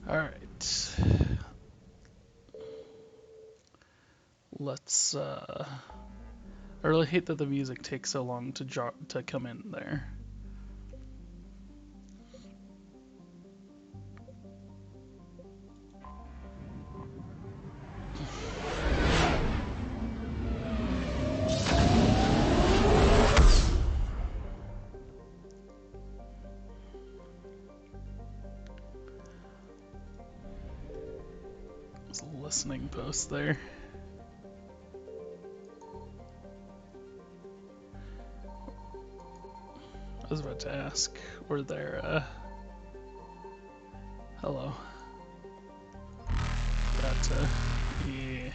Alright. Let's, I really hate that the music takes so long to come in there. There's a listening post there. I was about to ask, were there, hello. Yeah.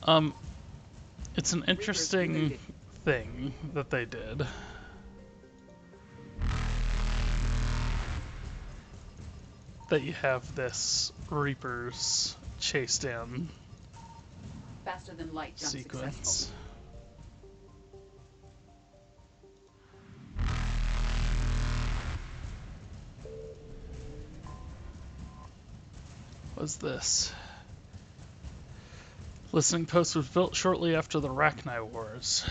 Um, it's an interesting thing that they did. That you have this Reaper's chase down Faster than light jump sequence. successful. What's this? Listening post was built shortly after the Rachni Wars,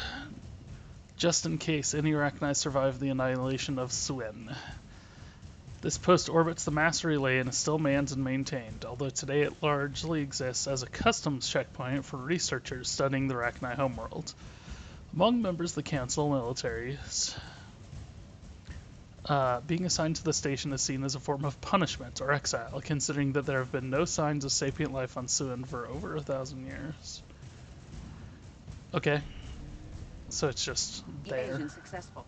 just in case any Rachni survived the annihilation of Suen. This post orbits the master relay and is still manned and maintained, although today it largely exists as a customs checkpoint for researchers studying the Rachni homeworld. Among members of the council militaries, being assigned to the station is seen as a form of punishment or exile, considering that there have been no signs of sapient life on Suen for over 1,000 years. Okay, so it's just there. Evasion successful.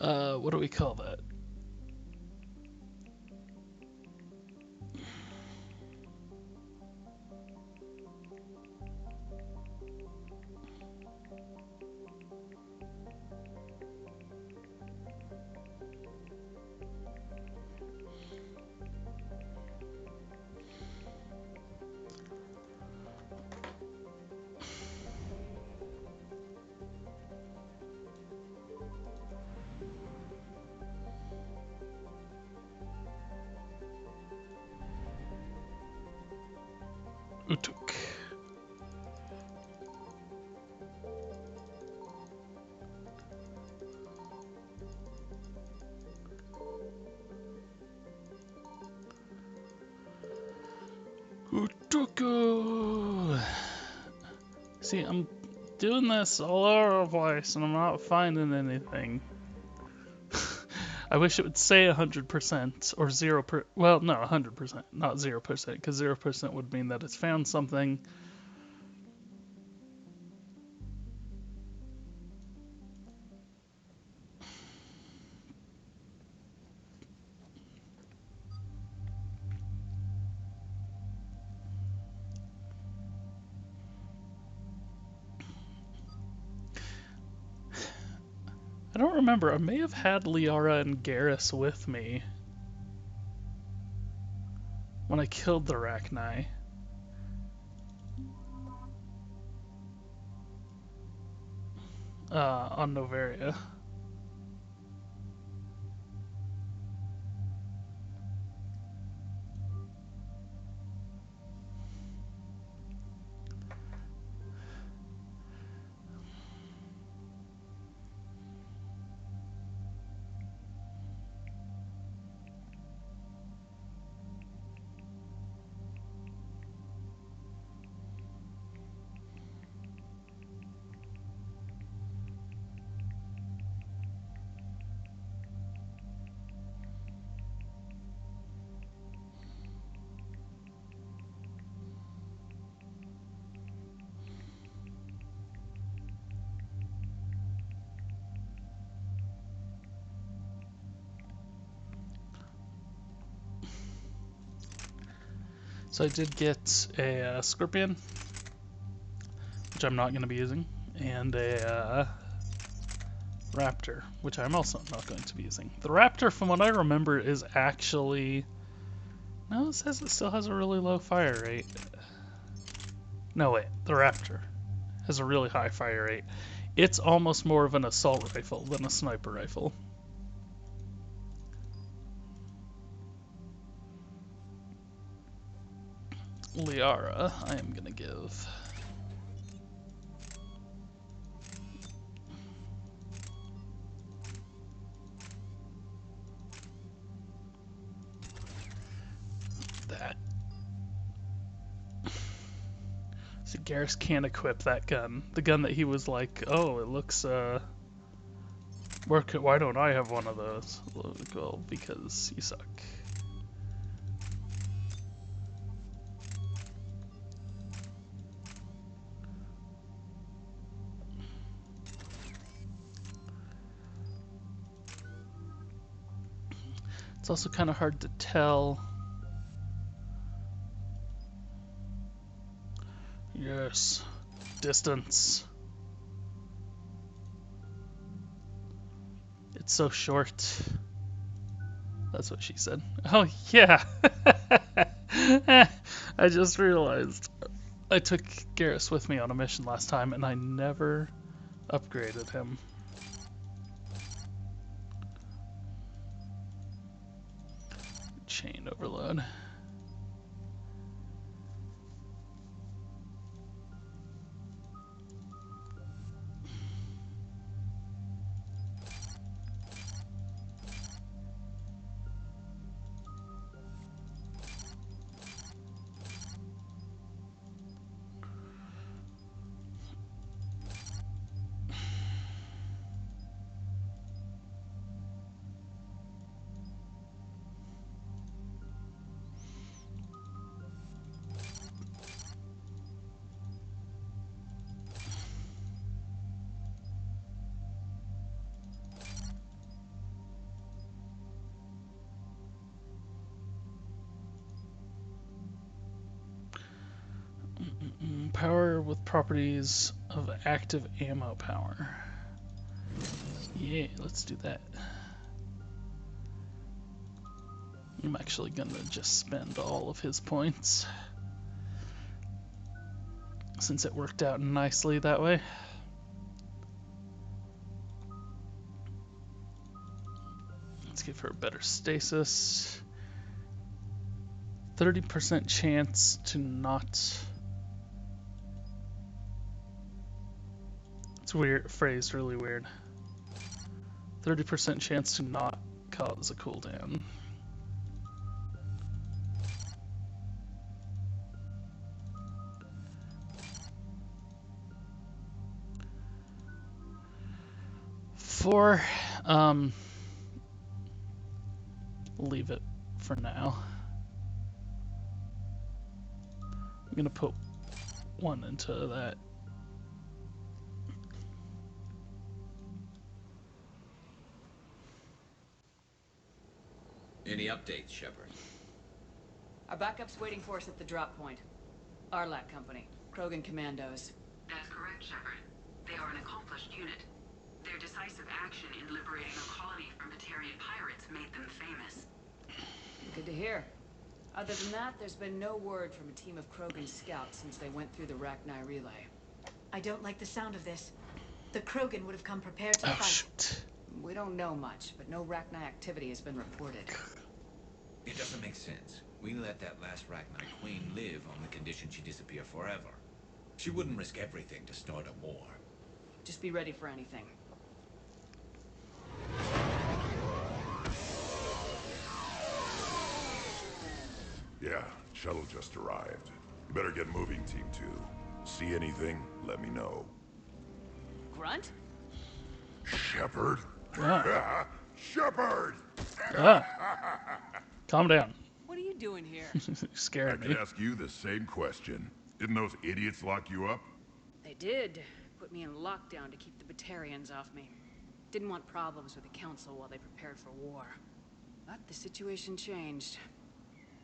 Uh, what do we call that? Utuk. Utuku! See, I'm doing this all over the place and I'm not finding anything. I wish it would say 100% or 0%. Well, no, 100%, not 0%, because 0% would mean that it's found something. I don't remember. I may have had Liara and Garrus with me when I killed the Rachni. On Novaria. So I did get a scorpion, which I'm not going to be using, and a raptor, which I'm also not going to be using. The raptor, from what I remember, is actually... No, it says it still has a really low fire rate. No, wait, the raptor has a really high fire rate. It's almost more of an assault rifle than a sniper rifle. Liara, I am going to give. That. So Garrus can't equip that gun. The gun that he was like, oh, it looks, why don't I have one of those? Well, because you suck. It's also kind of hard to tell. Yes. Distance. It's so short. That's what she said. Oh, yeah. I just realized. I took Garrus with me on a mission last time, and I never upgraded him. Chain overload. Power with properties of active ammo power. Yeah, let's do that. I'm actually gonna just spend all of his points, since it worked out nicely that way. Let's give her a better stasis. 30% chance to not... It's weird, phrased really weird. 30% chance to not cause a cooldown. Four, leave it for now. I'm gonna put one into that. Any updates, Shepard? Our backup's waiting for us at the drop point. Arlac Company, Krogan Commandos. That's correct, Shepard. They are an accomplished unit. Their decisive action in liberating a colony from Batarian pirates made them famous. Good to hear. Other than that, there's been no word from a team of Krogan scouts since they went through the Rachni relay. I don't like the sound of this. The Krogan would have come prepared to Oh, fight. shoot. We don't know much, but no Rachni activity has been reported. It doesn't make sense. We let that last Rachni Queen live on the condition she disappear forever. She wouldn't risk everything to start a war. Just be ready for anything. Yeah, shuttle just arrived. You better get moving, Team 2. See anything, let me know. Grunt? Shepard? Ah. Shepard! Ah. Calm down. What are you doing here? I Scared me. could ask you the same question. Didn't those idiots lock you up? They did. Put me in lockdown to keep the Batarians off me. Didn't want problems with the Council while they prepared for war. But the situation changed.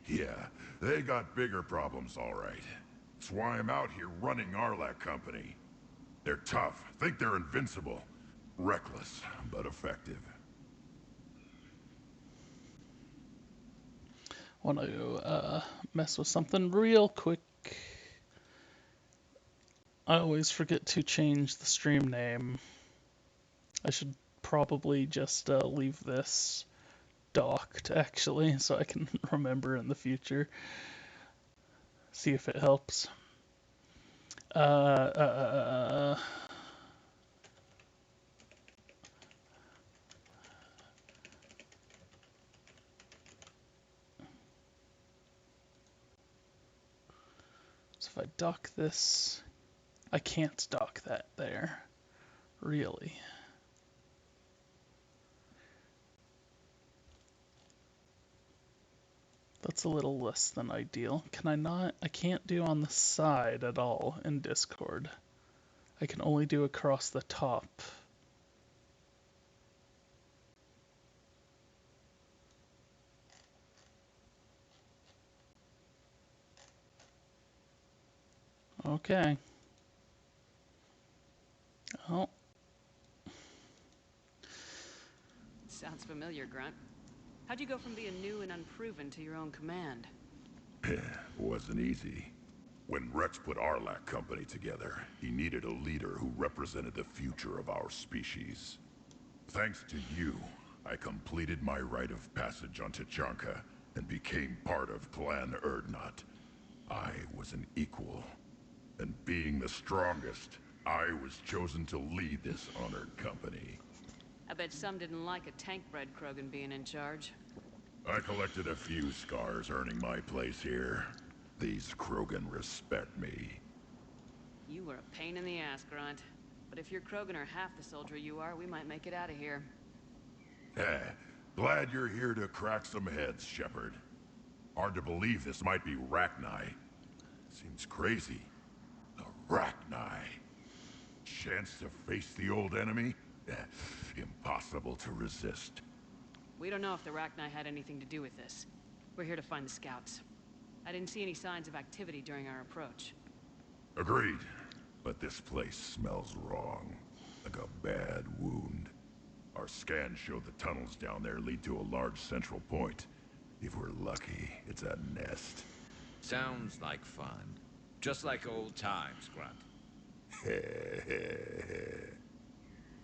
Yeah, they got bigger problems, all right. That's why I'm out here running Arlac Company. They're tough, think they're invincible. Reckless, but effective. Want to mess with something real quick. I always forget to change the stream name. I should probably just leave this docked, actually, so I can remember in the future. See if it helps. So if I dock this, I can't dock that there, really. That's a little less than ideal. Can I not? I can't do on the side at all in Discord. I can only do across the top. Okay. Oh, Sounds familiar, Grunt. How'd you go from being new and unproven to your own command? Wasn't easy. When Rex put Arlac Company together, he needed a leader who represented the future of our species. Thanks to you, I completed my rite of passage on Tuchanka and became part of Clan Erdnot. I was an equal, and being the strongest, I was chosen to lead this honored company. I bet some didn't like a tank-bred Krogan being in charge. I collected a few scars earning my place here. These Krogan respect me. You were a pain in the ass, Grunt. But if your Krogan are half the soldier you are, we might make it out of here. Eh, glad you're here to crack some heads, Shepard. Hard to believe this might be Rachni. Seems crazy. The Rachni. Chance to face the old enemy? Impossible to resist. We don't know if the Rachni had anything to do with this. We're here to find the scouts. I didn't see any signs of activity during our approach. Agreed. But this place smells wrong. Like a bad wound. Our scans show the tunnels down there lead to a large central point. If we're lucky, it's a nest. Sounds like fun. Just like old times, Grunt.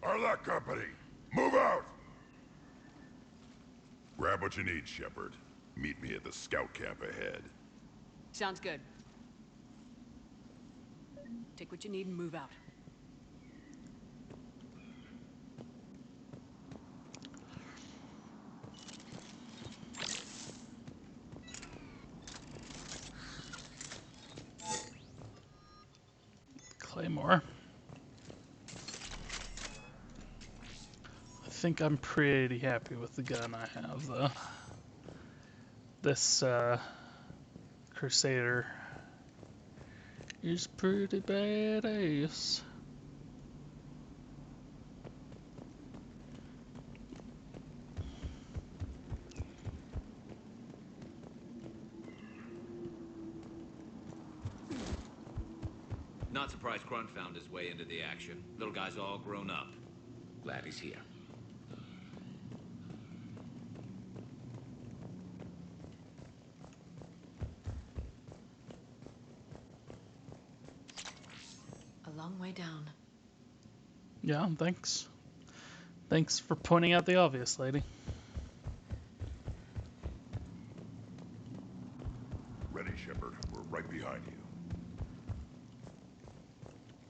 Arlac Company, move out! Grab what you need, Shepard. Meet me at the scout camp ahead. Sounds good. Take what you need and move out. Claymore. I think I'm pretty happy with the gun I have, though. This Crusader is pretty badass. Not surprised Grunt found his way into the action. Little guy's all grown up. Glad he's here. A long way down. Yeah, thanks. Thanks for pointing out the obvious, lady. Ready, Shepard. We're right behind you.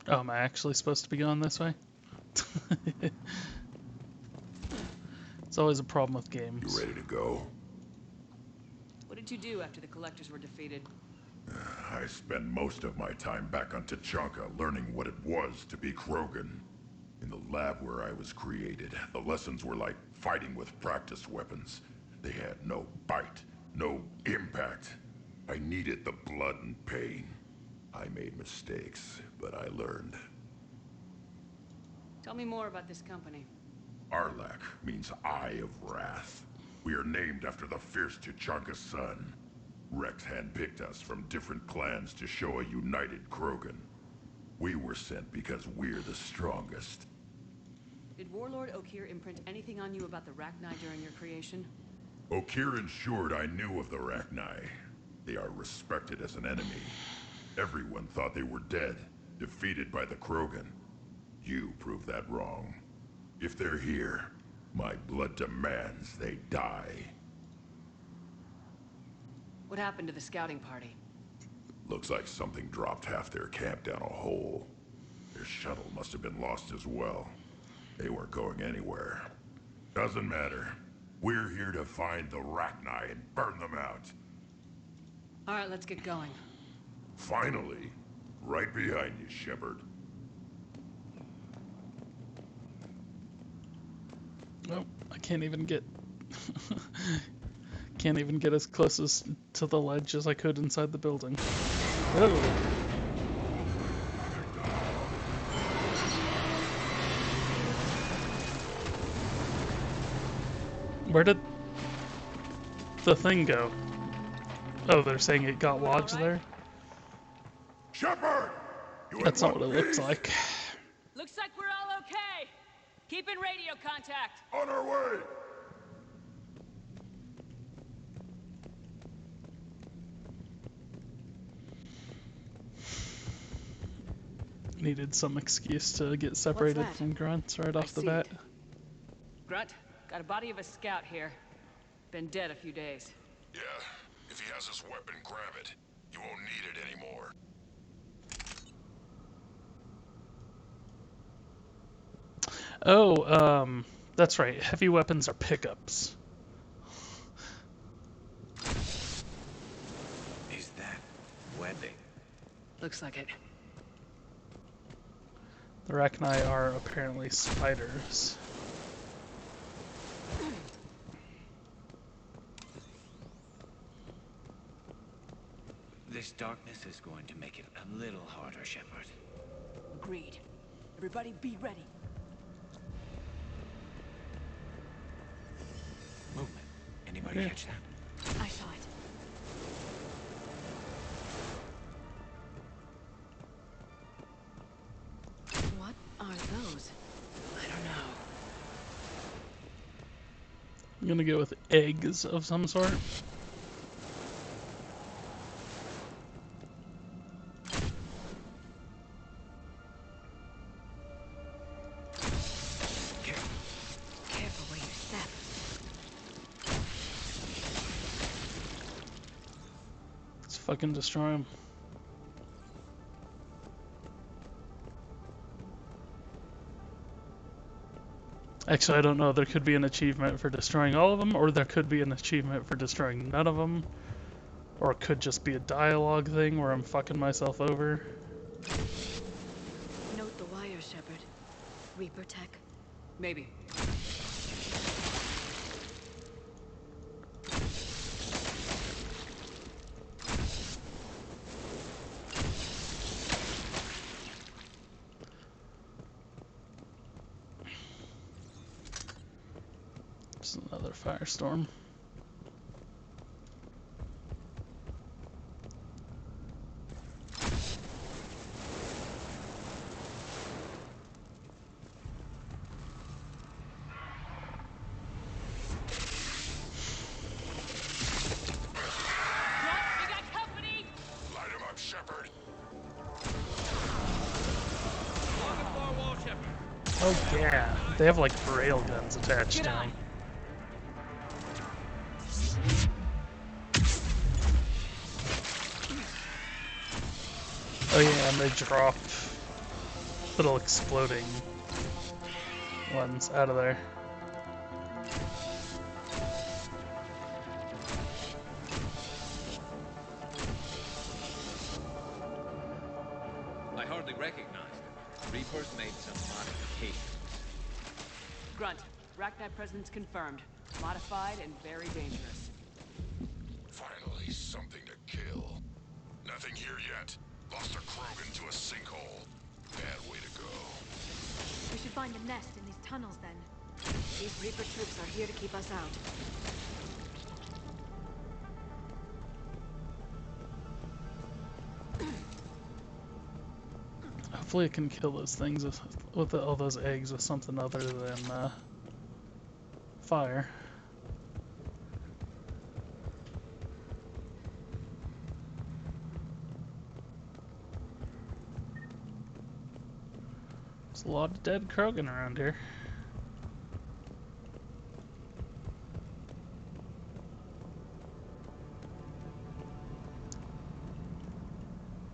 Oh, am I actually supposed to be going this way? It's always a problem with games. You ready to go? What did you do after the Collectors were defeated? I spent most of my time back on Tuchanka learning what it was to be Krogan. In the lab where I was created, the lessons were like fighting with practice weapons. They had no bite, no impact. I needed the blood and pain. I made mistakes, but I learned. Tell me more about this company. Arlac means Eye of Wrath. We are named after the fierce Tuchanka sun. Rex handpicked us from different clans to show a united Krogan. We were sent because we're the strongest. Did Warlord Okeer imprint anything on you about the Rachni during your creation? Okeer ensured I knew of the Rachni. They are respected as an enemy. Everyone thought they were dead, defeated by the Krogan. You proved that wrong. If they're here, my blood demands they die. What happened to the scouting party? Looks like something dropped half their camp down a hole. Their shuttle must have been lost as well. They weren't going anywhere. Doesn't matter. We're here to find the Rachni and burn them out. Alright, let's get going. Finally. Right behind you, Shepard. Oh, I can't even get can't even get as close as to the ledge as I could inside the building. Oh. Where did the thing go? Oh, they're saying it got lodged there? Shepard! That's not what it looks like. Looks like we're all okay! Keep in radio contact! On our way! Needed some excuse to get separated that? from grunts right off the see bat. it. Grunt, got a body of a scout here. Been dead a few days. Yeah, if he has his weapon, grab it. You won't need it anymore. Oh, that's right. Heavy weapons are pickups. Is that webbing? Looks like it. The Rachni are apparently spiders. This darkness is going to make it a little harder, Shepard. Agreed. Everybody be ready. Movement. Anybody Yeah. catch that? I saw it. What are those? I don't know. I'm gonna go with eggs of some sort. Careful where you step. Let's fucking destroy them. Actually, I don't know. There could be an achievement for destroying all of them, or there could be an achievement for destroying none of them. Or it could just be a dialogue thing where I'm fucking myself over. Note the wire, Shepard. Reaper tech. Maybe. Just another firestorm. Grunt, we got company! Light him up, Shepard. Along the far wall, Shepard. Oh yeah, they have like rail guns attached Get to on! them. Oh yeah, and they drop little exploding ones out of there. I hardly recognized him. Reapers made some modifications. Grunt, Rachni presence confirmed. Modified and very dangerous. Finally, something to kill. Nothing here yet. Lost a Krogan to a sinkhole. Bad way to go. We should find the nest in these tunnels then. These Reaper troops are here to keep us out. Hopefully I can kill those things with all those eggs with something other than fire. There's a lot of dead Krogan around here.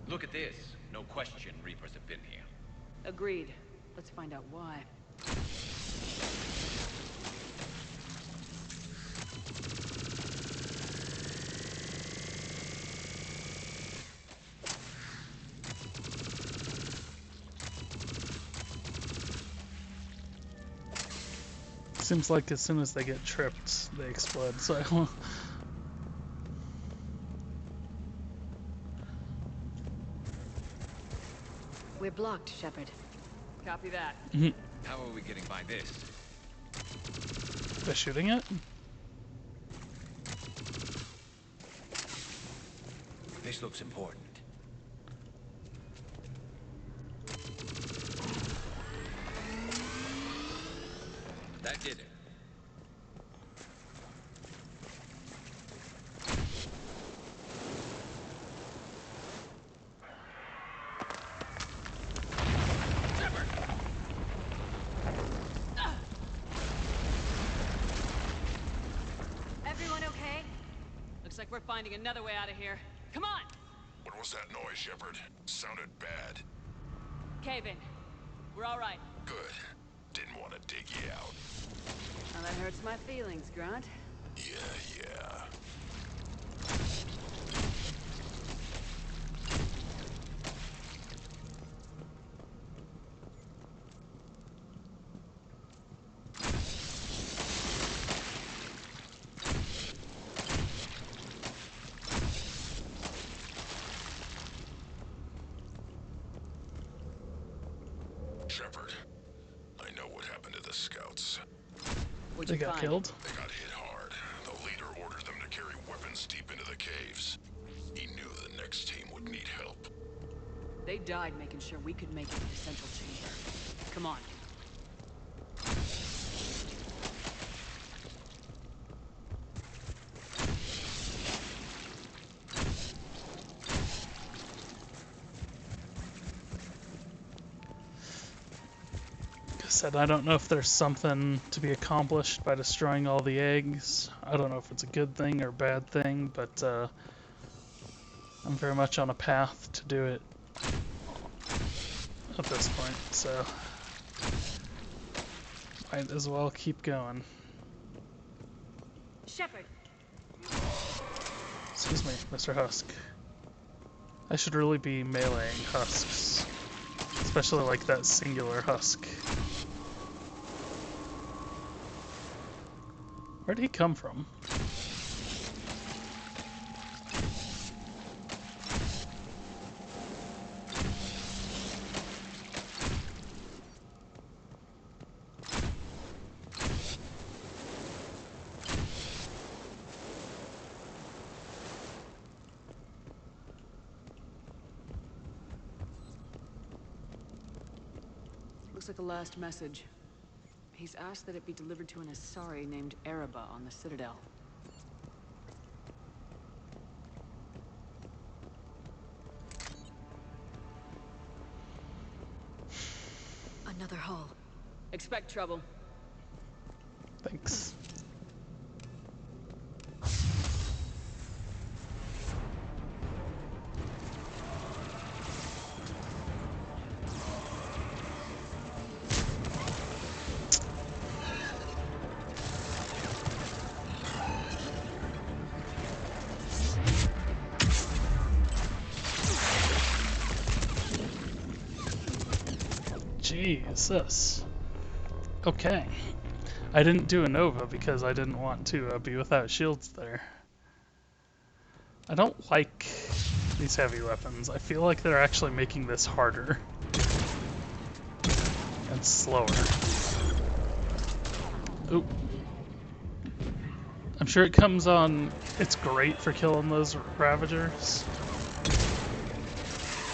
Look at this. No question Reapers have been here. Agreed. Let's find out why. Seems like as soon as they get tripped, they explode, so We're blocked, Shepard. Copy that. How are we getting by this? By shooting it? This looks important. That did it. Everyone okay? Looks like we're finding another way out of here. Come on! What was that noise, Shepard? Sounded bad. Cave in. We're all right. Good. Didn't want to dig you out. Well, that hurts my feelings, Grunt. Yeah. Shepard, I know what happened to the scouts. What'd They you got find? killed. They got hit hard. The leader ordered them to carry weapons deep into the caves. He knew the next team would need help. They died making sure we could make it to the central chamber. Come on. Like I said, I don't know if there's something to be accomplished by destroying all the eggs. I don't know if it's a good thing or a bad thing, but I'm very much on a path to do it at this point, so might as well keep going. Shepard, Excuse me, Mr. Husk. I should really be meleeing husks, especially like that singular husk. Where'd he come from? Looks like a last message. He's asked that it be delivered to an Asari named Ereba on the Citadel. another hull. Expect trouble. Thanks. Jesus. Okay. I didn't do a Nova because I didn't want to be without shields there. I don't like these heavy weapons. I feel like they're actually making this harder. And slower. Oop. I'm sure it comes on... It's great for killing those Ravagers.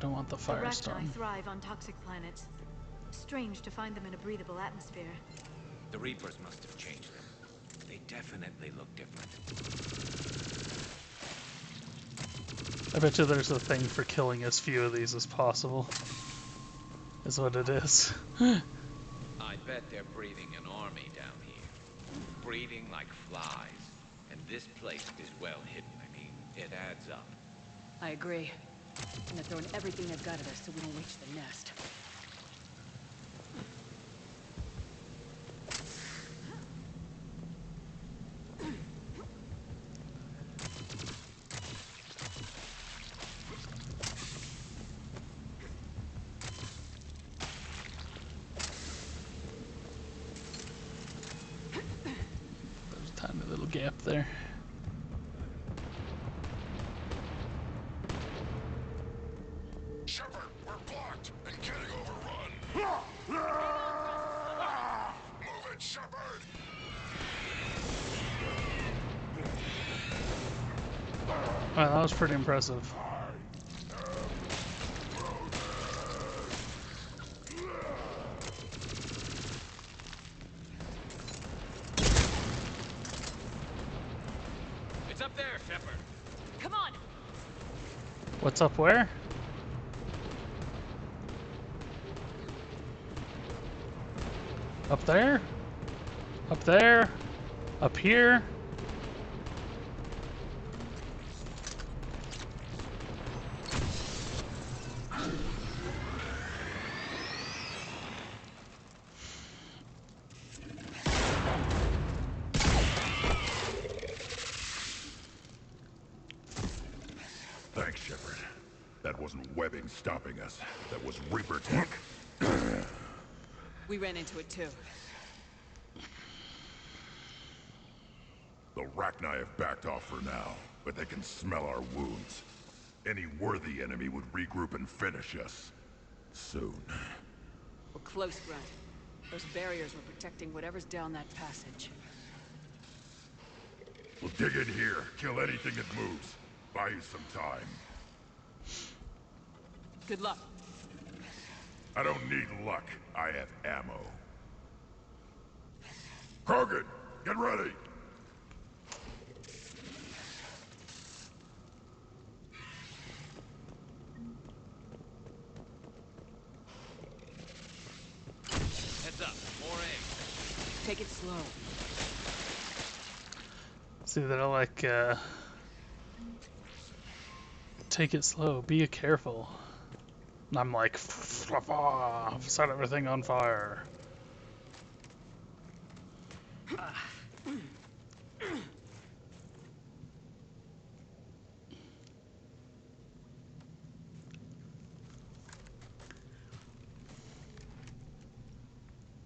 don't want the The Rachni firestone. thrive on toxic planets. Strange to find them in a breathable atmosphere. The Reapers must have changed them. They definitely look different. I bet you there's a thing for killing as few of these as possible. Is what it is. I bet they're breeding an army down here. Breeding like flies. And this place is well hidden. I mean, it adds up. I agree. And they're throwing everything they've got at us so we don't reach the nest. There's a tiny little gap there. Shepard, we're blocked and getting overrun. Move it, Shepard! Wow, that was pretty impressive. It's up there, Shepard. Come on! What's up where? Up there? Up there? Up here? Thanks, Shepard. That wasn't webbing stopping us. That was Reaper tech. We ran into it too. The Rachni have backed off for now, but they can smell our wounds. Any worthy enemy would regroup and finish us. Soon. We're close, Grunt. Those barriers were protecting whatever's down that passage. We'll dig in here, kill anything that moves. Buy you some time. Good luck. I don't need luck. I have ammo. Krogan, get ready! Heads up. More eggs. Take it slow. See, they're like, take it slow, be careful. And I'm like, set everything on fire.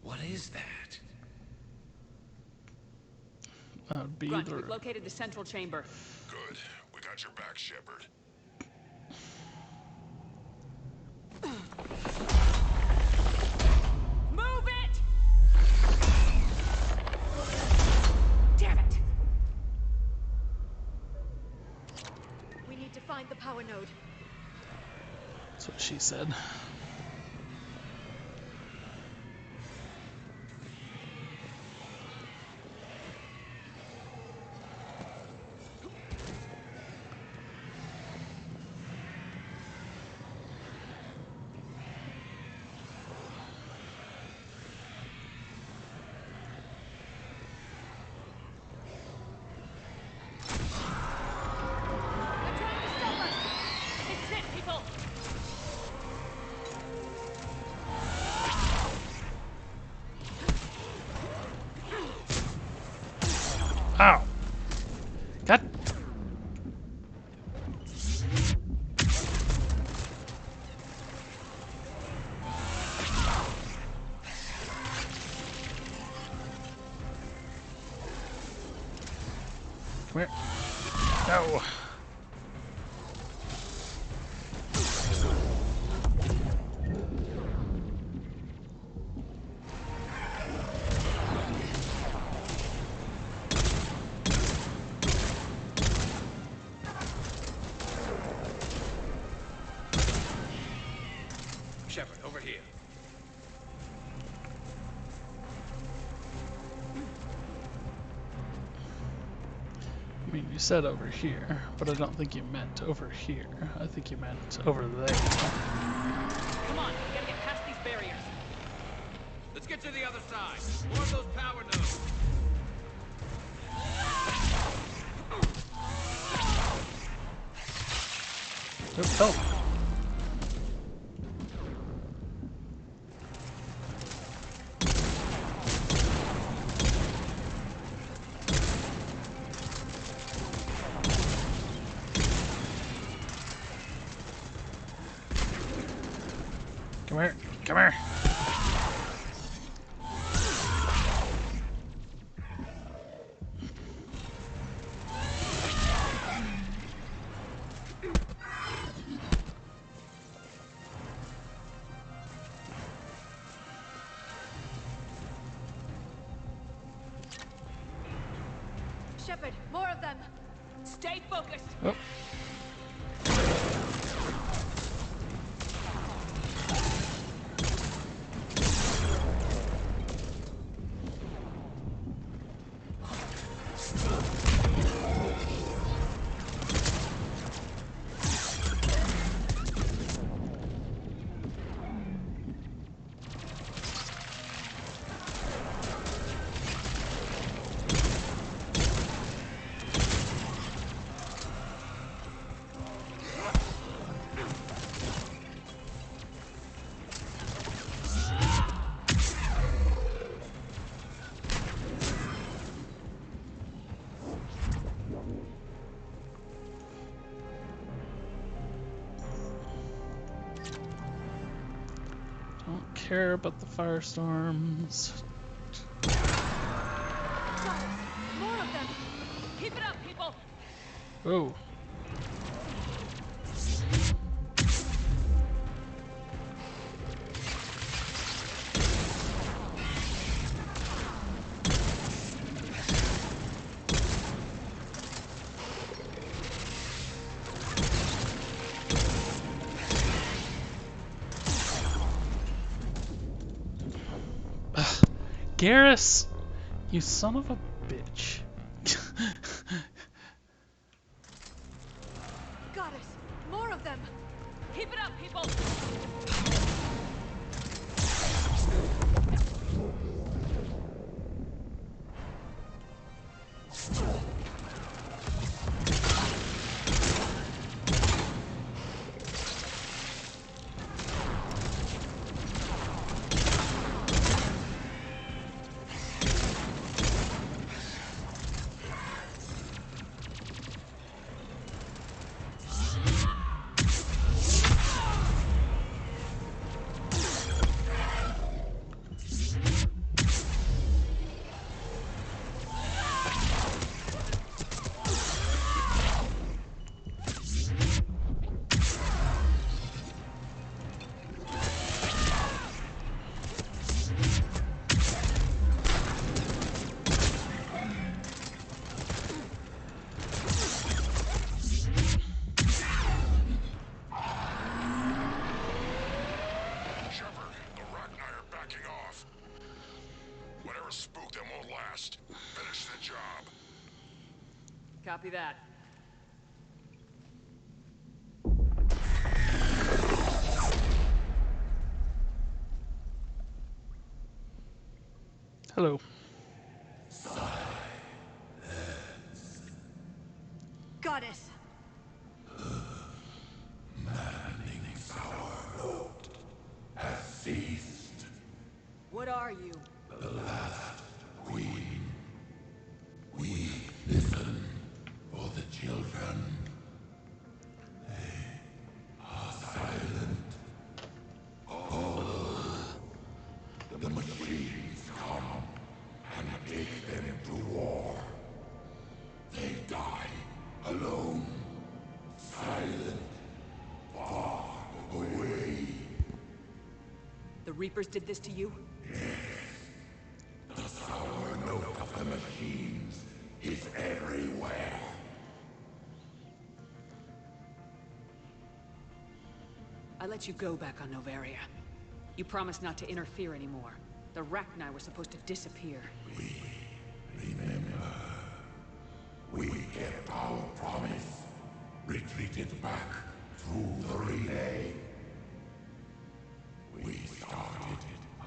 What is that? That would be Grunt, the... we've located the central chamber. Good. We got your back, Shepard. Move it! Damn it! We need to find the power node. That's what she said. They're trying to stop us! This is it, people! Ow! God! Come here. No! you said over here, but I don't think you meant over here. I think you meant over there. Come on, we gotta get past these barriers. Let's get to the other side. More of those power nodes. Oops, help. Come here. Come here. Shepard, more of them! Stay focused. Oh. Don't care about the firestorms. More of them! Keep it up, people. Oh. Garrus, you son of a bitch. Goddess! More of them! Keep it up, people. Copy that. Hello. Goddess! What are you? For the children. They are silent. The machines come and take them to war. They die alone, silent, far away. The Reapers did this to you? The sour note of the machines is everywhere. I let you go back on Novaria. You promised not to interfere anymore. The Rachni were supposed to disappear. Remember, we kept our promise. Retreated back through the relay. We started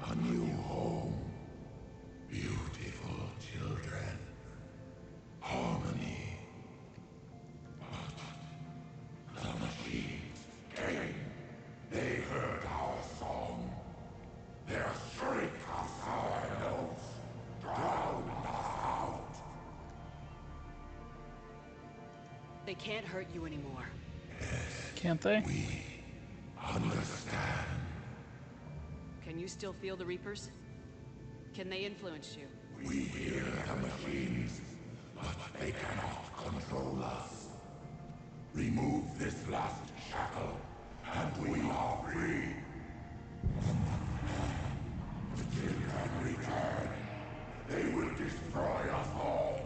a new home. Beautiful children. Harmony. But the machines came. They heard our song. Their shriek of sour notes drowned us out. They can't hurt you anymore. Can't they? We understand. Can you still feel the Reapers? Can they influence you? We hear the machines, but they cannot control us. Remove this last shackle, and we are free. The children return. They will destroy us all.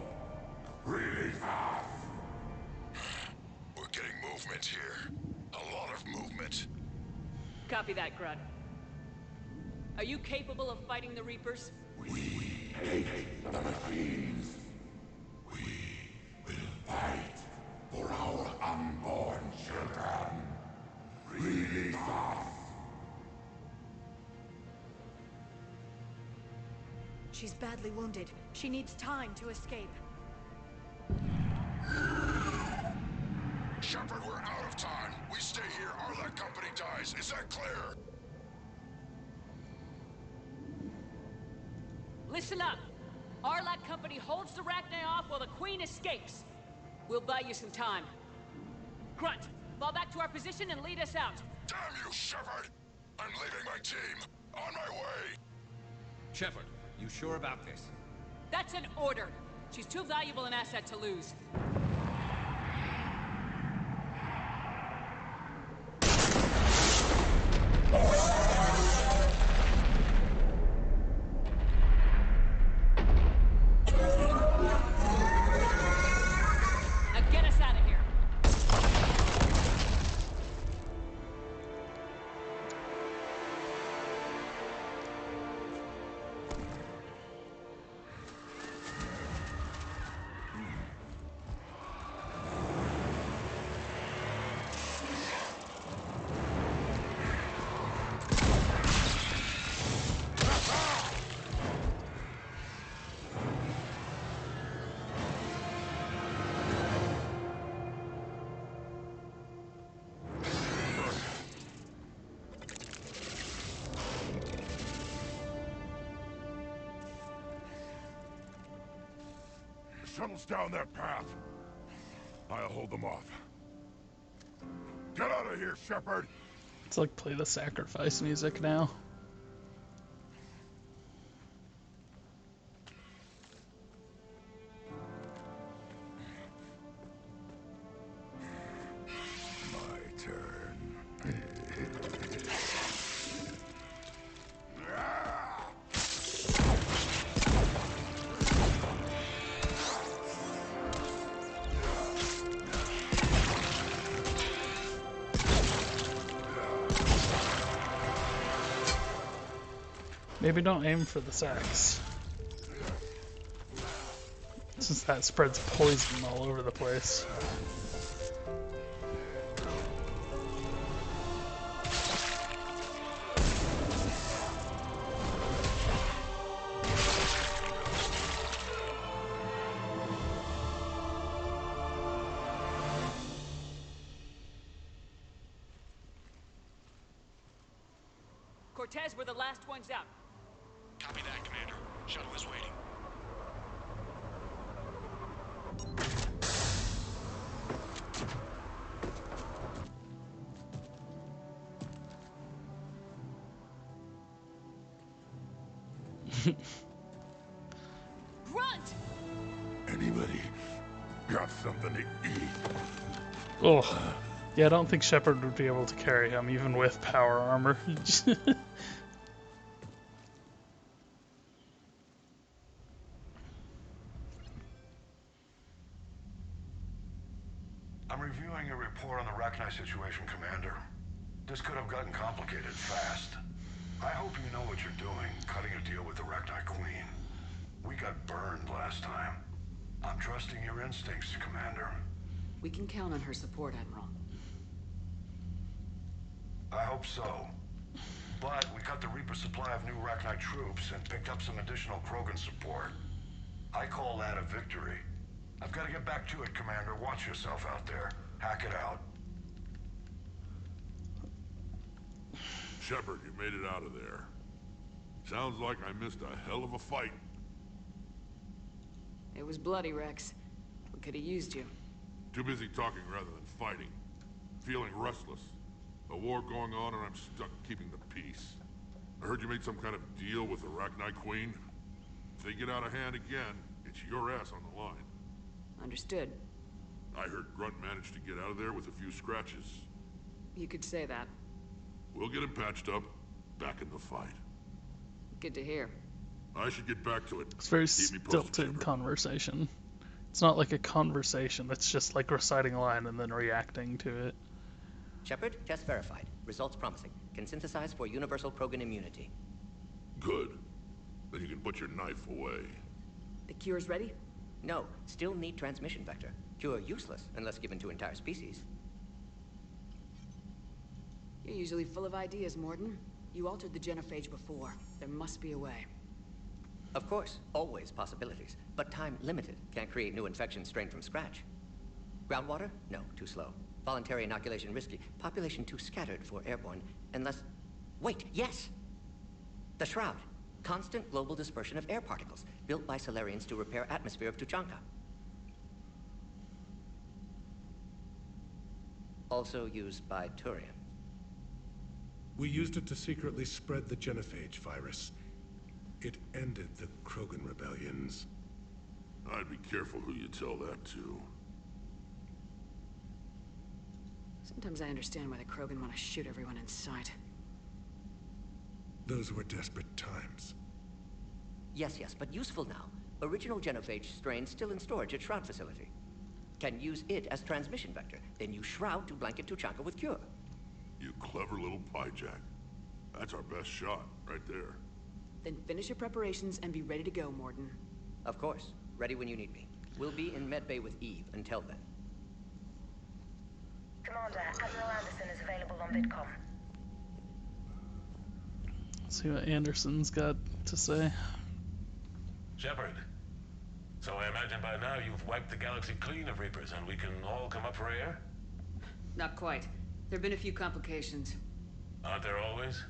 Release us! We're getting movement here. A lot of movement. Copy that, Grunt. Are you capable of fighting the Reapers? We hate the machines. We will fight for our unborn children. Release us! She's badly wounded. She needs time to escape. Shepard, we're out of time. We stay here, our Arlec company dies. Is that clear? Listen up. Arlac Company holds the Rachni off while the Queen escapes. We'll buy you some time. Grunt, fall back to our position and lead us out. Damn you, Shepard! I'm leaving my team. On my way. Shepard, you sure about this? That's an order. She's too valuable an asset to lose. Now get us out of here. Shuttle's down that path. I'll hold them off. Get out of here, Shepard! It's like play the sacrifice music now. My turn. Maybe don't aim for the sacks, since that spreads poison all over the place. Cortez, we're the last ones out. Copy that, Commander. Shuttle is waiting. Grunt! Anybody got something to eat? Oh, yeah, I don't think Shepard would be able to carry him, even with power armor. I'm reviewing your report on the Rachni situation, Commander. This could have gotten complicated fast. I hope you know what you're doing, cutting a deal with the Rachni Queen. We got burned last time. I'm trusting your instincts, Commander. We can count on her support, Admiral. I hope so. But we cut the Reaper supply of new Rachni troops and picked up some additional Krogan support. I call that a victory. I've got to get back to it, Commander. Watch yourself out there. Hack it out. Shepard, you made it out of there. Sounds like I missed a hell of a fight. It was bloody, Rex. We could have used you. Too busy talking rather than fighting. Feeling restless. A war going on and I'm stuck keeping the peace. I heard you made some kind of deal with the Rachni Queen. If they get out of hand again, it's your ass on the line. Understood. I heard Grunt managed to get out of there with a few scratches. You could say that. We'll get him patched up, back in the fight. Good to hear. I should get back to it. It's very Keep me posted, stilted Shepard. conversation. It's not like a conversation, it's just like reciting a line and then reacting to it. Shepard, test verified. Results promising. Can synthesize for universal Krogan immunity. Good. Then you can put your knife away. The cure's ready? No, still need transmission vector. Cure useless unless given to entire species. You're usually full of ideas, Mordin. You altered the genophage before. There must be a way. Of course, always possibilities, but time limited. Can't create new infection strain from scratch. Groundwater? No, too slow. Voluntary inoculation risky. Population too scattered for airborne, unless... Wait, yes! The Shroud. Constant global dispersion of air particles, built by Solarians to repair atmosphere of Tuchanka. Also used by Turian. We used it to secretly spread the genophage virus. It ended the Krogan rebellions. I'd be careful who you tell that to. Sometimes I understand why the Krogan want to shoot everyone in sight. Those were desperate times. Yes, but useful now. Original genophage strain still in storage at Shroud facility. Can use it as transmission vector, then use Shroud to blanket Tuchanka with cure. You clever little pyjack. That's our best shot, right there. Then finish your preparations and be ready to go, Mordin. Of course. Ready when you need me. We'll be in medbay with Eve until then. Commander, Admiral Anderson is available on VidCom. See what Anderson's got to say. Shepard. So I imagine by now you've wiped the galaxy clean of Reapers and we can all come up for air? Not quite. There have been a few complications. Aren't there always?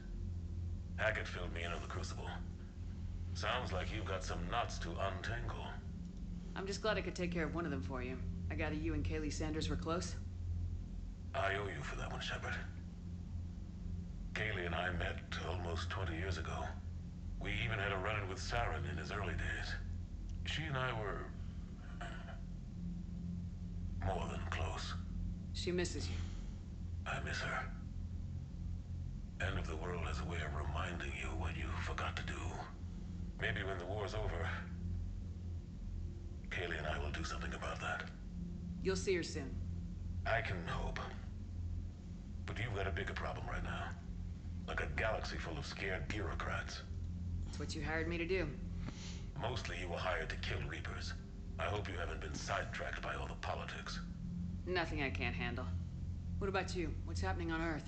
Hackett filled me in on the Crucible. Sounds like you've got some knots to untangle. I'm just glad I could take care of one of them for you. I gather you and Kaylee Sanders were close? I owe you for that one, Shepard. Kaylee and I met almost 20 years ago. We even had a run-in with Saren in his early days. She and I were... more than close. She misses you. I miss her. End of the world has a way of reminding you what you forgot to do. Maybe when the war's over, Kaylee and I will do something about that. You'll see her soon. I can hope. But you've got a bigger problem right now. Like a galaxy full of scared bureaucrats. It's what you hired me to do. Mostly you were hired to kill Reapers. I hope you haven't been sidetracked by all the politics. Nothing I can't handle. What about you? What's happening on Earth?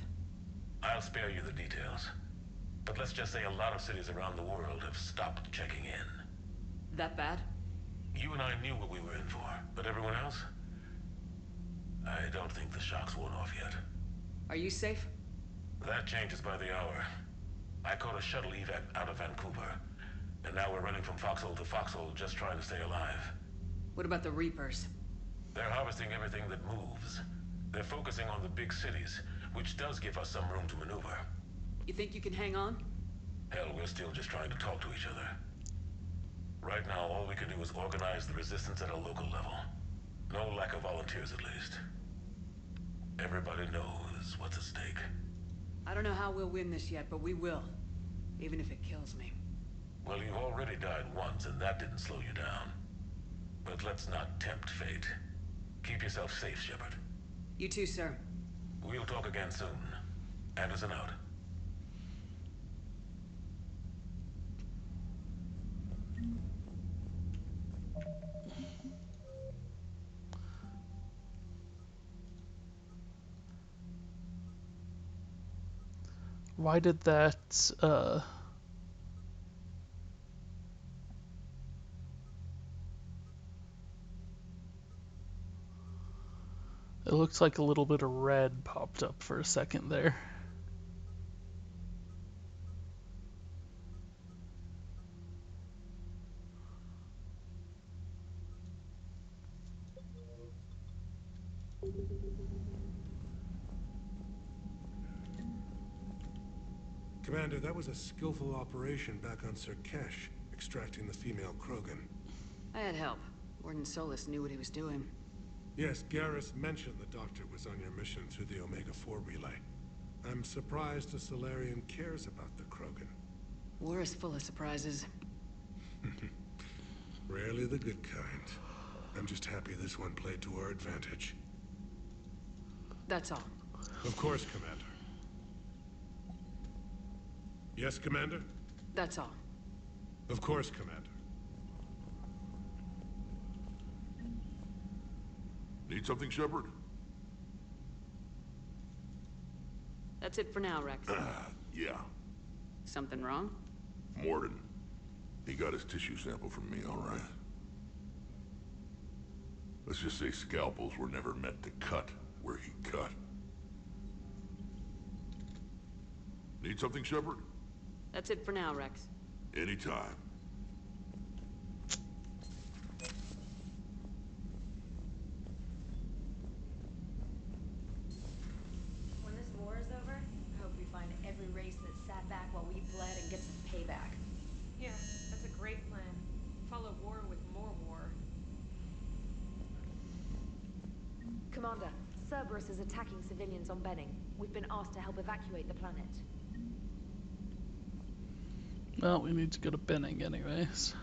I'll spare you the details. But let's just say a lot of cities around the world have stopped checking in. That bad? You and I knew what we were in for, but everyone else? I don't think the shock's worn off yet. Are you safe? That changes by the hour. I caught a shuttle evac out of Vancouver, and now we're running from foxhole to foxhole just trying to stay alive. What about the Reapers? They're harvesting everything that moves. They're focusing on the big cities, which does give us some room to maneuver. You think you can hang on? Hell, we're still just trying to talk to each other. Right now, all we can do is organize the resistance at a local level. No lack of volunteers, at least. Everybody knows what's at stake. I don't know how we'll win this yet, but we will. Even if it kills me. Well, you've already died once, and that didn't slow you down. But let's not tempt fate. Keep yourself safe, Shepard. You too, sir. We'll talk again soon. Anderson out. Why did that, it looks like a little bit of red popped up for a second there. Commander, that was a skillful operation back on Sir Kesh, extracting the female Krogan. I had help. Warden Solus knew what he was doing. Yes, Garrus mentioned the Doctor was on your mission through the Omega-4 relay. I'm surprised a Solarian cares about the Krogan. War is full of surprises. Rarely the good kind. I'm just happy this one played to our advantage. That's all. Of course, Commander. Yes, Commander? That's all. Of course, Commander. Need something, Shepard? That's it for now, Rex. Yeah. Something wrong? Morden. He got his tissue sample from me, all right. Let's just say scalpels were never meant to cut where he cut. Need something, Shepard? That's it for now, Rex. Anytime. When this war is over, I hope we find every race that sat back while we bled and get some payback. Yeah, that's a great plan. Follow war with more war. Commander, Cerberus is attacking civilians on Benning. We've been asked to help evacuate the planet. Well, we need to go to Benning anyways.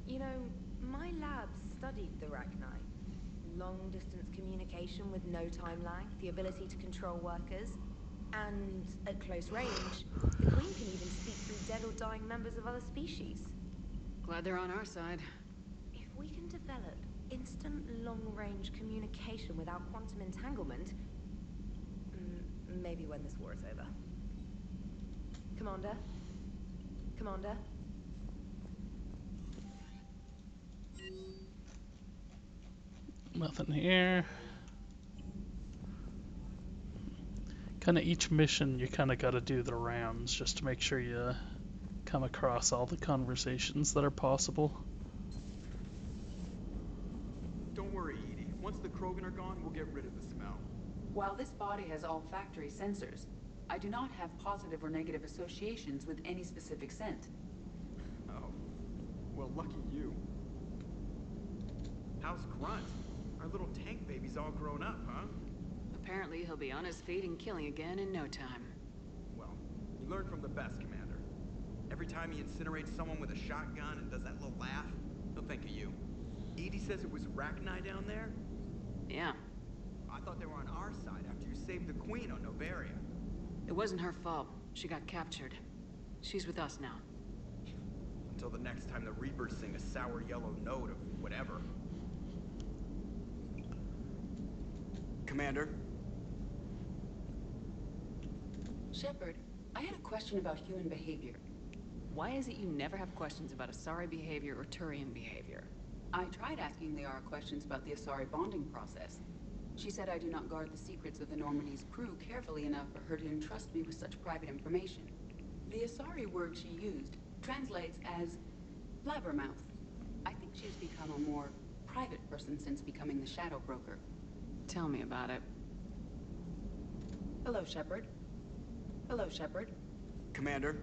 You know, my lab studied the Rachni. Long-distance communication with no time lag, the ability to control workers, and at close range, the Queen can even speak through dead or dying members of other species. Glad they're on our side. If we can develop instant long-range communication without quantum entanglement, maybe when this war is over. Commander? Commander? Nothing here. Kind of each mission you kind of got to do the rounds just to make sure you come across all the conversations that are possible. Don't worry, Edie. Once the Krogan are gone, we'll get rid of the smell. While this body has olfactory sensors, I do not have positive or negative associations with any specific scent. Oh. Well, lucky you. How's Grunt? Our little tank baby's all grown up, huh? Apparently he'll be on his feet and killing again in no time. Well, he learned from the best, Commander. Every time he incinerates someone with a shotgun and does that little laugh, he'll think of you. Edie says it was Rachni down there? Yeah. I thought they were on our side after you saved the Queen on Novaria. It wasn't her fault. She got captured. She's with us now. Until the next time the Reapers sing a sour yellow note of whatever. Commander? Shepard, I had a question about human behavior. Why is it you never have questions about Asari behavior or Turian behavior? I tried asking Liara questions about the Asari bonding process. She said I do not guard the secrets of the Normandy's crew carefully enough for her to entrust me with such private information. The Asari word she used translates as blabbermouth. I think she has become a more private person since becoming the Shadow Broker. Tell me about it. Hello, Shepard. Hello, Shepard. Commander?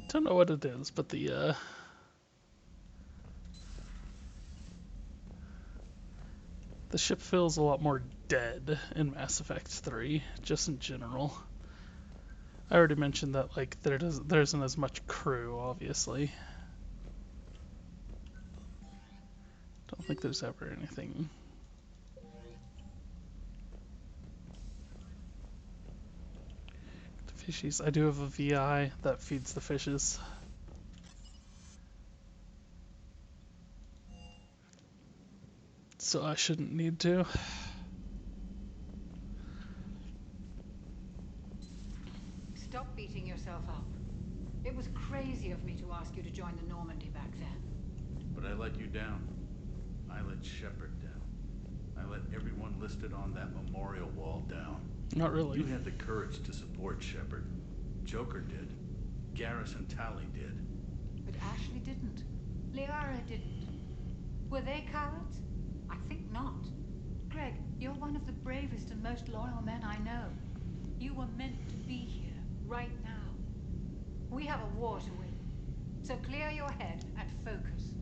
Don't know what it is, but the ship feels a lot more dead in Mass Effect 3, just in general. I already mentioned that like there isn't as much crew, obviously. Don't think there's ever anything. species. I do have a VI that feeds the fishes. So I shouldn't need to. Stop beating yourself up. It was crazy of me to ask you to join the Normandy back then. But I let you down. I let Shepard down. I let everyone listed on that memorial wall down. Not really. You had the courage to support Shepard. Joker did. Garrus and Tally did. But Ashley didn't. Liara didn't. Were they cowards? I think not. Greg, you're one of the bravest and most loyal men I know. You were meant to be here, right now. We have a war to win. So clear your head and focus.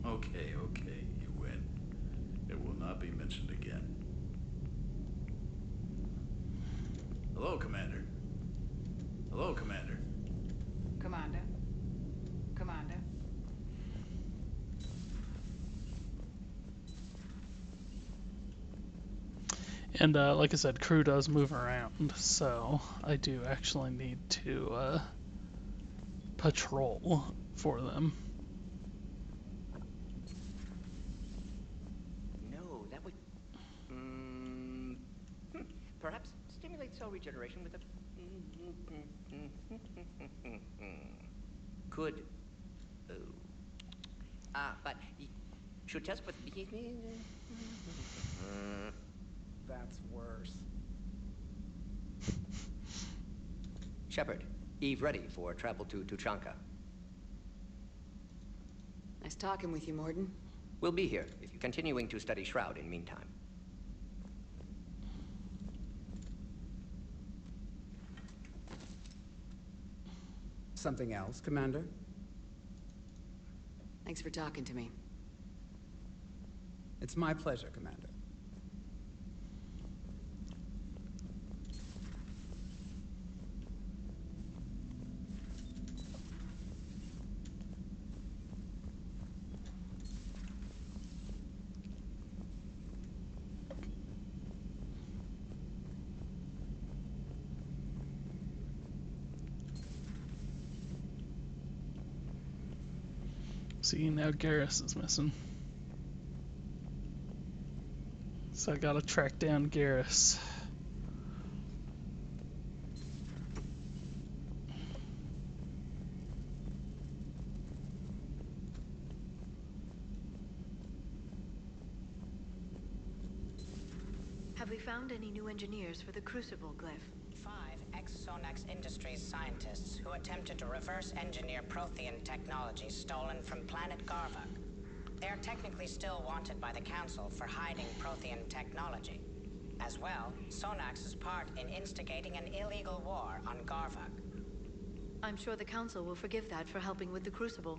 Okay, you win. It will not be mentioned again. Hello, Commander. Hello, Commander. Commander? Commander? And like I said, crew does move around, so I do actually need to patrol for them. No, that would... Perhaps stimulate cell regeneration with a... Could... but... Should test with... That's worse. Shepard, Eve ready for travel to Tuchanka. Nice talking with you, Morden. We'll be here, if you're continuing to study Shroud in meantime. Something else, Commander? Thanks for talking to me. It's my pleasure, Commander. See, now Garrus is missing. So I gotta track down Garrus. Have we found any new engineers for the Crucible glyph? 5 ex-Sonax Industries scientists who attempted to reverse engineer Prothean technology stolen from planet Garvuk. They are technically still wanted by the Council for hiding Prothean technology. As well, Sonax's part in instigating an illegal war on Garvuk. I'm sure the Council will forgive that for helping with the Crucible.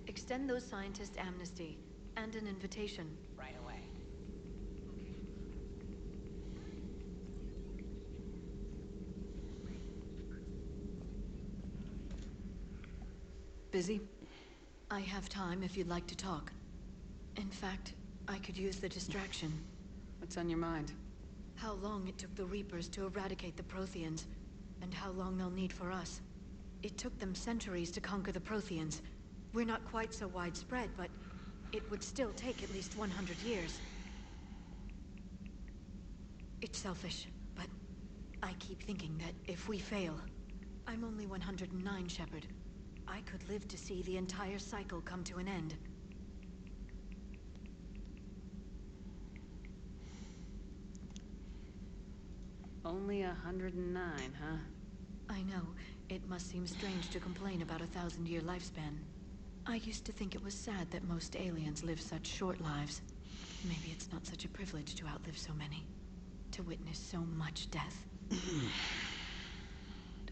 Extend those scientists amnesty and an invitation. Right away. Busy? I have time if you'd like to talk. In fact, I could use the distraction. What's on your mind? How long it took the Reapers to eradicate the Protheans, and how long they'll need for us. It took them centuries to conquer the Protheans. We're not quite so widespread, but it would still take at least 100 years. It's selfish, but I keep thinking that if we fail... I'm only 109, Shepard. I could live to see the entire cycle come to an end. Only 109, huh? I know. It must seem strange to complain about a 1,000-year lifespan. I used to think it was sad that most aliens live such short lives. Maybe it's not such a privilege to outlive so many. To witness so much death.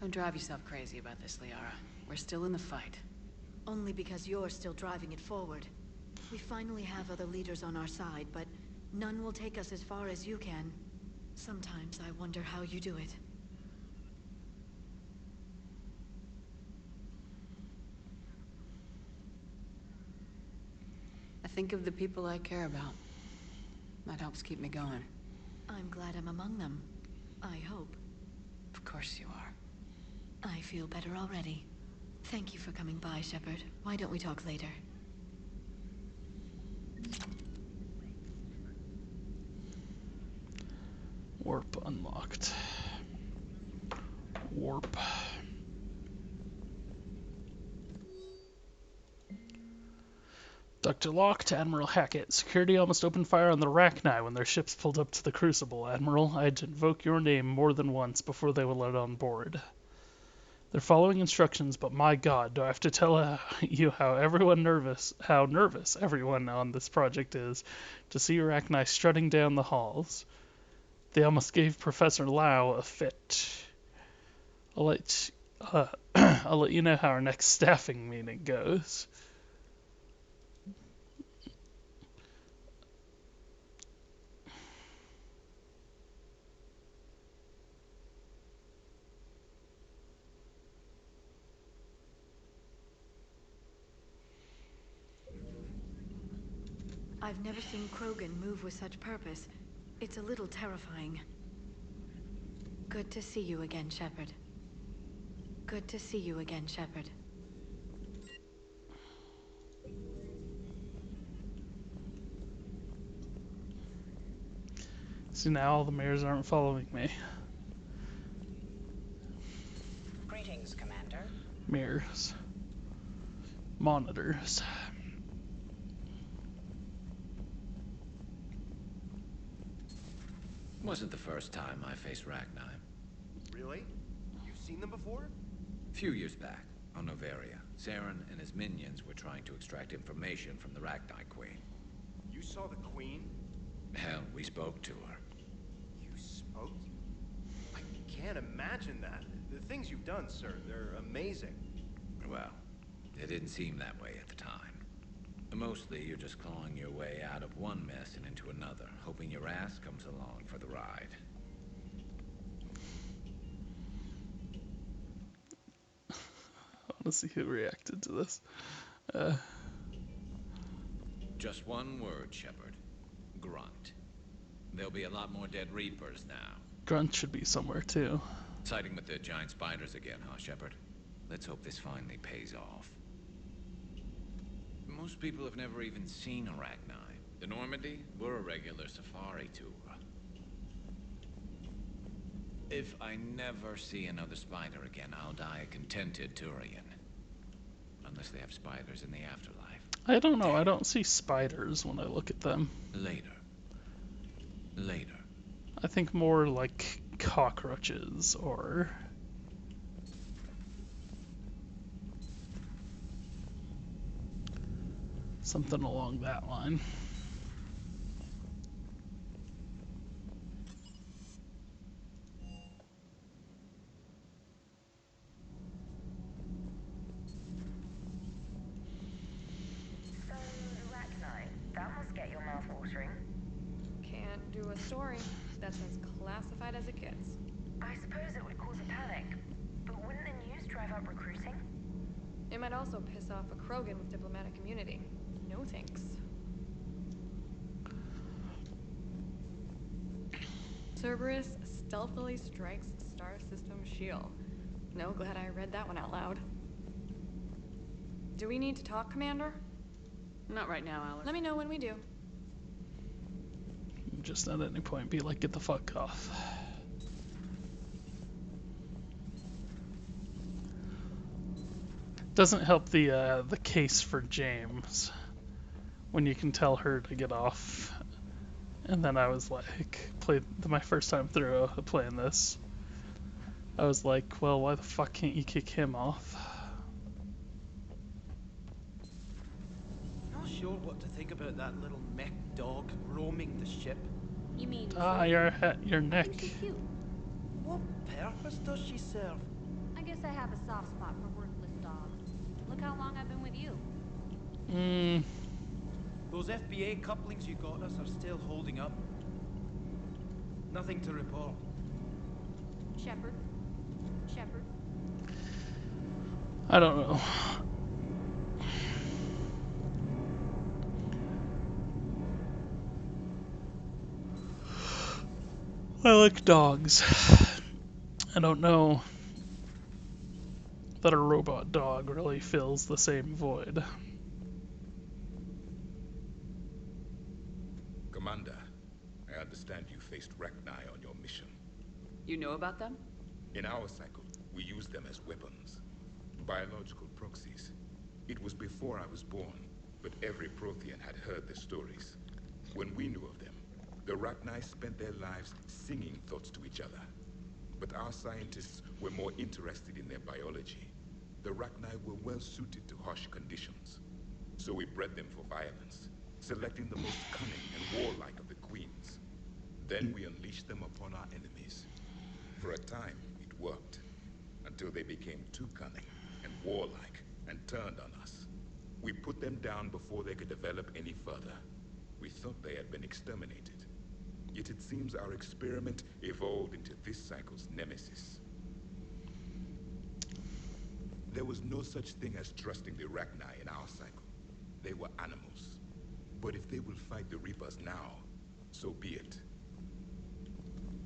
Don't drive yourself crazy about this, Liara. We're still in the fight. Only because you're still driving it forward. We finally have other leaders on our side, but none will take us as far as you can. Sometimes I wonder how you do it. I think of the people I care about. That helps keep me going. I'm glad I'm among them. I hope. Of Of course you are. I feel better already. Thank you for coming by, Shepard. Why don't we talk later? Warp unlocked. Warp. Dr. Locke to Admiral Hackett. Security almost opened fire on the Rachni when their ships pulled up to the Crucible. Admiral, I had to invoke your name more than once before they would let on board. They're following instructions, but my god, do I have to tell you how nervous everyone on this project is to see Rachni strutting down the halls. They almost gave Professor Lau a fit. I'll let, I'll let you know how our next staffing meeting goes. I've never seen Krogan move with such purpose. It's a little terrifying. Good to see you again, Shepard. Good to see you again, Shepard. See, now all the mirrors aren't following me. Greetings, Commander. Mirrors. Monitors. Wasn't the first time I faced Rachni. Really? You've seen them before? A few years back, on Novaria, Saren and his minions were trying to extract information from the Rachni Queen. You saw the Queen? Hell, we spoke to her. You spoke? I can't imagine that. The things you've done, sir, they're amazing. Well, it didn't seem that way at the time. Mostly, you're just clawing your way out of one mess and into another, hoping your ass comes along for the ride. I want to see who reacted to this. Just one word, Shepard. Grunt. There'll be a lot more dead Reapers now. Grunt should be somewhere, too. Siding with the giant spiders again, huh, Shepard? Let's hope this finally pays off. Most people have never even seen Rachni. The Normandy, we're a regular safari tour. If I never see another spider again, I'll die a contented Turian. Unless they have spiders in the afterlife. I don't know, I don't see spiders when I look at them. Later. I think more like cockroaches or... something along that line. So, the Rachni, that must get your mouth watering. Can't do a story. That's as classified as it gets. I suppose it would cause a panic, but wouldn't the news drive up recruiting? It might also piss off a Krogan with diplomatic immunity. No thanks. Cerberus stealthily strikes Star System shield. No, glad I read that one out loud. Do we need to talk, Commander? Not right now, Alex. Let me know when we do. Just at any point be like, get the fuck off. Doesn't help the case for James when you can tell her to get off. And then I was like, my first time through playing this, I was like, well, why the fuck can't you kick him off? Not sure what to think about that little mech dog roaming the ship. You mean Your neck. She's cute. What purpose does she serve? I guess I have a soft spot for worthless dogs. Look how long I've been with you. Those FBA couplings you got us are still holding up. Nothing to report. Shepard. I don't know. I like dogs. I don't know that a robot dog really fills the same void. Commander, I understand you faced Rachni on your mission. You know about them? In our cycle, we use them as weapons. Biological proxies. It was before I was born, but every Prothean had heard the stories. When we knew of them, the Rachni spent their lives singing thoughts to each other. But our scientists were more interested in their biology. The Rachni were well suited to harsh conditions. So we bred them for violence, selecting the most cunning and warlike of the queens. Then we unleashed them upon our enemies. For a time, it worked, until they became too cunning and warlike and turned on us. We put them down before they could develop any further. We thought they had been exterminated. Yet it seems our experiment evolved into this cycle's nemesis. There was no such thing as trusting the Rachni in our cycle. They were animals. But if they will fight the Reapers now, so be it.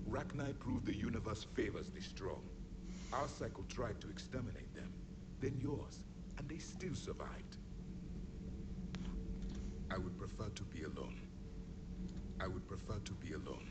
Rachni proved the universe favors the strong. Our cycle tried to exterminate them, then yours, and they still survived. I would prefer to be alone. I would prefer to be alone.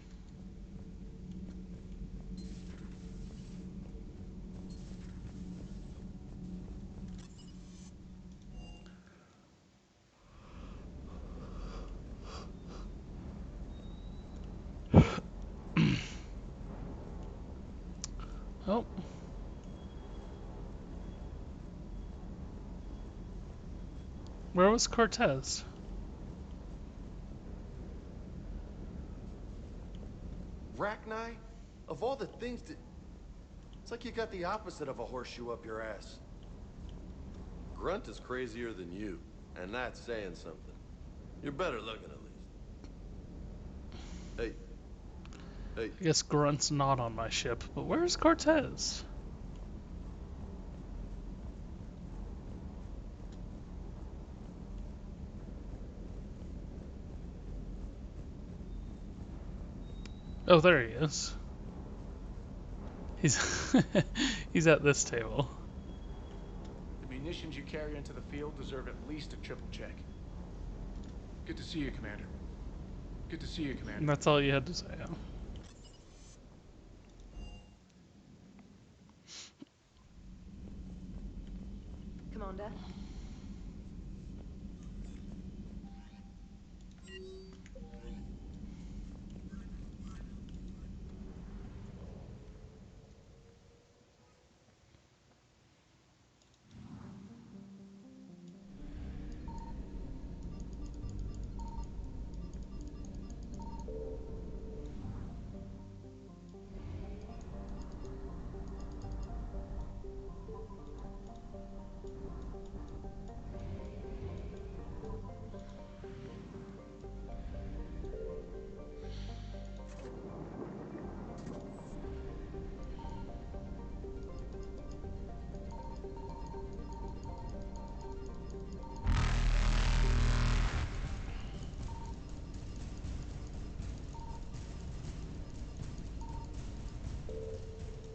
Oh. Where was Cortez? Rachni? Of all the things that... It's like you got the opposite of a horseshoe up your ass. Grunt is crazier than you, and that's saying something. You're better looking, at least. Hey. I guess Grunt's not on my ship, but where's Cortez? Oh, there he is. He's he's at this table. The munitions you carry into the field deserve at least a triple check. Good to see you, Commander. Good to see you, Commander. And that's all you had to say. Commander?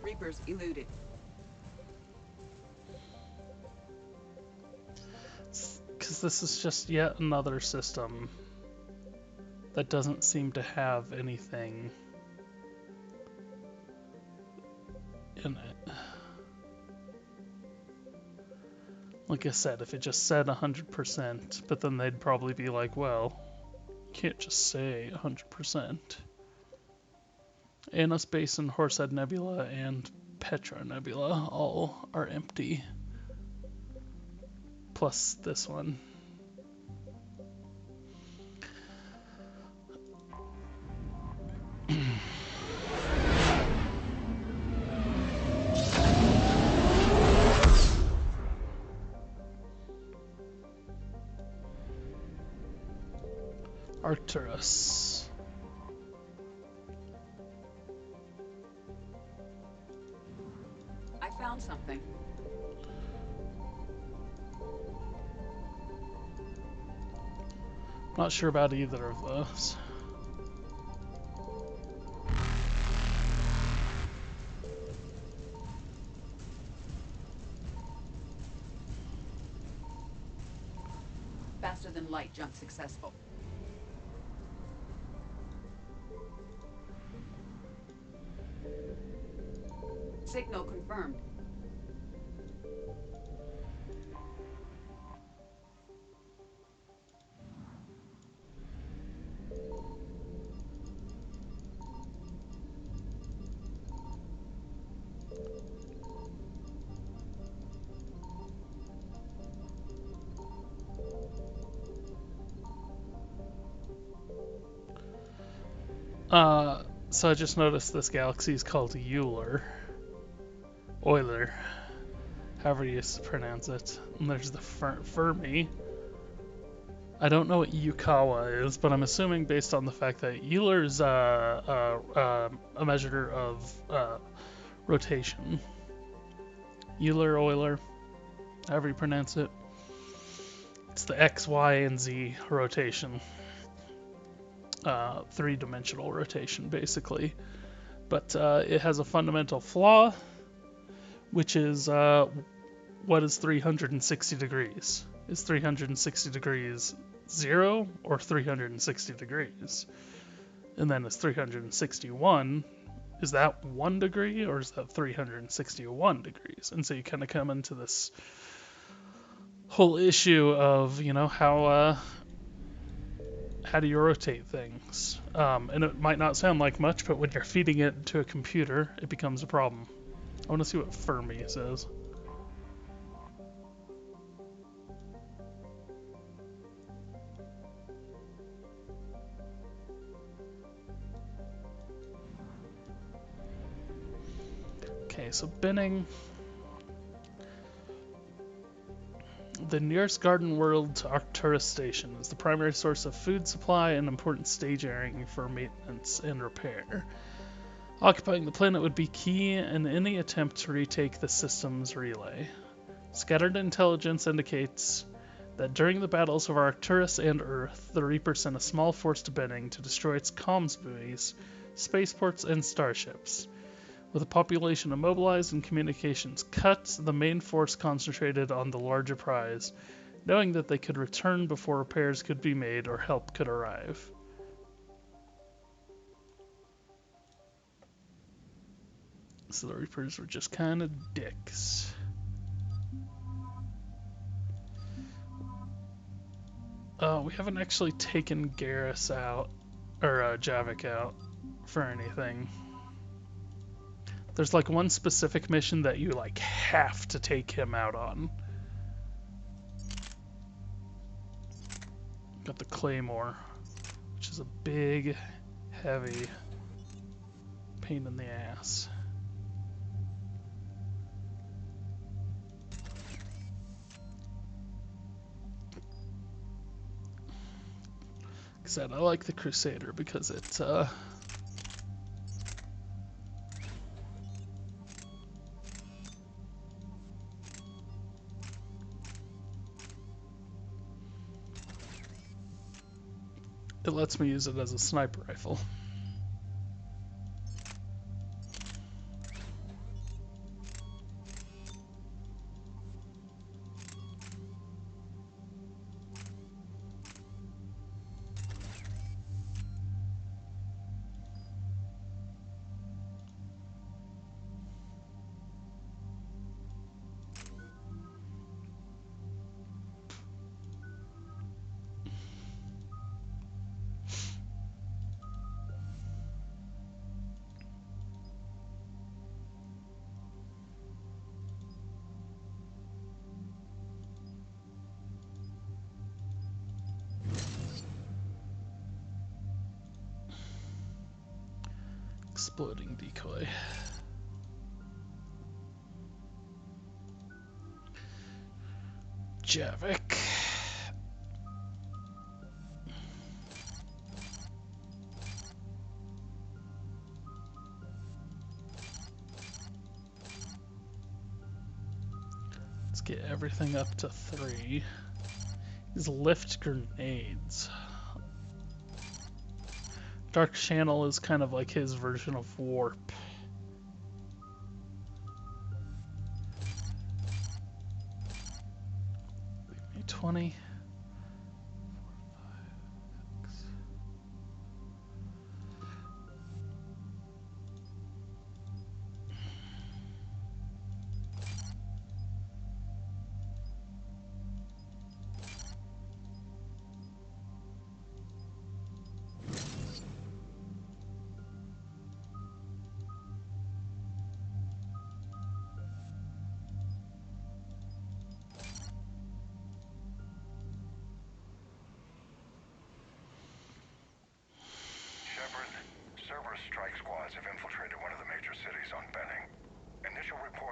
Reapers eluded. Because this is just yet another system that doesn't seem to have anything in it. Like I said, if it just said 100%, but then they'd probably be like, well, you can't just say 100%. Anus Basin, Horsehead Nebula, and Petra Nebula all are empty. Plus this one. Arcturus. I found something. Not sure about either of those. than light jump successful. Signal confirmed. So I just noticed this galaxy is called Euler, however you pronounce it. And there's the Fermi. I don't know what Yukawa is, but I'm assuming based on the fact that Euler's a measure of rotation. Euler, however you pronounce it. It's the X, Y, and Z rotation. Three-dimensional rotation, basically. But it has a fundamental flaw, which is what is 360 degrees? Is 360 degrees 0 or 360 degrees? And then is 361, is that 1 degree or is that 361 degrees? And so you kind of come into this whole issue of, how do you rotate things? And it might not sound like much, but when you're feeding it to a computer, it becomes a problem. I want to see what Fermi says. Okay, so binning. The nearest garden world to Arcturus Station is the primary source of food supply and important stage airing for maintenance and repair. Occupying the planet would be key in any attempt to retake the system's relay. Scattered intelligence indicates that during the battles of Arcturus and Earth, the Reaper sent a small force to Benning to destroy its comms buoys, spaceports, and starships. With the population immobilized and communications cut, the main force concentrated on the larger prize, knowing that they could return before repairs could be made or help could arrive. So the Reapers were just kind of dicks. We haven't actually taken Garrus out, or Javik out, for anything. There's like one specific mission that you like have to take him out on. Got the Claymore, which is a big, heavy pain in the ass. Like I said, I like the Crusader because it's it lets me use it as a sniper rifle. Exploding decoy. Javik. Let's get everything up to 3. These lift grenades. Dark Channel is kind of like his version of warp. 20.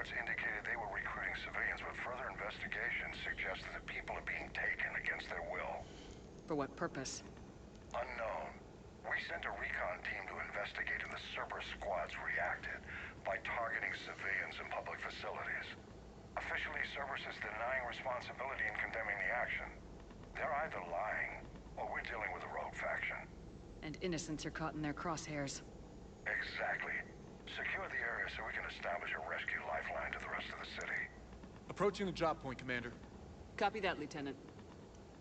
reports indicated they were recruiting civilians, but further investigation suggests that the people are being taken against their will. For what purpose? Unknown. We sent a recon team to investigate, and the Cerberus squads reacted by targeting civilians in public facilities. Officially, Cerberus is denying responsibility and condemning the action. They're either lying, or we're dealing with a rogue faction. And innocents are caught in their crosshairs. Exactly. Secure the area so we can establish a rescue lifeline to the rest of the city. Approaching the drop point, Commander. Copy that, Lieutenant.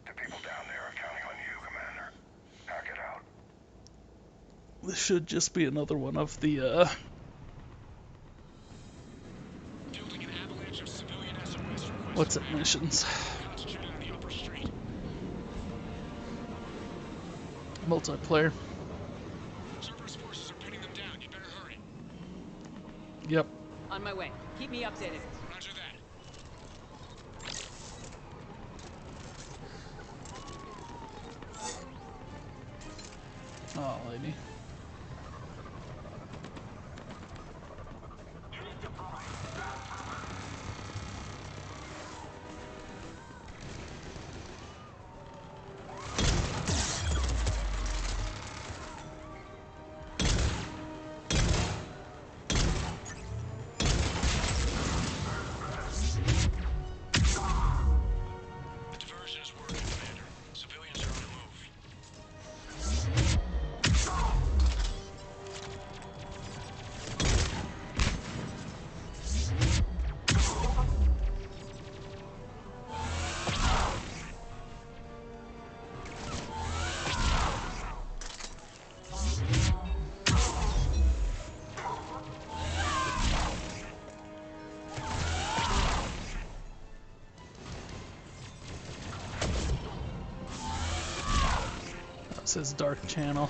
The people down there are counting on you, Commander. Hack it out. This should just be another one of the, Fielding an avalanche of civilian SOS requests. what's it, missions? Concentrated on the upper street. Multiplayer. Cerberus forces are pinning them down. You better hurry. Yep. On my way. Keep me updated. Roger that. Oh, lady. Diversion is working, Commander. Civilians are on the move. That's his dark channel.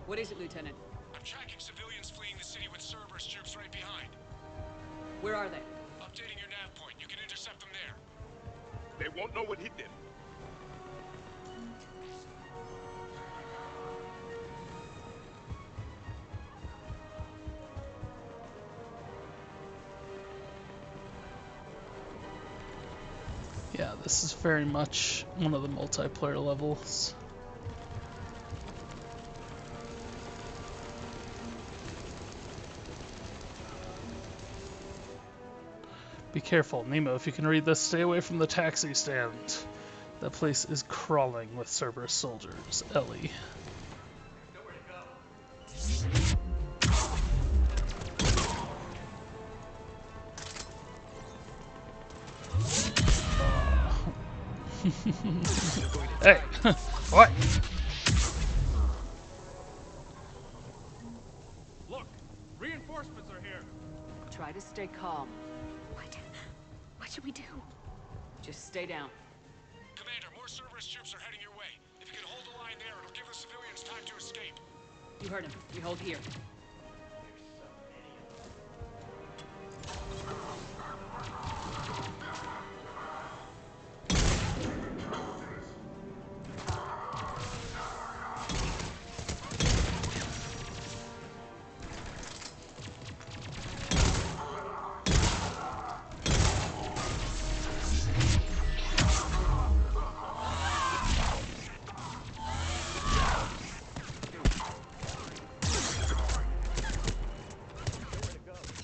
What is it, Lieutenant? I'm tracking civilians fleeing the city with Cerberus troops right behind. Where are they? Updating your nav point. You can intercept them there. They won't know what hit them. Yeah, this is very much one of the multiplayer levels. Be careful, Nemo. If you can read this, stay away from the taxi stand. That place is crawling with Cerberus soldiers. Ellie. Hey, what? Look, reinforcements are here. Try to stay calm. What should we do? Just stay down. Commander, more Cerberus troops are heading your way. If you can hold the line there, it'll give the civilians time to escape. You heard him. We hold here.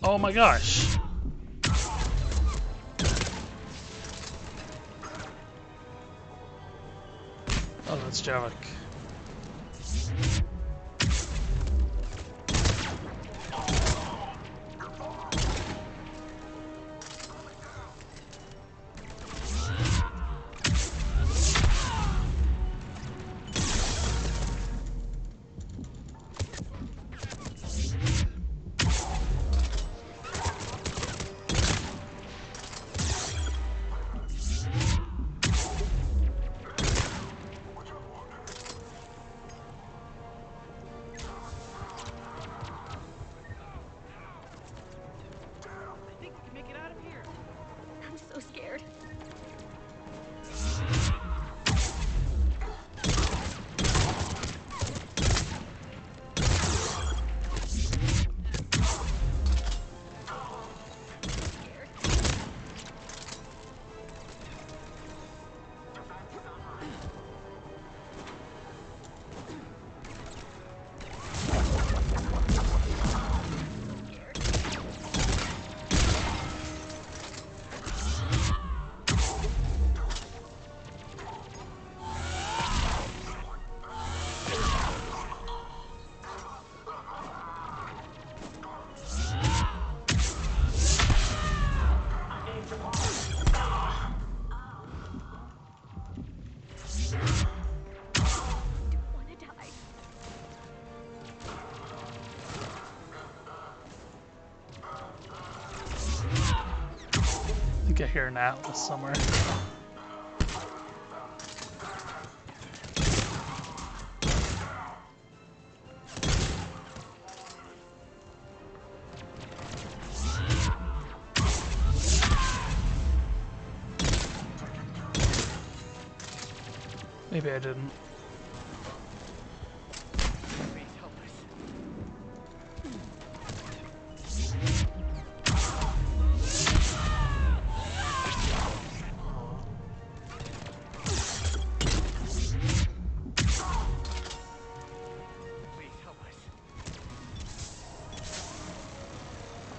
Oh my gosh. Oh, that's Javik. I think I hear an atlas somewhere. Maybe I didn't.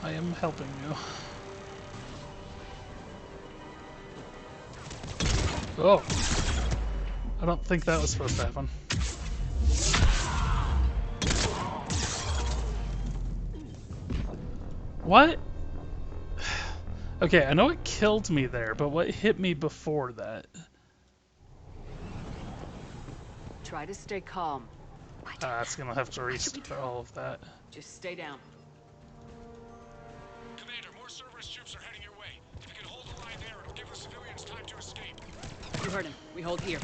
I am helping you. Oh! I don't think that was supposed to happen. What? Okay, I know it killed me there, but what hit me before that? Try to stay calm. It's gonna have to restart all of that. Just stay down. Commander, more Cerberus troops are heading your way. If you can hold the line there, it'll give the civilians time to escape. You heard him. We hold here.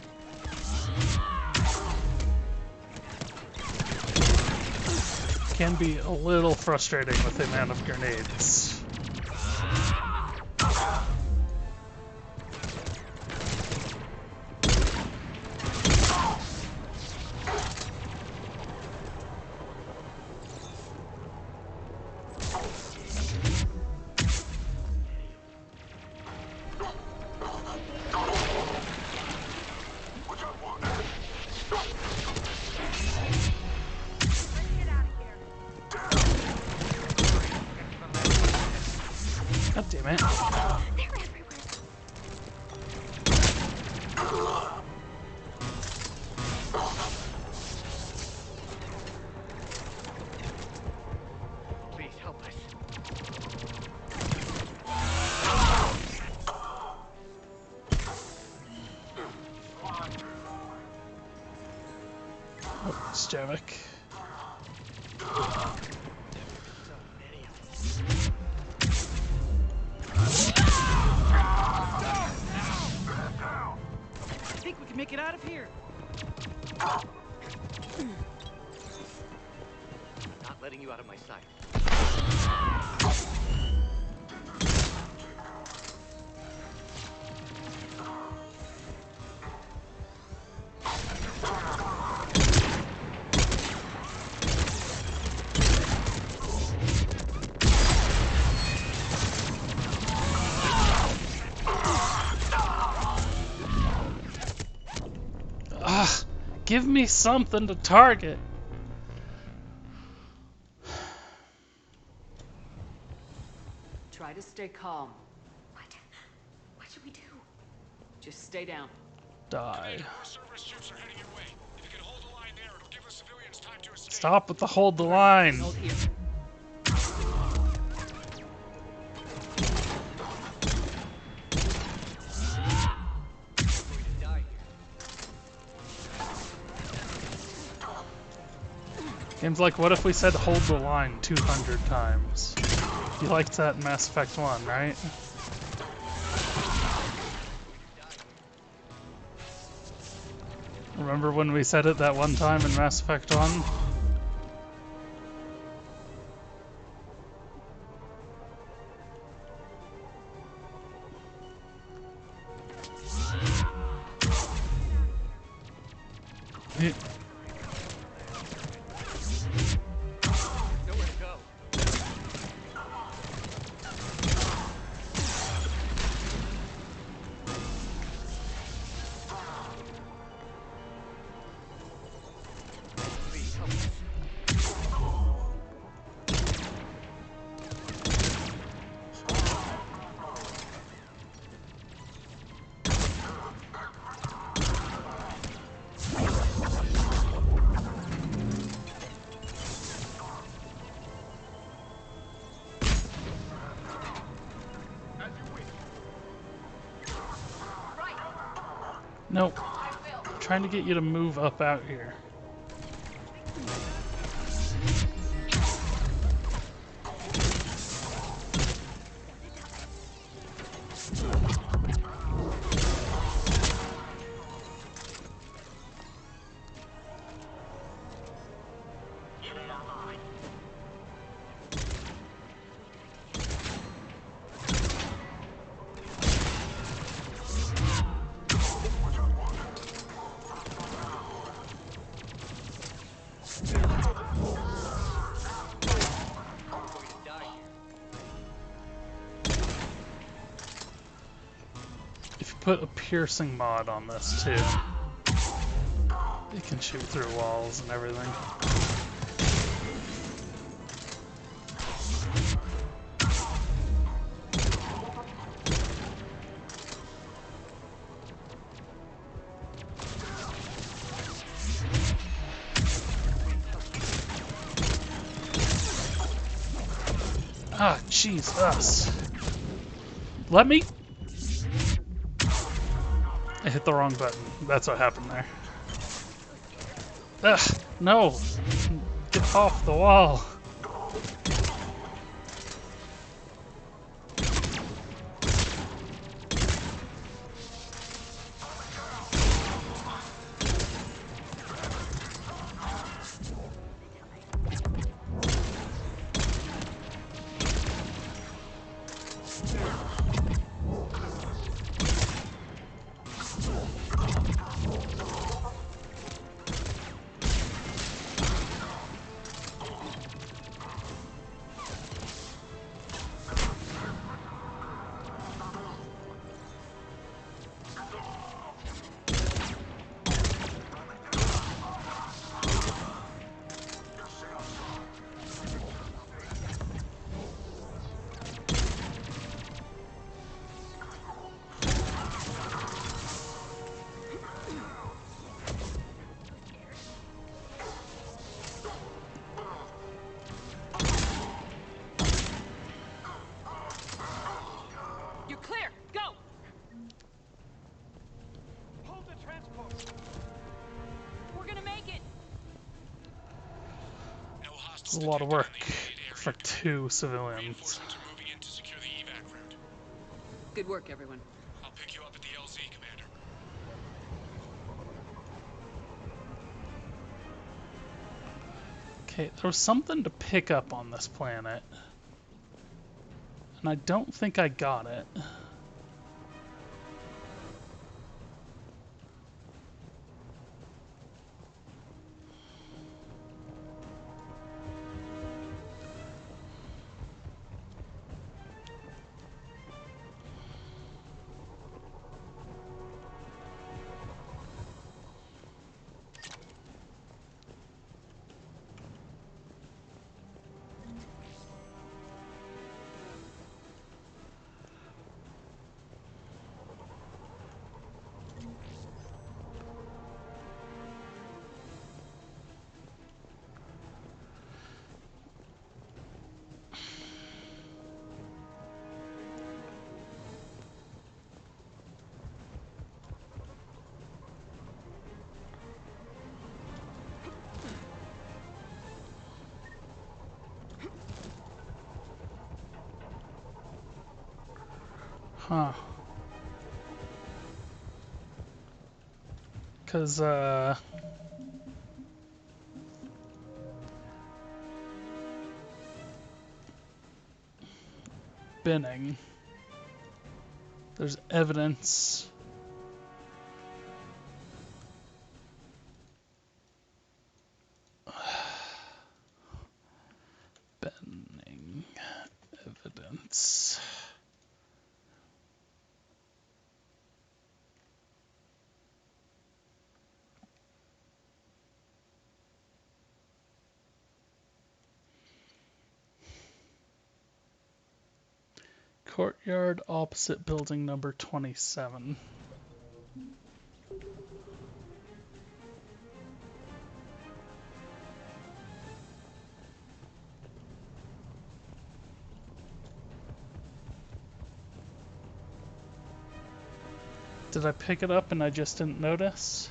Can be a little frustrating with the amount of grenades. God damn it. Please help us. Oh, Javik. I think we can make it out of here. Not letting you out of my sight. Ugh, give me something to target. Try to stay calm. What should we do? Just stay down. Die. More Cerberus troops are heading your way. If you can hold the line there, it'll give the civilians time to escape. Stop with the hold the line. Hold here. Game's like, what if we said hold the line 200 times? You liked that in Mass Effect 1, right? Remember when we said it that one time in Mass Effect 1? Yeah. Nowhere to go. Please help us. Nope. I'm trying to get you to move up out here. If you put a piercing mod on this too, it can shoot through walls and everything. Ah, Jesus. Let me... I hit the wrong button. That's what happened there. Ugh, no! Get off the wall! It's a lot of work for 2 civilians. Good work, everyone. I'll pick you up at the LZ, Commander. Okay, there was something to pick up on this planet. And I don't think I got it. Huh. 'Cause, binning. There's evidence. Binning. Evidence. Courtyard opposite building number 27. Did I pick it up and I just didn't notice?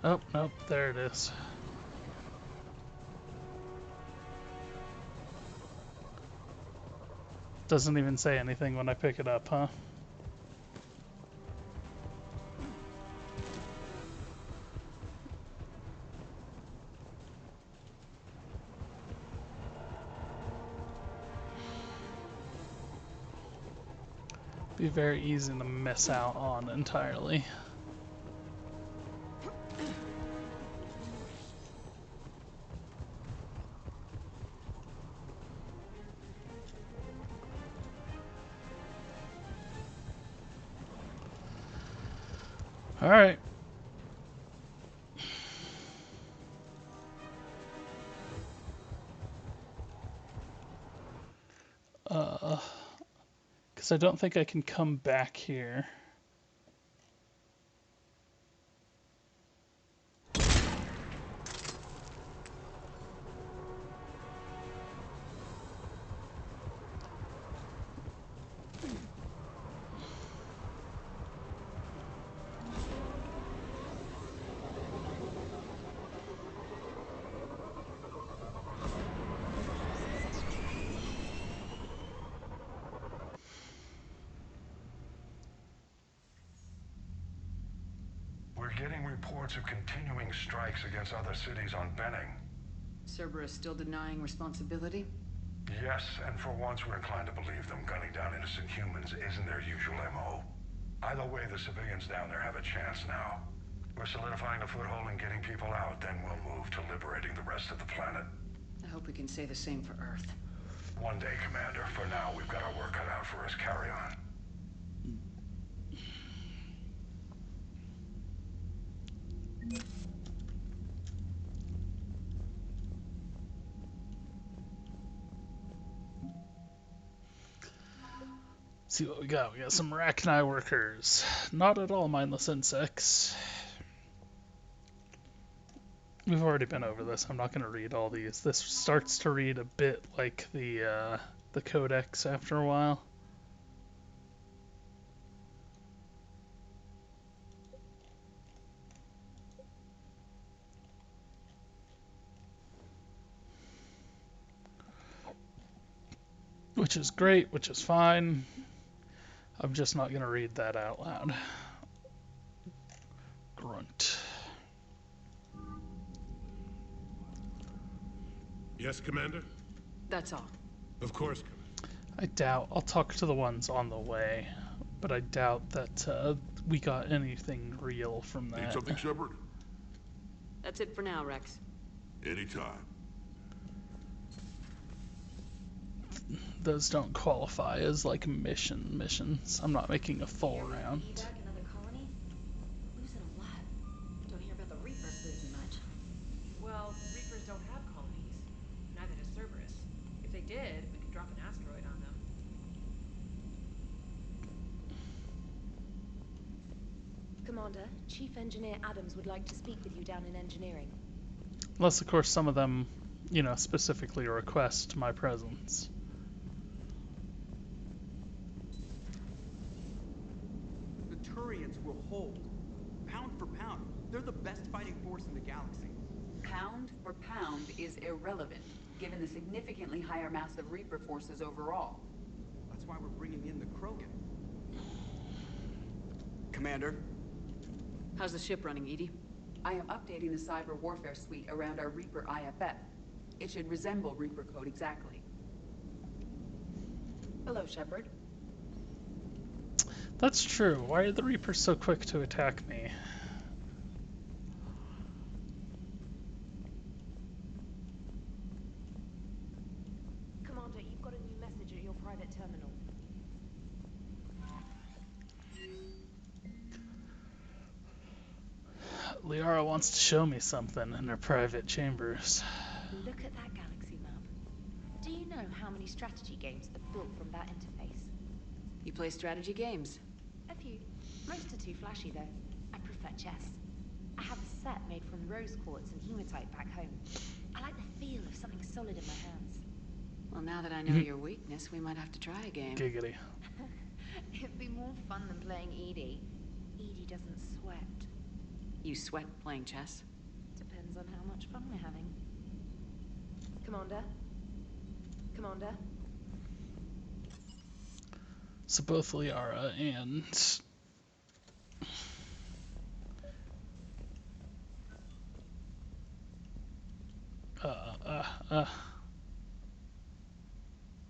Oh, nope, there it is. Doesn't even say anything when I pick it up, huh? Be very easy to miss out on entirely. Alright. Because I don't think I can come back here. We're getting reports of continuing strikes against other cities on Benning. Cerberus still denying responsibility? Yes, and for once we're inclined to believe them. Gunning down innocent humans isn't their usual MO. Either way, the civilians down there have a chance now. We're solidifying a foothold and getting people out, then we'll move to liberating the rest of the planet. I hope we can say the same for Earth. One day, Commander. For now, we've got our work cut out for us. Carry on. See what we got. We got some Rachni workers. Not at all mindless insects. We've already been over this. I'm not going to read all these. This starts to read a bit like the Codex after a while. Which is great, which is fine. I'm just not going to read that out loud. Grunt. Yes, Commander? That's all. Of course, Commander. I doubt. I'll talk to the ones on the way, but I doubt that we got anything real from that. Need something, Shepard? That's it for now, Rex. Anytime. Those don't qualify as like missions. I'm not making a full round. Another colony? Losing a lot. Don't hear about the Reapers losing much. Well, Reapers don't have colonies. Neither does Cerberus. If they did, we could drop an asteroid on them. Commander, Chief Engineer Adams would like to speak with you down in engineering. Unless, of course, some of them, specifically request my presence. The Turians will hold. Pound for pound, they're the best fighting force in the galaxy. Pound for pound is irrelevant, given the significantly higher mass of Reaper forces overall. That's why we're bringing in the Krogan. Commander? How's the ship running, Edie? I am updating the cyber warfare suite around our Reaper IFF. It should resemble Reaper code exactly. Hello, Shepard. That's true. Why are the Reapers so quick to attack me? Commander, you've got a new message at your private terminal. Liara wants to show me something in her private chambers. Look at that galaxy map. Do you know how many strategy games are built from that interface? You play strategy games? A few. Most are too flashy, though. I prefer chess. I have a set made from rose quartz and hematite back home. I like the feel of something solid in my hands. Well, now that I know your weakness, we might have to try a game. Giggity. It'd be more fun than playing Edie. Edie doesn't sweat. You sweat playing chess? Depends on how much fun we're having. Commander? Commander? So both Liara and...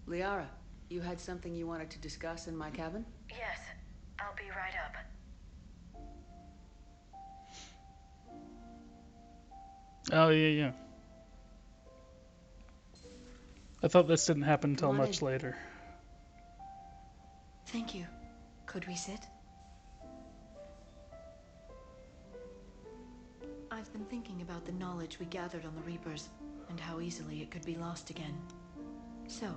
Liara, you had something you wanted to discuss in my cabin? Yes, I'll be right up. Oh, yeah. I thought this didn't happen until much later. Thank you. Could we sit? I've been thinking about the knowledge we gathered on the Reapers, and how easily it could be lost again. So,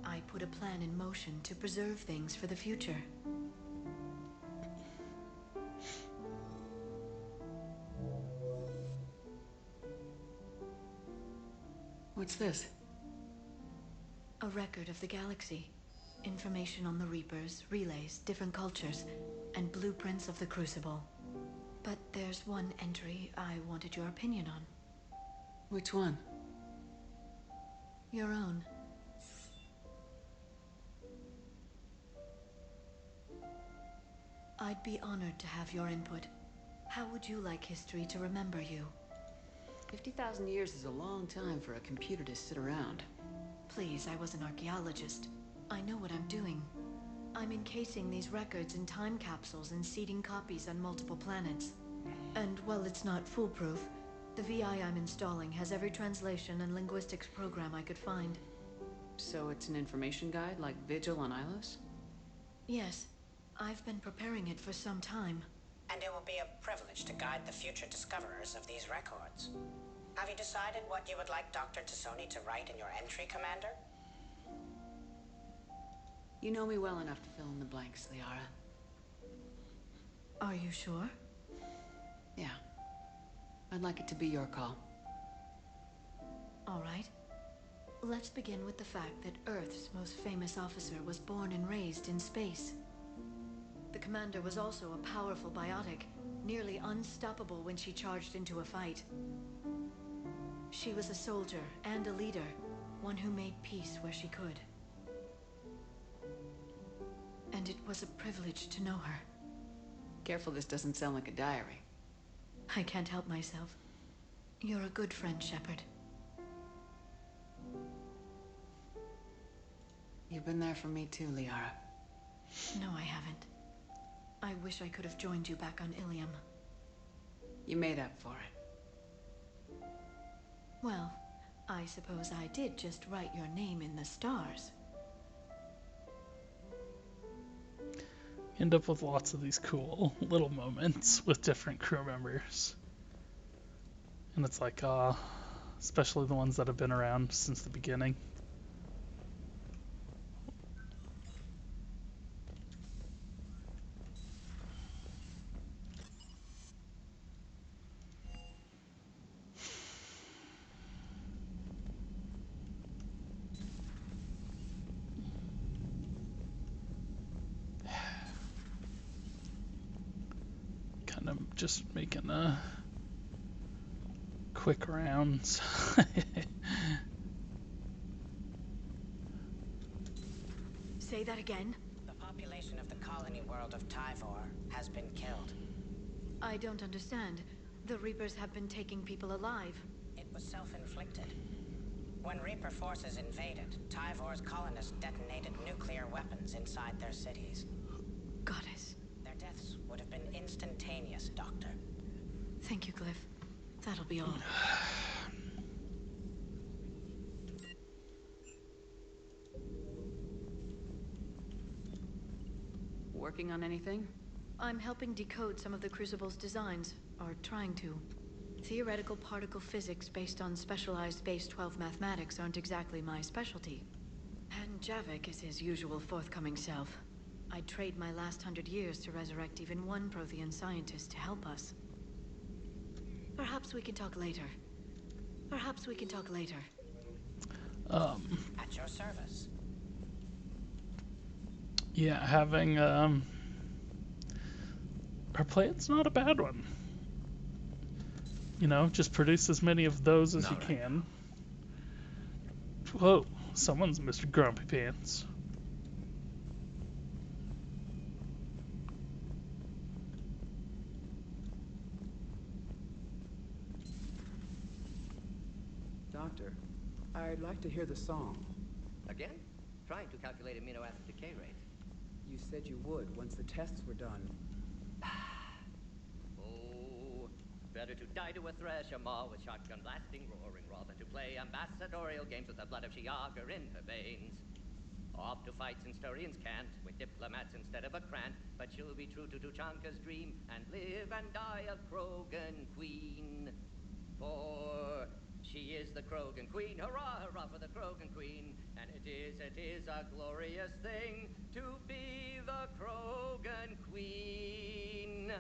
I put a plan in motion to preserve things for the future. What's this? A record of the galaxy. Information on the Reapers, relays, different cultures, and blueprints of the Crucible. But there's one entry I wanted your opinion on. Which one? Your own. I'd be honored to have your input. How would you like history to remember you? 50,000 years is a long time for a computer to sit around. Please, I was an archaeologist. I know what I'm doing. I'm encasing these records in time capsules and seeding copies on multiple planets. And while it's not foolproof, the VI I'm installing has every translation and linguistics program I could find. So it's an information guide like Vigil on Ilos? Yes. I've been preparing it for some time. And it will be a privilege to guide the future discoverers of these records. Have you decided what you would like Dr. Tassoni to write in your entry, Commander? You know me well enough to fill in the blanks, Liara. Are you sure? Yeah. I'd like it to be your call. All right. Let's begin with the fact that Earth's most famous officer was born and raised in space. The commander was also a powerful biotic, nearly unstoppable when she charged into a fight. She was a soldier and a leader, one who made peace where she could. And it was a privilege to know her. Careful this doesn't sound like a diary. I can't help myself. You're a good friend, Shepard. You've been there for me too, Liara. No, I haven't. I wish I could have joined you back on Ilium. You made up for it. Well, I suppose I did just write your name in the stars. End up with lots of these cool little moments with different crew members. And it's like, especially the ones that have been around since the beginning. Kind of just making a quick rounds. Say that again? The population of the colony world of Tyvor has been killed. I don't understand. The Reapers have been taking people alive. It was self-inflicted. When Reaper forces invaded, Tyvor's colonists detonated nuclear weapons inside their cities. Goddess. Their deaths would have been instantaneous, Doctor. Thank you, Glyph. That'll be all. Working on anything? I'm helping decode some of the Crucible's designs, or trying to. Theoretical particle physics based on specialized base 12 mathematics aren't exactly my specialty. And Javik is his usual forthcoming self. I'd trade my last 100 years to resurrect even one Prothean scientist to help us. Perhaps we can talk later. Perhaps we can talk later. At your service. Yeah, having, our plan's not a bad one. You know, just produce as many of those as you can. Whoa, someone's Mr. Grumpy Pants. Doctor, I'd like to hear the song. Again? Trying to calculate amino acid decay rate. You said you would once the tests were done. Oh, better to die to a thresher maw with shotgun blasting roaring raw than to play ambassadorial games with the blood of Shiagar in her veins. Off to fight since Turians can't, with diplomats instead of a Krant. But she'll be true to Tuchanka's dream and live and die a Krogan queen. For she is the Krogan queen. Hurrah, hurrah for the Krogan queen. And it is a glorious thing to be the Krogan queen.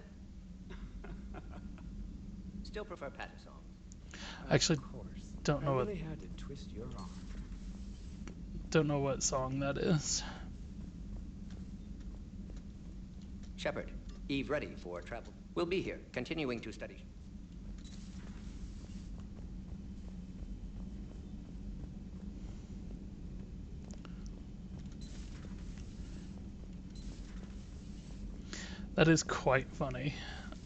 Still prefer patter songs. Actually, don't know I what. really had to twist your arm. Don't know what song that is. Shepard, Eve ready for travel. We'll be here, continuing to study. That is quite funny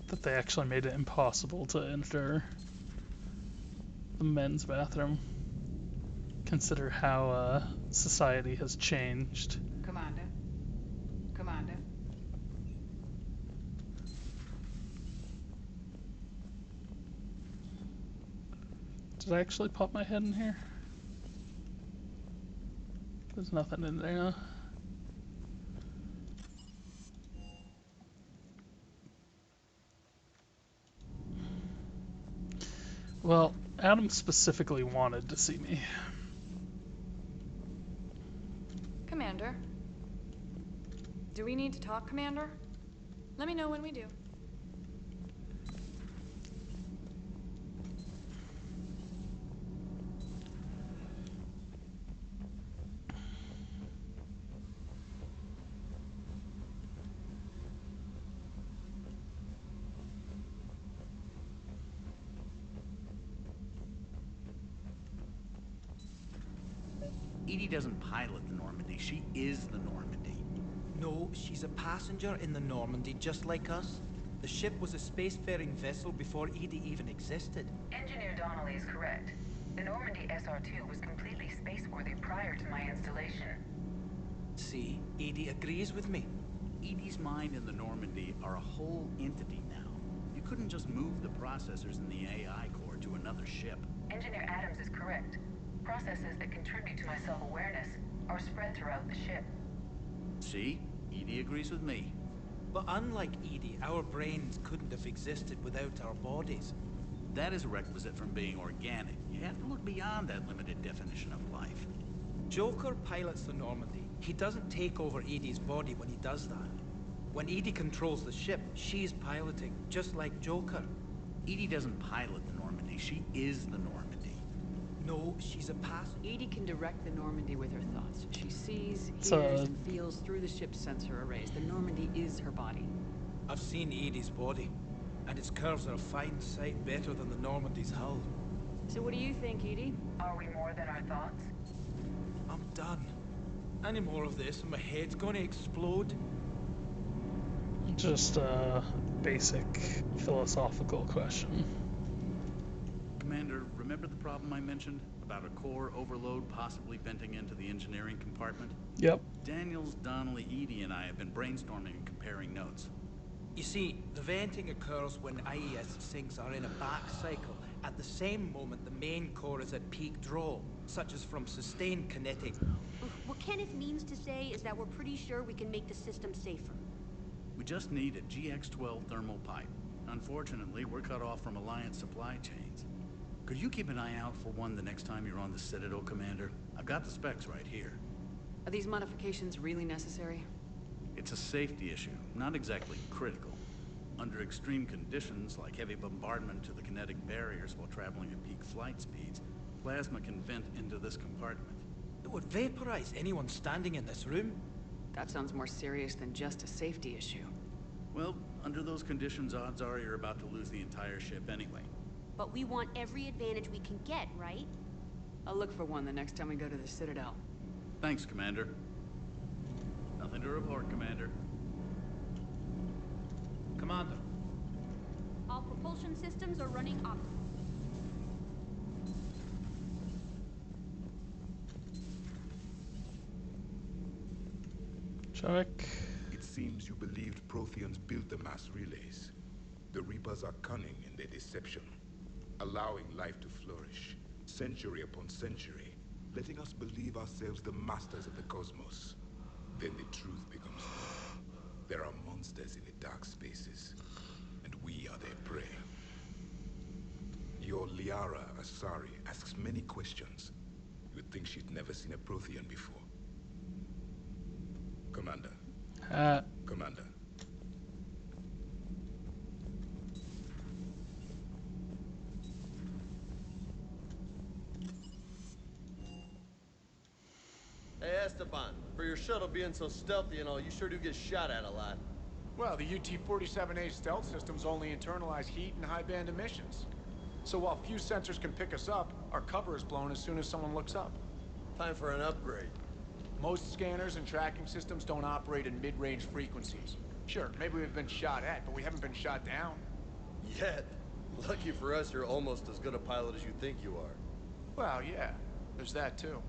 that they actually made it impossible to enter the men's bathroom. Consider how society has changed. Commander. Commander. Did I actually pop my head in here? There's nothing in there, huh? Well, Adam specifically wanted to see me. Commander. Do we need to talk, Commander? Let me know when we do. Edie doesn't pilot the Normandy, she is the Normandy. No, she's a passenger in the Normandy, just like us. The ship was a spacefaring vessel before Edie even existed. Engineer Donnelly is correct. The Normandy SR-2 was completely spaceworthy prior to my installation. See, Edie agrees with me. Edie's mind and the Normandy are a whole entity now. You couldn't just move the processors in the AI core to another ship. Engineer Adams is correct. Processes that contribute to my self-awareness are spread throughout the ship. See? Edie agrees with me. But unlike Edie, our brains couldn't have existed without our bodies. That is a requisite from being organic. You have to look beyond that limited definition of life. Joker pilots the Normandy. He doesn't take over Edie's body when he does that. When Edie controls the ship, she's piloting, just like Joker. Edie doesn't pilot the Normandy, she is the Normandy. No, she's a passenger. Edie can direct the Normandy with her thoughts. She sees, hears, and feels through the ship's sensor arrays. The Normandy is her body. I've seen Edie's body, and its curves are a fine sight better than the Normandy's hull. So what do you think, Edie? Are we more than our thoughts? I'm done. Any more of this and my head's gonna explode. Just a basic philosophical question. Commander, remember the problem I mentioned? About a core overload possibly venting into the engineering compartment? Yep. Daniels, Donnelly, Edie, and I have been brainstorming and comparing notes. You see, the venting occurs when IES sinks are in a back cycle. At the same moment, the main core is at peak draw, such as from sustained kinetic. What Kenneth means to say is that we're pretty sure we can make the system safer. We just need a GX-12 thermal pipe. Unfortunately, we're cut off from Alliance supply chains. Could you keep an eye out for one the next time you're on the Citadel, Commander? I've got the specs right here. Are these modifications really necessary? It's a safety issue, not exactly critical. Under extreme conditions, like heavy bombardment to the kinetic barriers while traveling at peak flight speeds, plasma can vent into this compartment. It would vaporize anyone standing in this room. That sounds more serious than just a safety issue. Well, under those conditions, odds are you're about to lose the entire ship anyway. But we want every advantage we can get, right? I'll look for one the next time we go to the Citadel. Thanks, Commander. Nothing to report, Commander. Commander. All propulsion systems are running optimally. Check. It seems you believed Protheans built the mass relays. The Reapers are cunning in their deception, allowing life to flourish, century upon century, letting us believe ourselves the masters of the cosmos. Then the truth becomes known. There are monsters in the dark spaces, and we are their prey. Your Liara Asari asks many questions. You'd think she'd never seen a Prothean before. Commander. Commander. Hey, Esteban, for your shuttle being so stealthy and all, you sure do get shot at a lot. Well, the UT-47A stealth systems only internalize heat and high-band emissions. So while few sensors can pick us up, our cover is blown as soon as someone looks up. Time for an upgrade. Most scanners and tracking systems don't operate in mid-range frequencies. Sure, maybe we've been shot at, but we haven't been shot down. Yet. Lucky for us, you're almost as good a pilot as you think you are. Well, yeah, there's that too.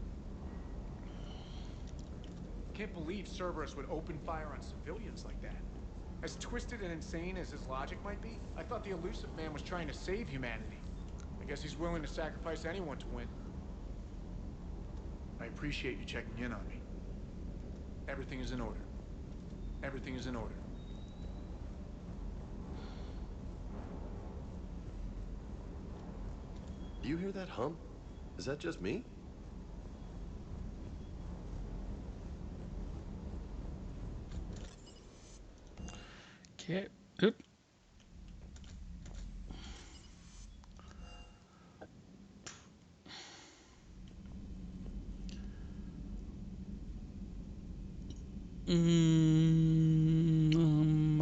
Can't believe Cerberus would open fire on civilians like that. As twisted and insane as his logic might be, I thought the elusive man was trying to save humanity. I guess he's willing to sacrifice anyone to win. I appreciate you checking in on me. Everything is in order. Everything is in order. Do you hear that hum? Is that just me? Okay. Oop.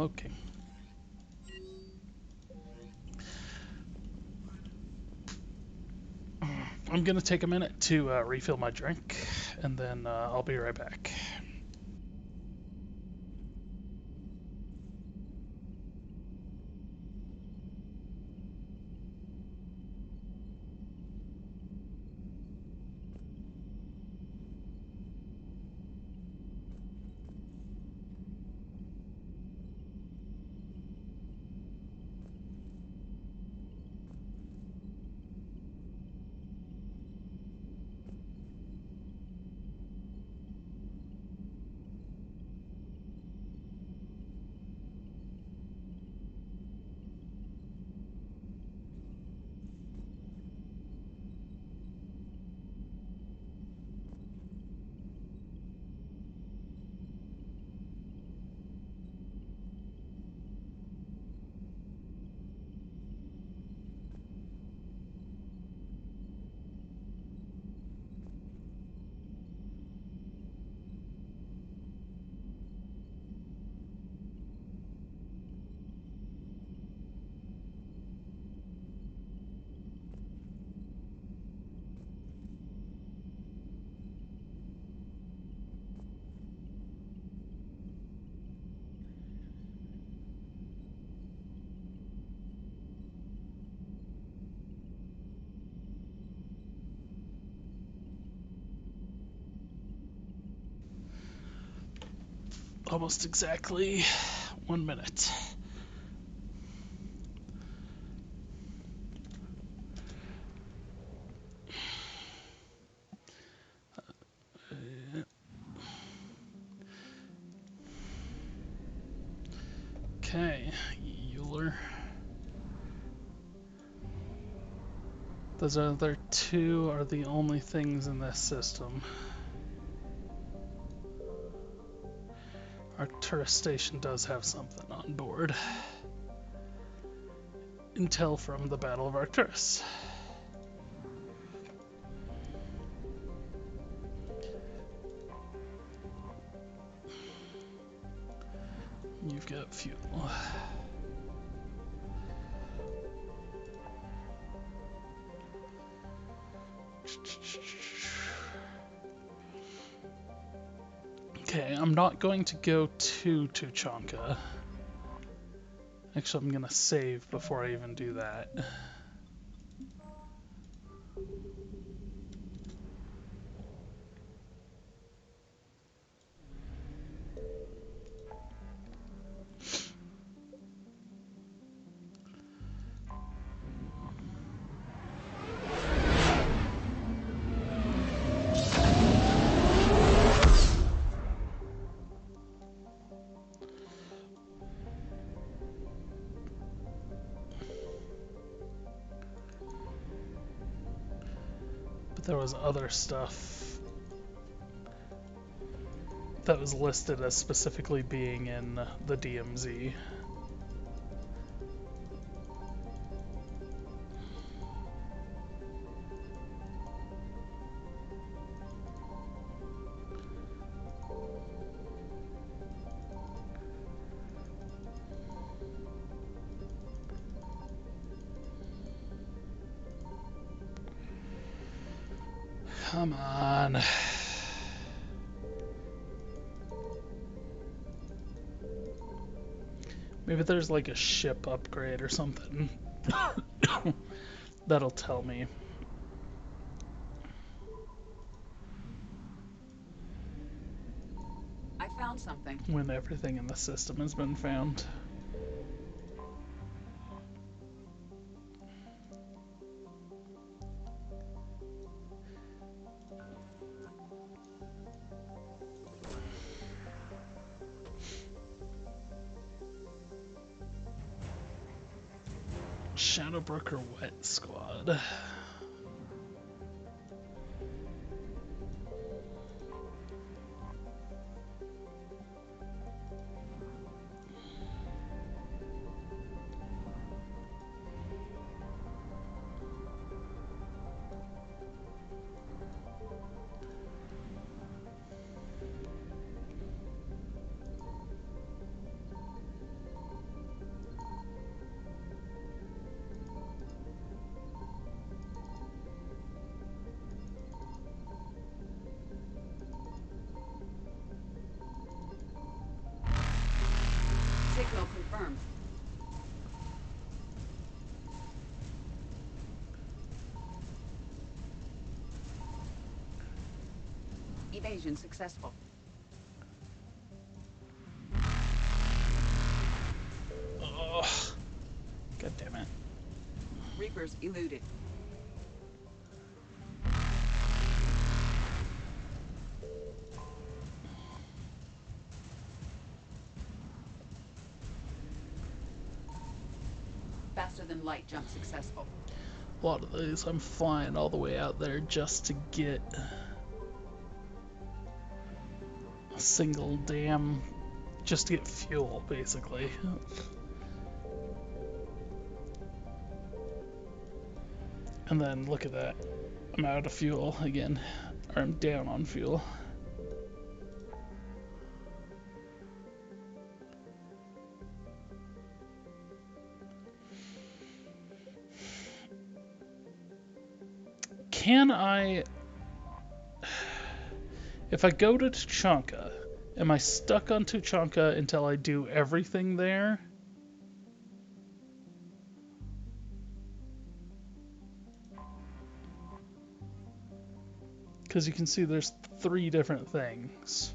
Okay. I'm gonna take a minute to refill my drink, and then I'll be right back. Almost exactly 1 minute. Okay, Euler. Those other two are the only things in this system. Our tourist station does have something on board. Intel from the Battle of Arcturus. You've got fuel. Okay, I'm not going to go to Tuchanka. Actually, I'm gonna save before I even do that. But there was other stuff that was listed as specifically being in the DMZ. Come on. Maybe there's like a ship upgrade or something. That'll tell me. I found something. When everything in the system has been found. Shadowbroker Wet Squad. Signal confirmed. Evasion successful. Ugh. God damn it. Reapers eluded. Faster than light jump successful. A lot of these I'm flying all the way out there just to get a single damn, just to get fuel basically. And then look at that, I'm out of fuel again, or I'm down on fuel. Can I, if I go to Tuchanka, am I stuck on Tuchanka until I do everything there? Because you can see there's 3 different things.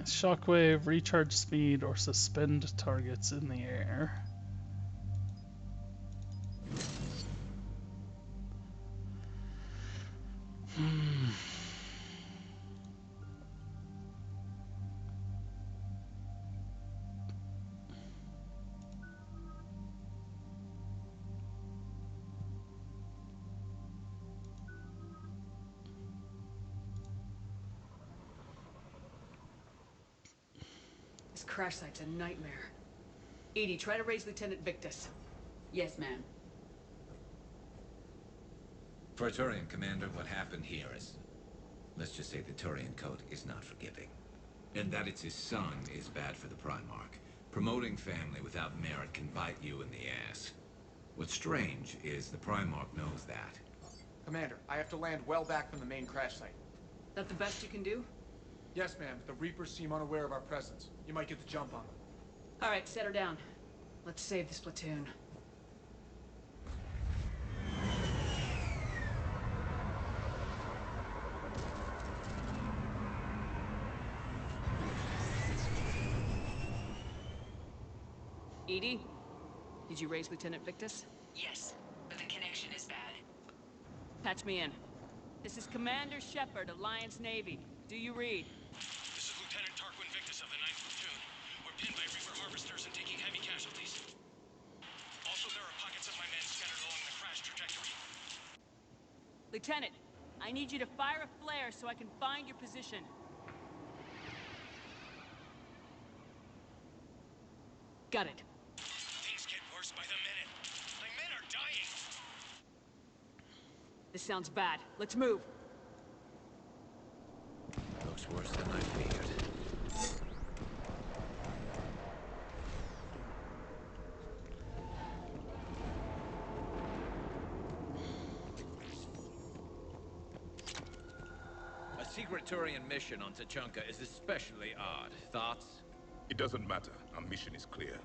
Shockwave, recharge speed, or suspend targets in the air. This crash site's a nightmare. Edie, try to raise Lieutenant Victus. Yes, ma'am. Praetorian Commander, what happened here is... let's just say the Turian Code is not forgiving. And that it's his son is bad for the Primarch. Promoting family without merit can bite you in the ass. What's strange is the Primarch knows that. Commander, I have to land well back from the main crash site. That the best you can do? Yes, ma'am. The Reapers seem unaware of our presence. You might get the jump on them. All right, set her down. Let's save this platoon. Edie? Did you raise Lieutenant Victus? Yes, but the connection is bad. Patch me in. This is Commander Shepard, Alliance Navy. Do you read? This is Lieutenant Tarquin Victus of the 9th Platoon. We're pinned by Reaper harvesters and taking heavy casualties. Also, there are pockets of my men scattered along the crash trajectory. Lieutenant, I need you to fire a flare so I can find your position. Got it. Things get worse by the minute. My men are dying. This sounds bad. Let's move. Looks worse than I feared. A secret Turian mission on Tuchanka is especially odd. Thoughts? It doesn't matter. Our mission is clear.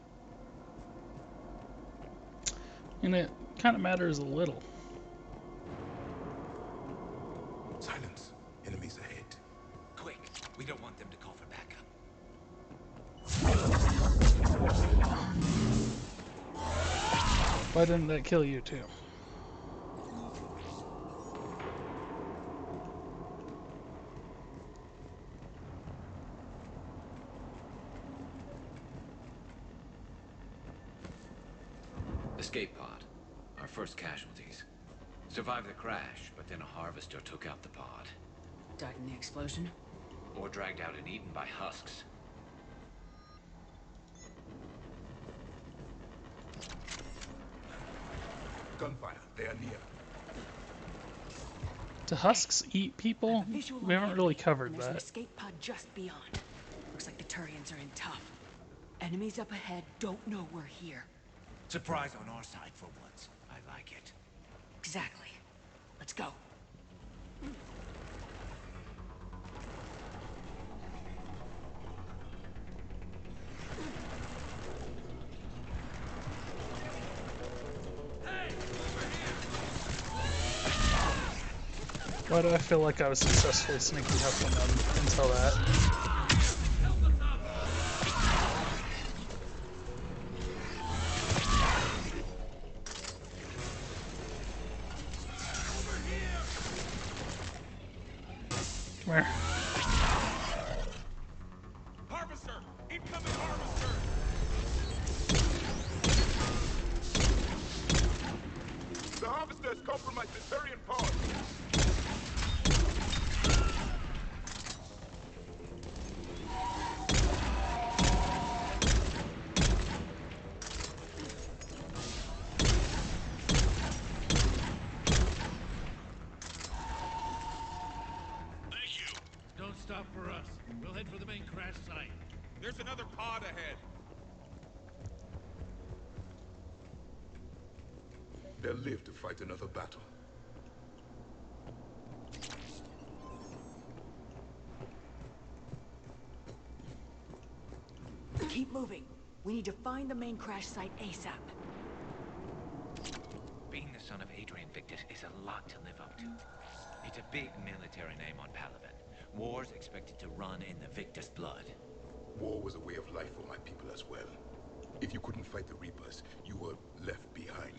And it kind of matters a little. Silence. Enemies ahead. Quick! We don't want them to call for backup. Why didn't that kill you too? Escape pod. Our first casualties. Survived the crash, but then a harvester took out the pod. Died in the explosion? Or dragged out and eaten by husks. Gunfire. They are near. Do husks eat people? We haven't really covered There's an that. escape pod just beyond. Looks like the Turians are in tough. Enemies up ahead don't know we're here. Surprise on our side for once. I like it. Exactly. Let's go. Why do I feel like I was successfully sneaking up on them until that? Come here. Harvester! Incoming harvester! The harvester has compromised the Turian pod. Don't stop for us. We'll head for the main crash site. There's another pod ahead. They'll live to fight another battle. Keep moving. We need to find the main crash site ASAP. Being the son of Adrian Victus is a lot to live up to. It's a big military name on Palaven. War's expected to run in the Victus blood. War was a way of life for my people as well. If you couldn't fight the Reapers, you were left behind.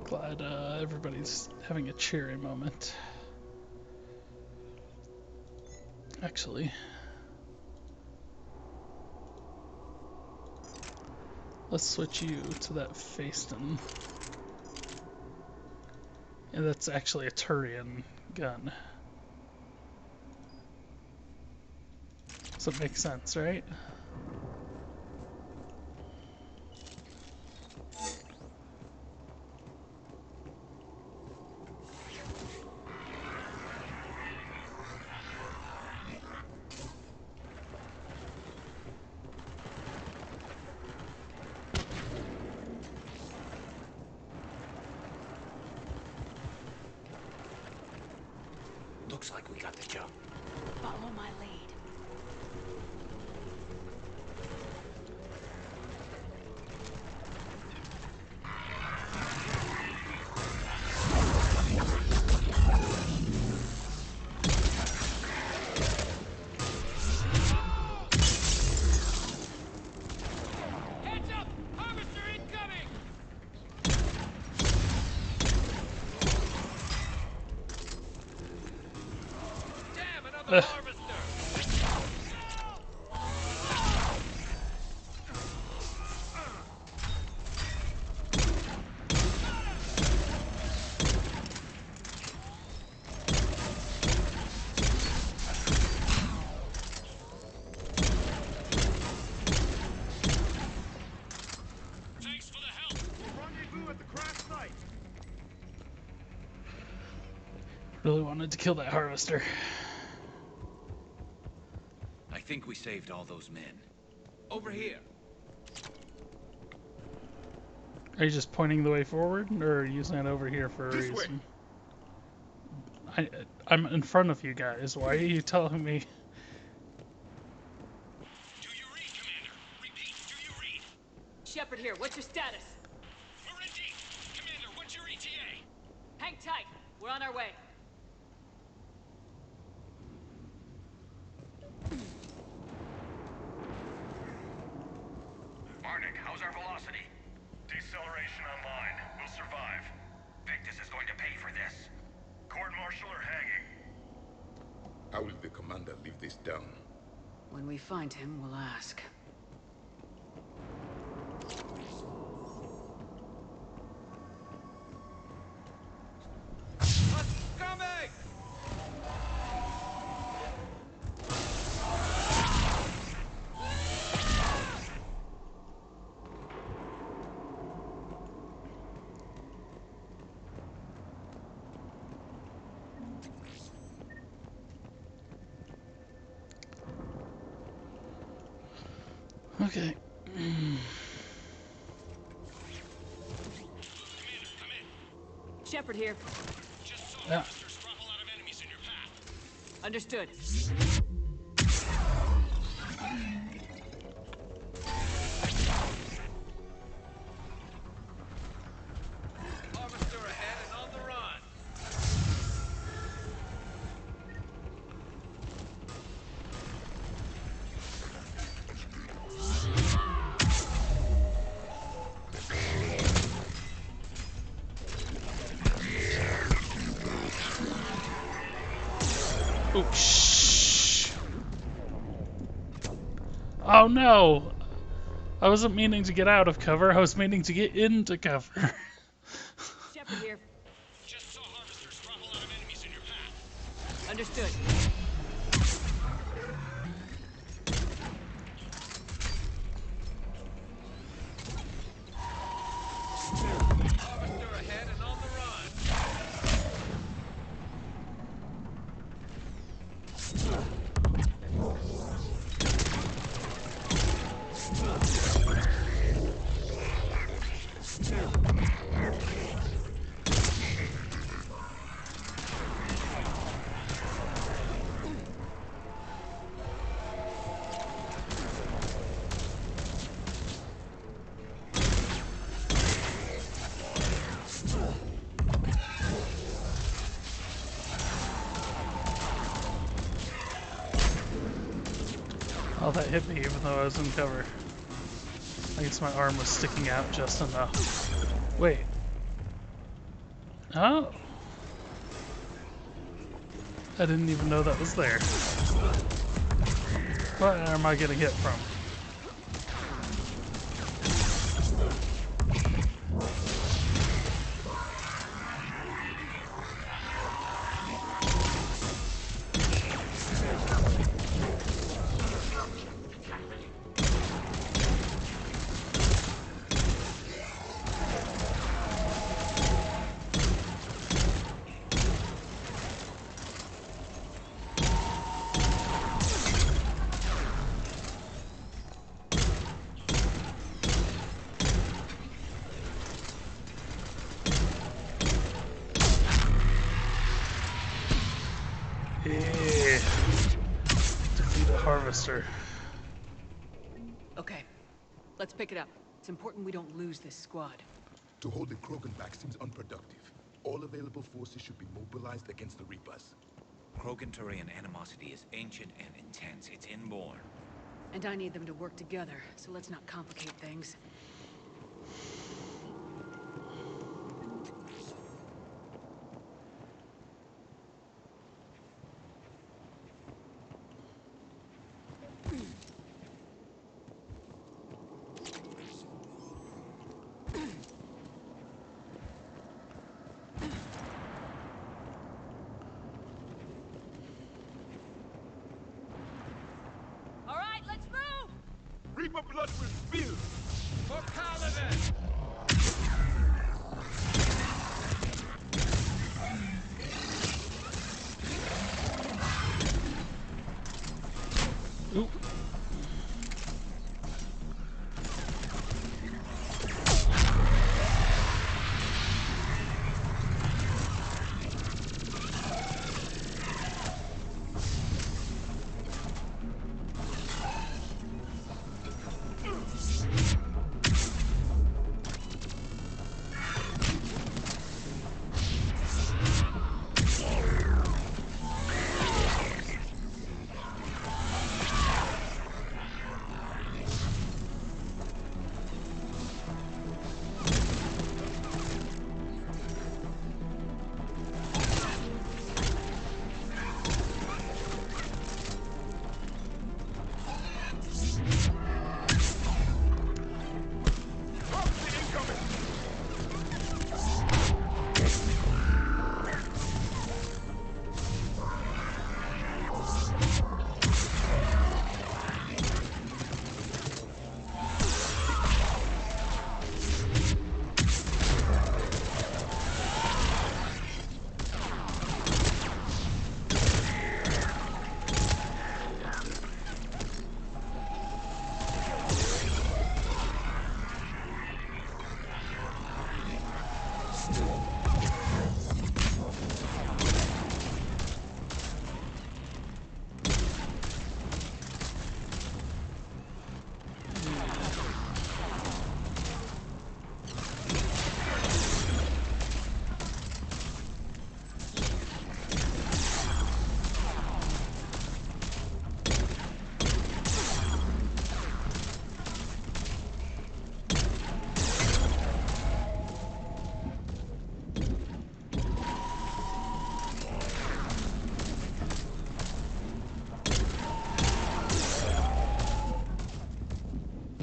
Glad everybody's having a cheery moment. Actually, let's switch you to that Faiston. And that's actually a Turian gun. Does that make sense, right? Looks like we got the jump. Follow my lead. Ugh. Thanks for the help. Rendezvous at the crash site. Really wanted to kill that harvester. I think we saved all those men. Over here. Are you just pointing the way forward, or are you using it over here for a This way. reason? I'm in front of you guys. Why are you telling me? Do you read, Commander? Repeat, do you read? Shepard here, what's your status? We're in deep. Commander, what's your ETA? Hang tight, we're on our way. Barnick, how's our velocity? Deceleration online. We'll survive. Victus is going to pay for this. Court-martial or hanging? How will the commander live this down? When we find him, we'll ask. Coming! Okay. Shepard here. Just saw Yeah. harvesters drop a lot of enemies in your path. Understood. Harvester ahead and on the run. Oh, shh. Oh no! I wasn't meaning to get out of cover, I was meaning to get into cover. Shepard here. Just saw harvesters drop a lot of enemies in your path. Understood. Harvester ahead and on the run. Oh, that hit me even though I was in cover. I guess my arm was sticking out just enough. Wait. Oh. I didn't even know that was there. Where am I getting hit from? Yeah. Defeat a harvester. Okay, let's pick it up. It's important we don't lose this squad. To hold the Krogan back seems unproductive. All available forces should be mobilized against the Reapers. Krogan-Turian animosity is ancient and intense. It's inborn. And I need them to work together, so let's not complicate things. Reaper blood will spill! For Paladin! Ooh.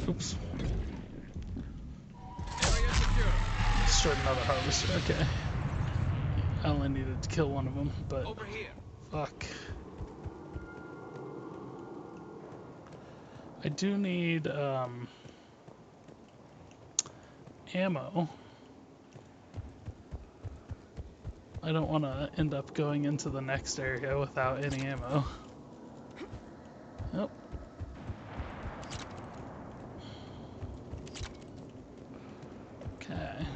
Oops. Destroyed another harvester. Okay. I only needed to kill one of them, but Over here. fuck. I do need ammo. I don't want to end up going into the next area without any ammo. Yep. Okay.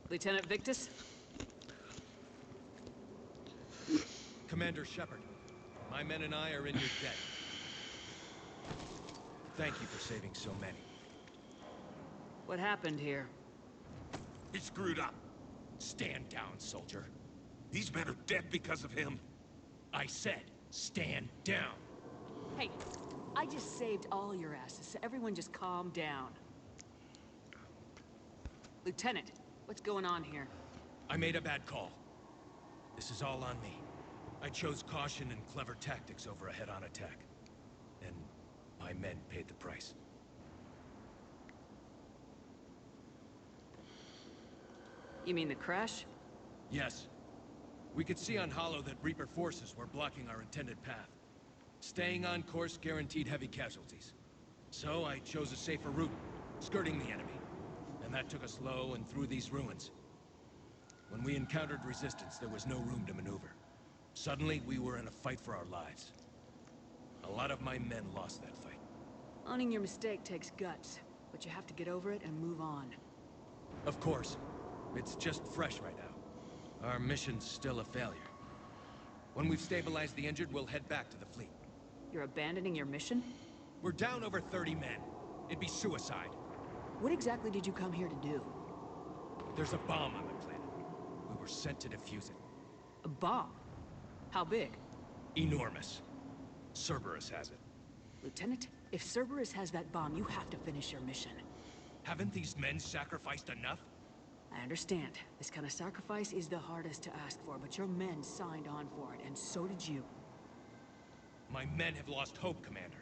Lieutenant Victus? Commander Shepard, my men and I are in your debt. Thank you for saving so many. What happened here? He screwed up. Stand down, soldier. These men are dead because of him. I said, stand down. Hey, I just saved all your asses, so everyone just calm down. Lieutenant, what's going on here? I made a bad call. This is all on me. I chose caution and clever tactics over a head-on attack. And my men paid the price. You mean the crash? Yes. We could see on Hollow that Reaper forces were blocking our intended path. Staying on course guaranteed heavy casualties. So I chose a safer route, skirting the enemy. And that took us low and through these ruins. When we encountered resistance, there was no room to maneuver. Suddenly, we were in a fight for our lives. A lot of my men lost that fight. Owning your mistake takes guts, but you have to get over it and move on. Of course. It's just fresh right now. Our mission's still a failure. When we've stabilized the injured, we'll head back to the fleet. You're abandoning your mission? We're down over 30 men. It'd be suicide. What exactly did you come here to do? There's a bomb on the planet. We were sent to defuse it. A bomb? How big? Enormous. Cerberus has it. Lieutenant, if Cerberus has that bomb, you have to finish your mission. Haven't these men sacrificed enough? I understand. This kind of sacrifice is the hardest to ask for, but your men signed on for it, and so did you. My men have lost hope, Commander.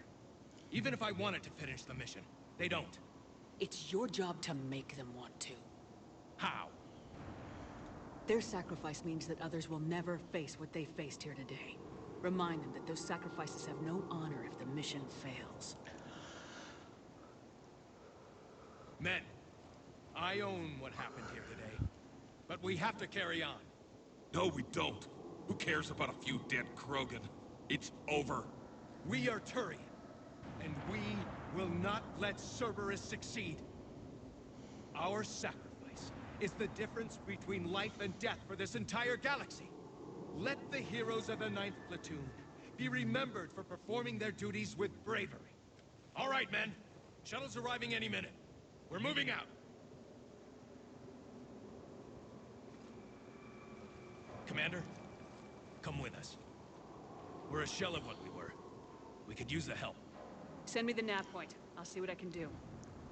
Even if I wanted to finish the mission, they don't. It's your job to make them want to. How? Their sacrifice means that others will never face what they faced here today. Remind them that those sacrifices have no honor if the mission fails. Men, I own what happened here today. But we have to carry on. No, we don't. Who cares about a few dead Krogan? It's over. We are Turian, and we will not let Cerberus succeed. Our sacrifice is the difference between life and death for this entire galaxy. Let the heroes of the 9th Platoon be remembered for performing their duties with bravery. All right, men. Shuttle's arriving any minute. We're moving out. Commander, come with us. We're a shell of what we were. We could use the help. Send me the nav point. I'll see what I can do.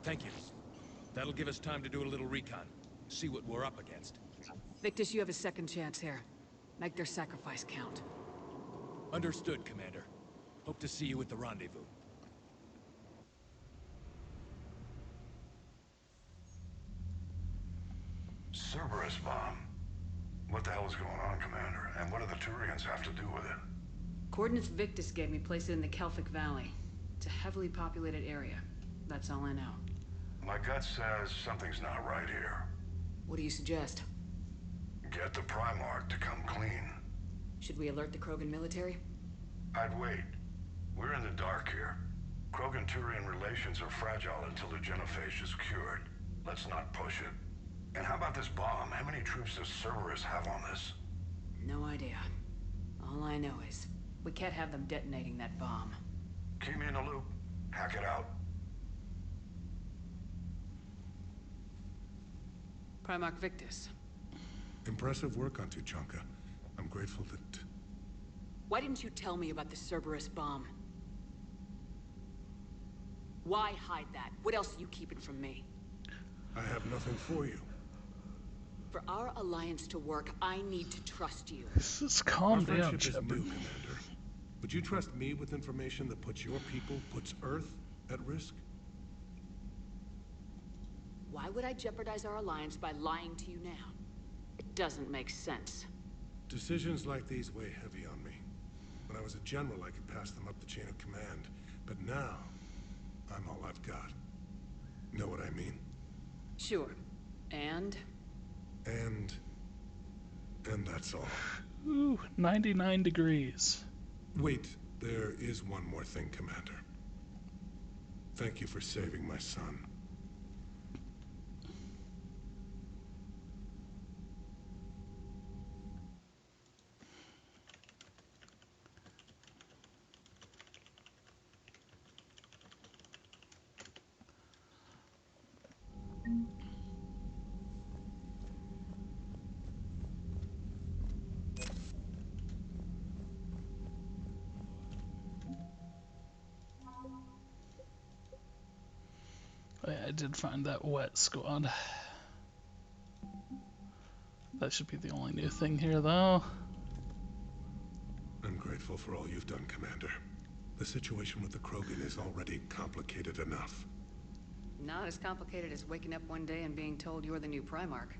Thank you. That'll give us time to do a little recon. See what we're up against. Victus, you have a second chance here. Make their sacrifice count. Understood, Commander. Hope to see you at the rendezvous. Cerberus bomb. What the hell is going on, Commander? And what do the Turians have to do with it? Coordinates Victus gave me place it in the Kelphic Valley. It's a heavily populated area. That's all I know. My gut says something's not right here. What do you suggest? Get the Primarch to come clean. Should we alert the Krogan military? I'd wait. We're in the dark here. Krogan-Turian relations are fragile until the genophage is cured. Let's not push it. And how about this bomb? How many troops does Cerberus have on this? No idea. All I know is, we can't have them detonating that bomb. Keep me in the loop. Hack it out. Primarch Victus. Impressive work on Tuchanka. I'm grateful that... Why didn't you tell me about the Cerberus bomb? Why hide that? What else are you keeping from me? I have nothing for you. For our alliance to work, I need to trust you. Just calm down, Our friendship is new, Shepard. Commander. Would you trust me with information that puts your people, puts Earth, at risk? Why would I jeopardize our alliance by lying to you now? It doesn't make sense. Decisions like these weigh heavy on me. When I was a general, I could pass them up the chain of command. But now, I'm all I've got. Know what I mean? Sure. And that's all. Ooh, 99 degrees. Wait, there is one more thing, Commander. Thank you for saving my son. Oh, yeah, I did find that wet squad. That should be the only new thing here, though. I'm grateful for all you've done, Commander. The situation with the Krogan is already complicated enough. not as complicated as waking up one day and being told you're the new Primarch.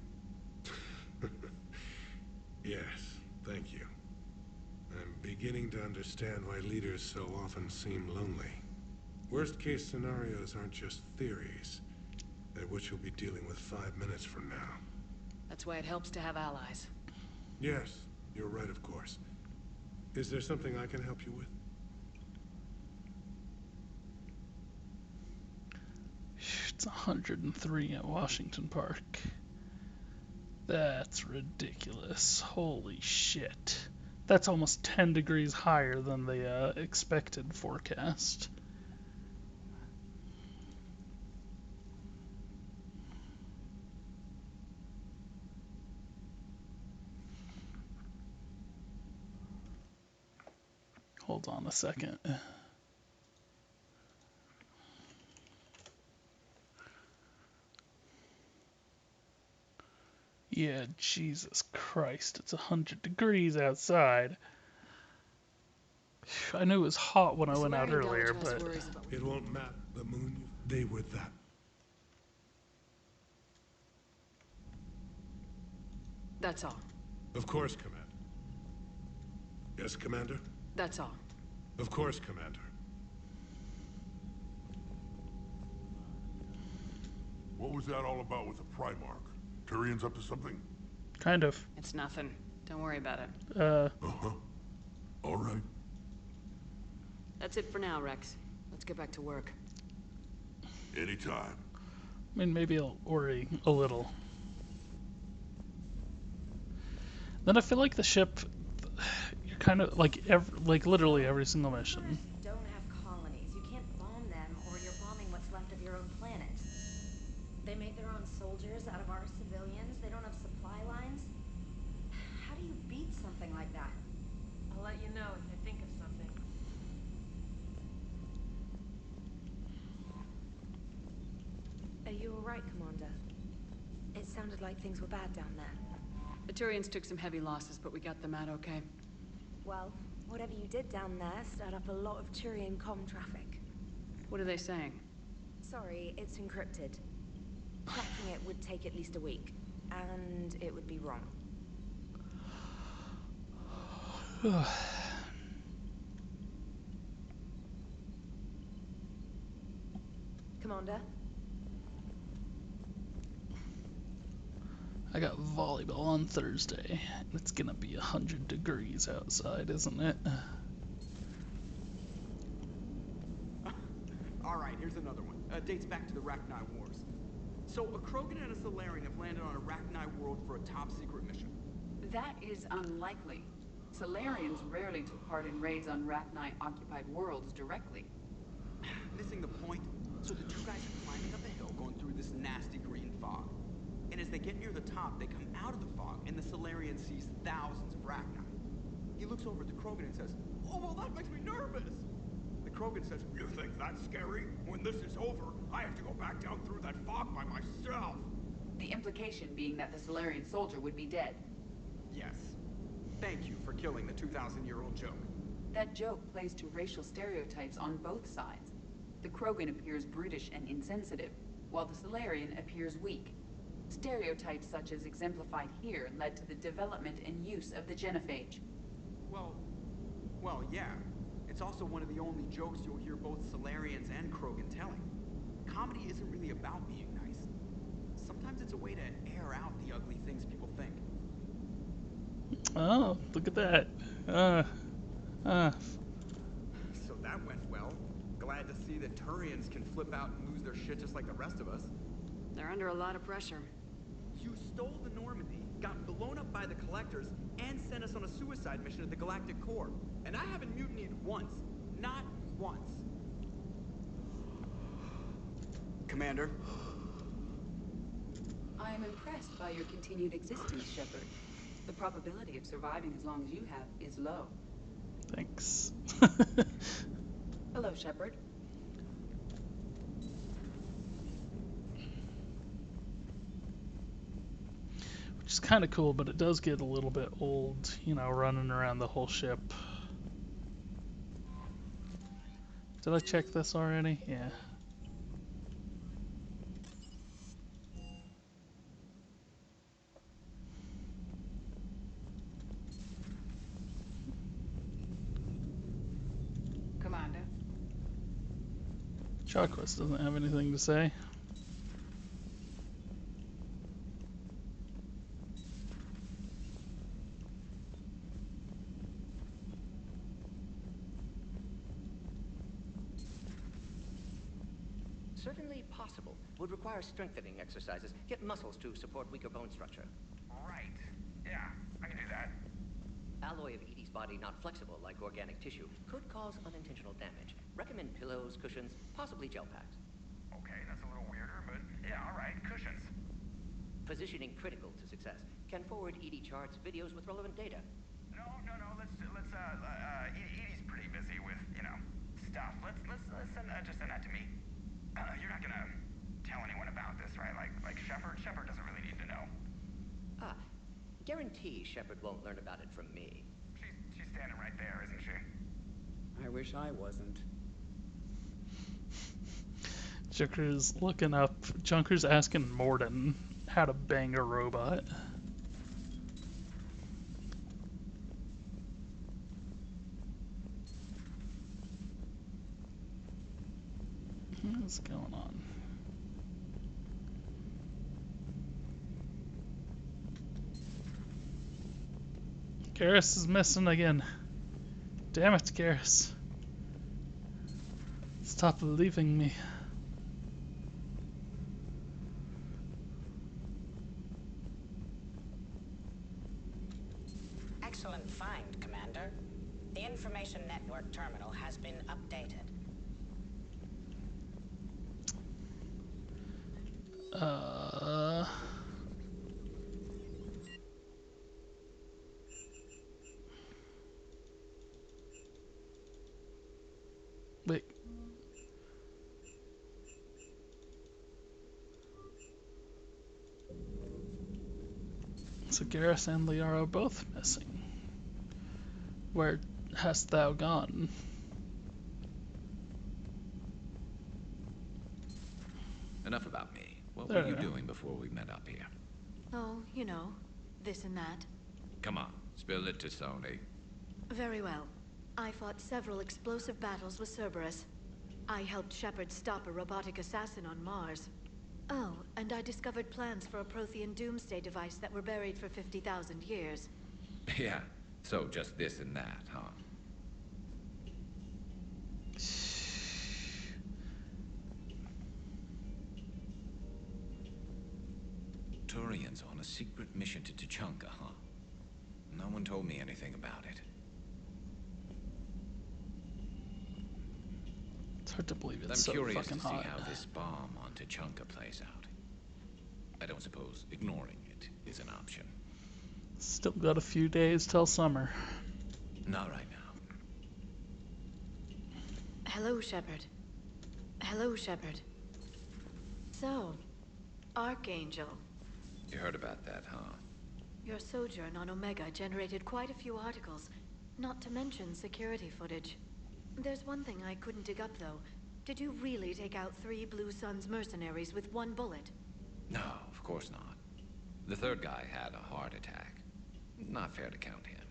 Yes, thank you. I'm beginning to understand why leaders so often seem lonely. Worst-case scenarios aren't just theories. They're what you'll be dealing with 5 minutes from now. That's why it helps to have allies. Yes, you're right, of course. Is there something I can help you with? It's 103 at Washington Park. That's ridiculous. Holy shit. That's almost 10 degrees higher than the expected forecast. Hold on a second. Yeah, Jesus Christ, it's 100 degrees outside. I knew it was hot when I went out earlier, but... It won't matter. The moon, they were that. That's all. Of course, Commander. Yes, Commander? That's all. Of course, Commander. What was that all about with the Primarch? Turian's up to something? Kind of. It's nothing. Don't worry about it. Uh-huh. All right. That's it for now, Rex. Let's get back to work. Anytime. I mean, maybe I'll worry a little. Then I feel like the ship, you're kind of like literally every single mission. Don't have colonies. You can't bomb them, or you're bombing what's left of your own planet. They make their own soldiers out of our civilians. They don't have supply lines. How do you beat something like that? I'll let you know if I think of something. Are you alright, Commander? It sounded like things were bad down there. The Turians took some heavy losses, but we got them out okay. Well, whatever you did down there stirred up a lot of Turian comm traffic. What are they saying? Sorry, it's encrypted. Cracking it would take at least a week, and it would be wrong. Commander? I got volleyball on Thursday. It's gonna be 100 degrees outside, isn't it? Alright, here's another one. Dates back to the Rachni Wars. So, a Krogan and a Solarian have landed on a Rachni world for a top-secret mission. That is unlikely. Solarians rarely took part in raids on Rachni-occupied worlds directly. Missing the point. So the two guys are climbing up a hill going through this nasty green fog. And as they get near the top, they come out of the fog, and the Solarian sees thousands of Rachni. He looks over at the Krogan and says, "Oh, well, that makes me nervous." The Krogan says, "You think that's scary? When this is over, I have to go back down through that fog by myself." The implication being that the Solarian soldier would be dead. Yes. Thank you for killing the 2,000-year-old joke. That joke plays to racial stereotypes on both sides. The Krogan appears brutish and insensitive, while the Solarian appears weak. Stereotypes such as exemplified here led to the development and use of the genophage. Well, yeah. It's also one of the only jokes you'll hear both Solarians and Krogan telling. Comedy isn't really about being nice. Sometimes it's a way to air out the ugly things people think. Oh, look at that. So that went well. Glad to see that Turians can flip out and lose their shit just like the rest of us. They're under a lot of pressure. You stole the Normandy, got blown up by the Collectors, and sent us on a suicide mission at the Galactic Core. And I haven't mutinied once. Not once. Commander? I am impressed by your continued existence, Shepard. The probability of surviving as long as you have is low. Thanks. Hello, Shepard. Which is kind of cool, but it does get a little bit old, you know, running around the whole ship. Did I check this already? Yeah. Commander. Chalquist doesn't have anything to say. Certainly possible. Would require strengthening exercises. Get muscles to support weaker bone structure. Right. Yeah, I can do that. Alloy of Edie's body not flexible like organic tissue could cause unintentional damage. Recommend pillows, cushions, possibly gel packs. Okay, that's a little weirder, but yeah, all right. Cushions. Positioning critical to success. Can forward Edie charts, videos with relevant data. No. Edie's pretty busy with, stuff. Let's just send that to me. You're not gonna tell anyone about this, right? Like Shepard? Shepard doesn't really need to know. Guarantee Shepard won't learn about it from me. She's standing right there, isn't she? I wish I wasn't. Junker's looking up. Junker's asking Morden how to bang a robot. is going on? Garrus is missing again. Damn it, Garrus. Stop leaving me. Excellent find, Commander. The information network terminal has been updated. Wait. So Garrus and Liara are both missing. Where hast thou gone? Enough about me. What There were you we go. doing before we met up here? Oh, you know, this and that. Come on, spill it to Sony. Very well. I fought several explosive battles with Cerberus. I helped Shepard stop a robotic assassin on Mars. Oh, and I discovered plans for a Prothean doomsday device that were buried for 50,000 years. Yeah, so just this and that, huh? Turians on a secret mission to Tuchanka, huh? No one told me anything about it. It's hard to believe it's I'm so curious fucking to see hot. how this bomb on Tuchanka plays out. I don't suppose ignoring it is an option. Still got a few days till summer. Not right now. Hello, Shepard. Hello, Shepard. So, Archangel. You heard about that, huh? Your sojourn on Omega generated quite a few articles, not to mention security footage. There's one thing I couldn't dig up, though. Did you really take out 3 Blue Suns mercenaries with 1 bullet? No, of course not. The third guy had a heart attack. Not fair to count him.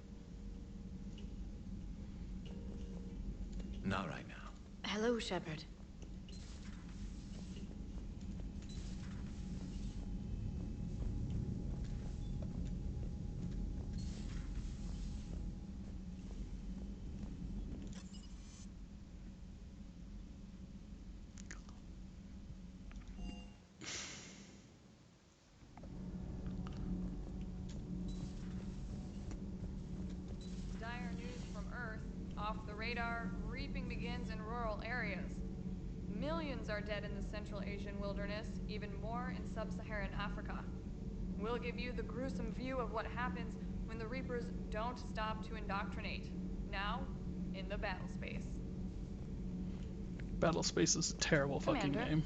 Not right now. Hello, Shepard. Dire news from Earth. Off the radar, reaping begins in rural areas. Millions are dead in the Central Asian wilderness, even more in sub-Saharan Africa. We'll give you the gruesome view of what happens when the Reapers don't stop to indoctrinate. Now, in the battle space. Battle Space is a terrible fucking Commander. name.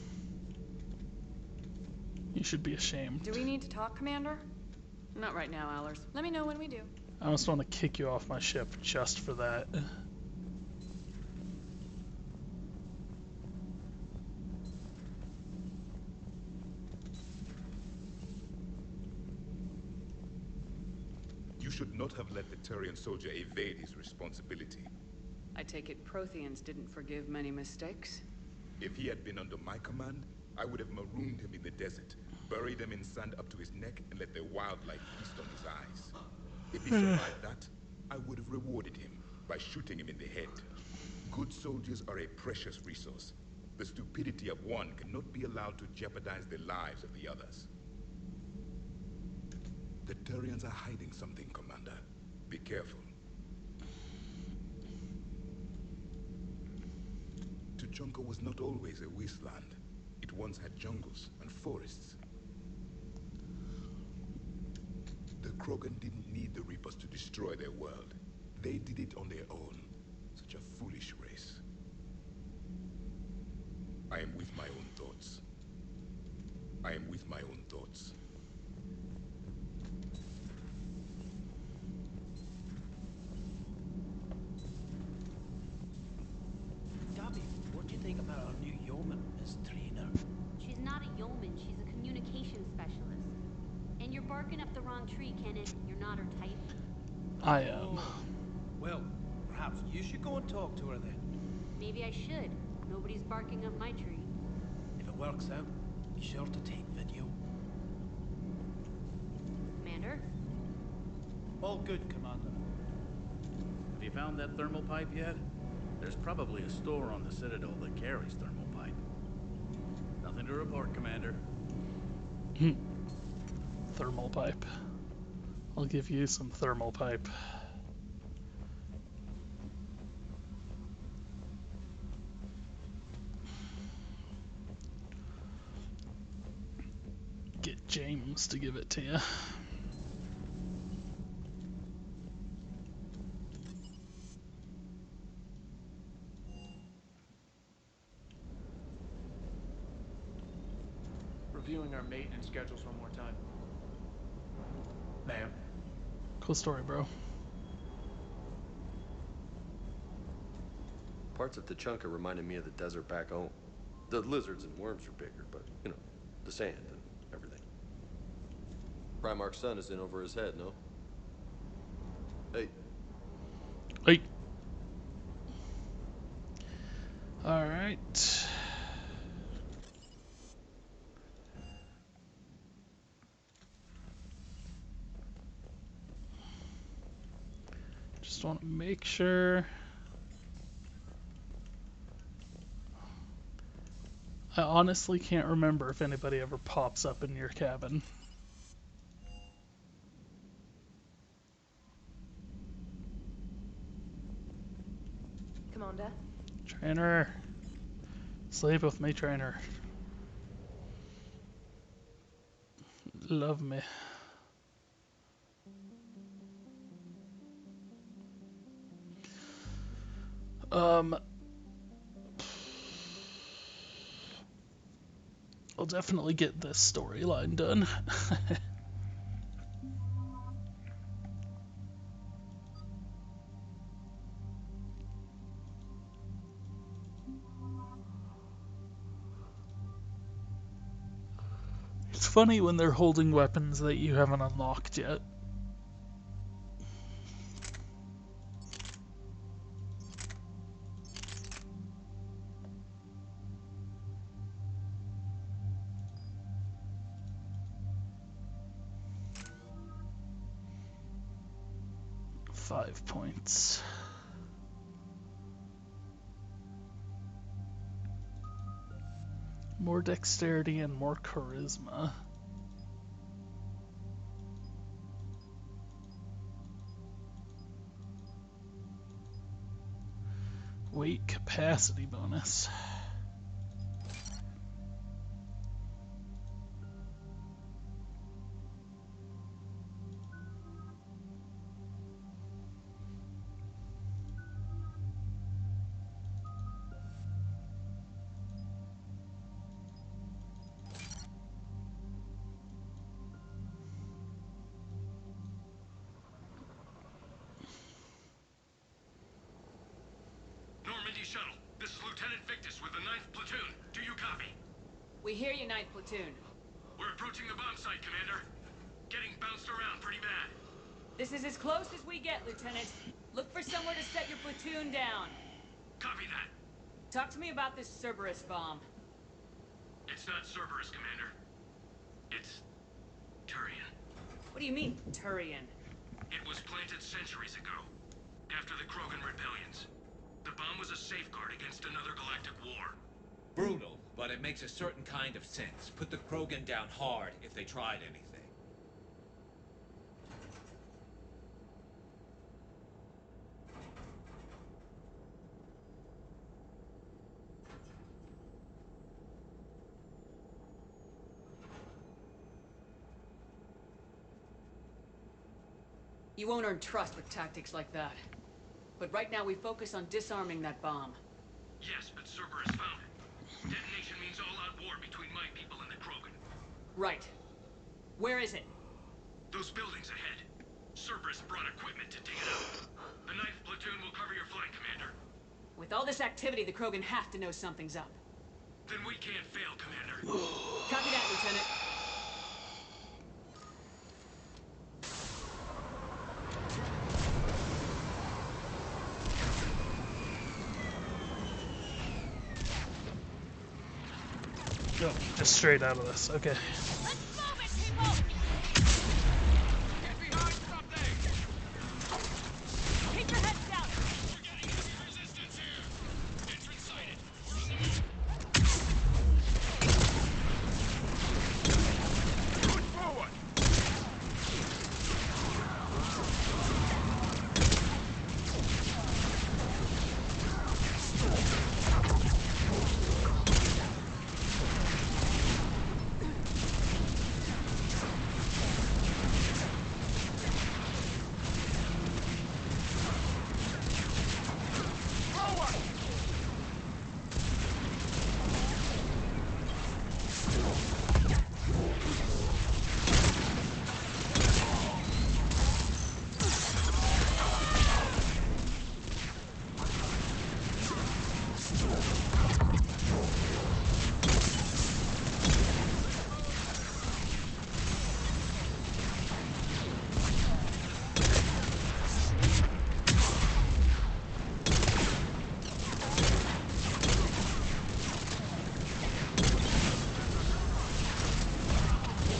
You should be ashamed. Do we need to talk, Commander? Not right now, Allers. Let me know when we do. I almost want to kick you off my ship just for that. You should not have let the Turian soldier evade his responsibility. I take it Protheans didn't forgive many mistakes? If he had been under my command, I would have marooned him in the desert, buried him in sand up to his neck, and let the wildlife feast on his eyes. If he survived that, I would have rewarded him by shooting him in the head. Good soldiers are a precious resource. The stupidity of one cannot be allowed to jeopardize the lives of the others. The Turians are hiding something, Commander. Be careful. Tuchanka was not always a wasteland. It once had jungles and forests. The Krogan didn't need the Reapers to destroy their world. They did it on their own. Such a foolish race. I am with my own thoughts. I am with my own thoughts. Gabby, what do you think about our new yeoman, Miss Trina? She's not a yeoman, she's a communication specialist. And you're barking up the wrong tree, Kenneth. You're not her type. I am. Well, perhaps you should go and talk to her then. Maybe I should. Nobody's barking up my tree. works out, be sure to take video. Commander? All good, Commander. Have you found that thermal pipe yet? There's probably a store on the Citadel that carries thermal pipe. Nothing to report, Commander. Thermal pipe. I'll give you some thermal pipe. Get James to give it to you. Reviewing our maintenance schedules one more time. Ma'am. Cool story, bro. Parts of Tuchanka reminded me of the desert back home. The lizards and worms are bigger, but, you know, the sand and everything. Primarch's son is in over his head, no? Hey. Hey. Alright. Just want to make sure. I honestly can't remember if anybody ever pops up in your cabin. Commander? Trainer. Sleep with me, trainer. Love me. I'll definitely get this storyline done. It's funny when they're holding weapons that you haven't unlocked yet. .5 points. More dexterity and more charisma. Weight capacity bonus. Normandy shuttle. This is Lieutenant Victus with the 9th Platoon. Do you copy? We hear you, 9th Platoon. We're approaching the bomb site, Commander. Getting bounced around pretty bad. This is as close as we get, Lieutenant. Look for somewhere to set your platoon down. Copy that. Talk to me about this Cerberus bomb. It's not Cerberus, Commander. It's Turian. What do you mean, Turian? It was planted centuries ago, after the Krogan rebellions. The bomb was a safeguard against another galactic war. Brutal, but it makes a certain kind of sense. Put the Krogan down hard if they tried anything. You won't earn trust with tactics like that. But right now we focus on disarming that bomb. Yes, but Cerberus found it. Detonation means all-out war between my people and the Krogan. Right. Where is it? Those buildings ahead. Cerberus brought equipment to dig it out. The 9th Platoon will cover your flank, Commander. With all this activity, the Krogan have to know something's up. Then we can't fail, Commander. Copy that, Lieutenant. Oh, just straight out of this. Okay. Keep your heads down! We're getting heavy resistance here! Entrance sighted. We're on the move. Push forward!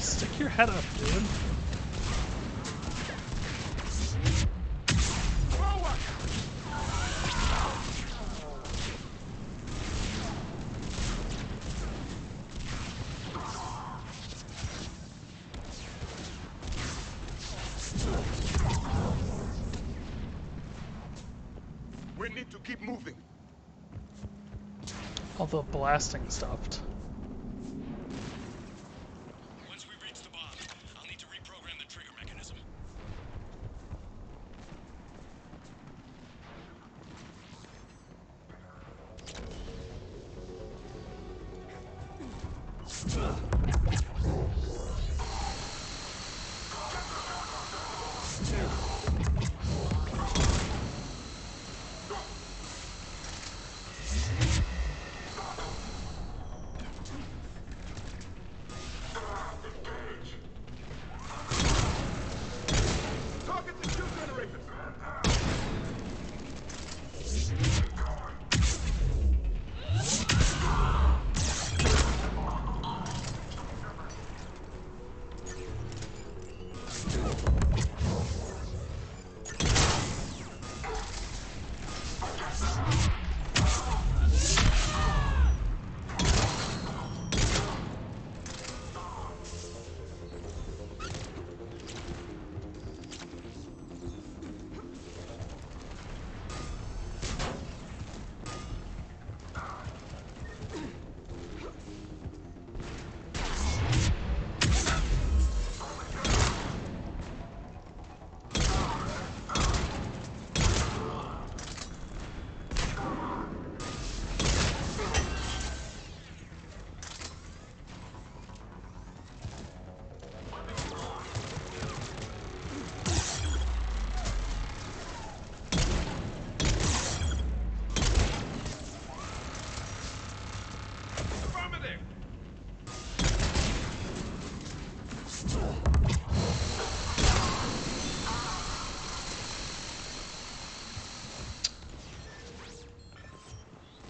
Stick your head up, dude. We need to keep moving. Although blasting stopped. Once we reach the bomb, I'll need to reprogram the trigger mechanism. Target the fuel generators! Affirmative!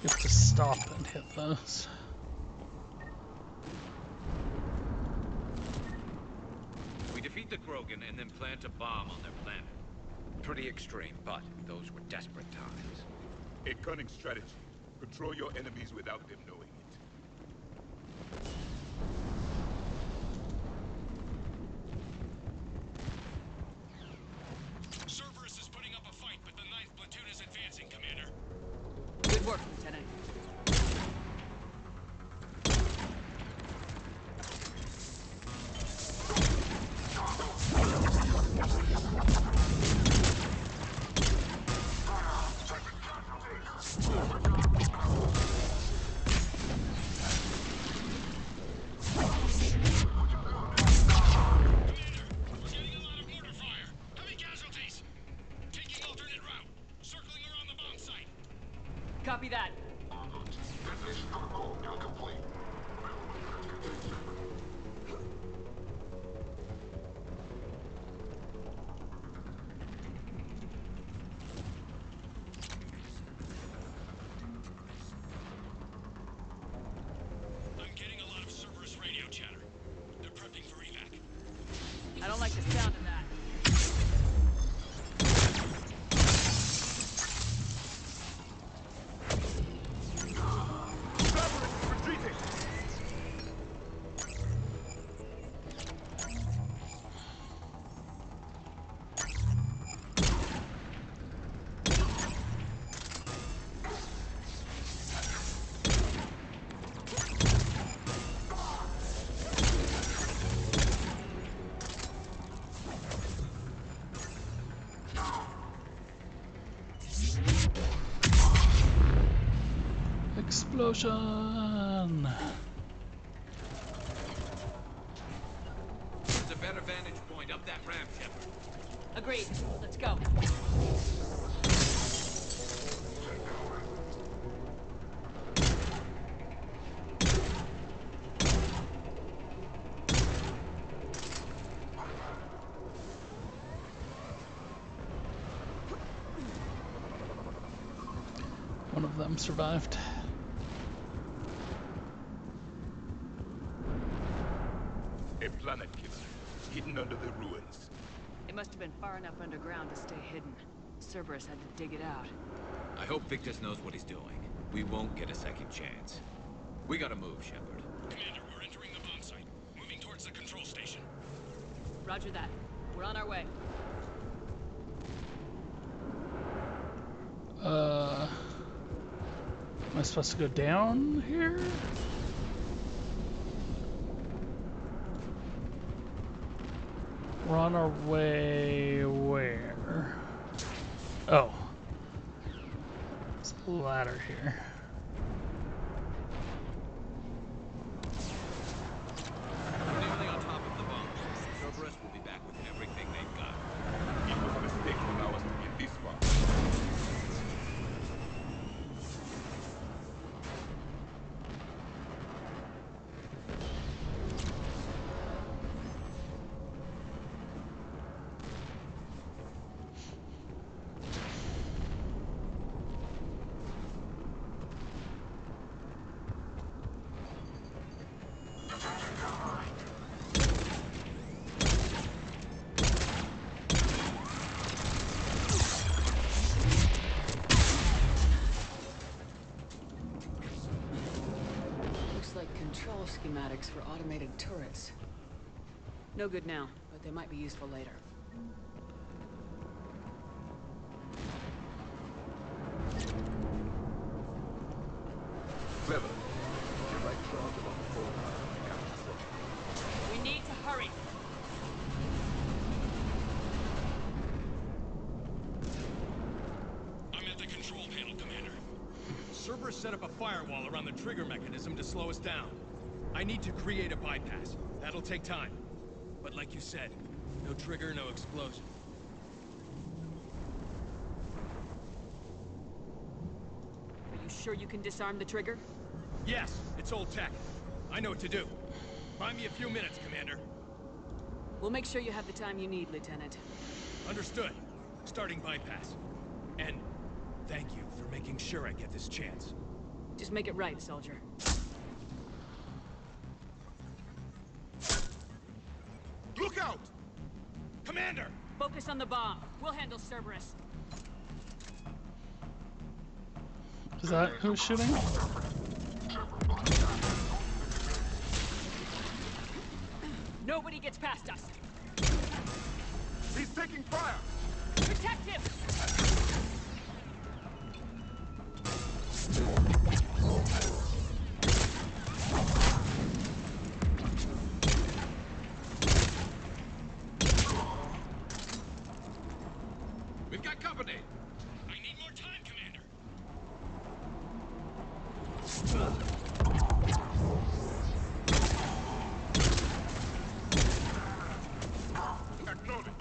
You have to stop and hit those. We defeat the Krogan and then plant a bomb on their planet. Pretty extreme, but those were desperate times. A cunning strategy. Control your enemies without them knowing it. Cerberus is putting up a fight, but the 9th platoon is advancing, Commander. Good work, Lieutenant. Copy that. I'm getting a lot of Explosion! There's a better vantage point up that ramp, Shepard. Agreed. Let's go. One of them survived. A planet killer, hidden under the ruins. It must have been far enough underground to stay hidden. Cerberus had to dig it out. I hope Victus knows what he's doing. We won't get a second chance. We gotta move, Shepard. Commander, we're entering the bomb site. Moving towards the control station. Roger that. We're on our way. Am I supposed to go down here? We're on our way where? Oh. There's a ladder here. We're nearly on top of the bomb. Cerberus will be back with everything they've got. It was a mistake to allow us to get this far. Looks like control schematics for automated turrets. No good now, but they might be useful later. Clever. You're right, Trog, about the full power of the captain. We need to hurry. I'm at the control panel, Commander. Cerberus set up a firewall around the trigger mechanism to slow us down. I need to create a bypass. That'll take time. But like you said, no trigger, no explosion. Are you sure you can disarm the trigger? Yes, it's old tech. I know what to do. Buy me a few minutes, Commander. We'll make sure you have the time you need, Lieutenant. Understood. Starting bypass. And thank you for making sure I get this chance. Just make it right, soldier. Look out! Commander! Focus on the bomb. We'll handle Cerberus. Is that who's shooting? Nobody gets past us. He's taking fire! Protect him! We've got company! I need more time, Commander. Acknowledge.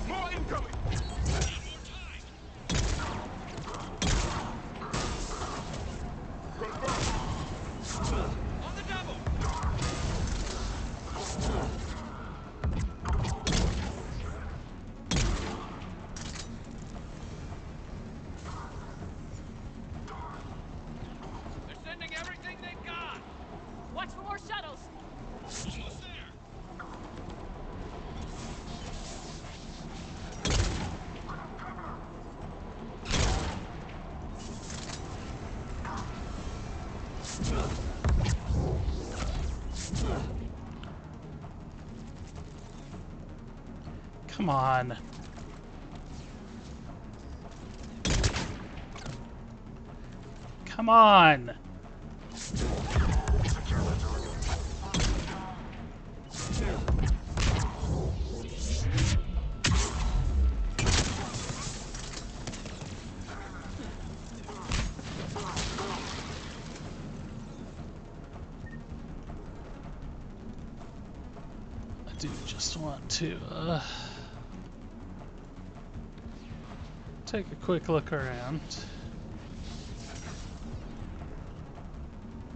More incoming! On the double! They're sending everything they've got! Watch for more shuttles! Almost there. Come on. Come on. do just want to take a quick look around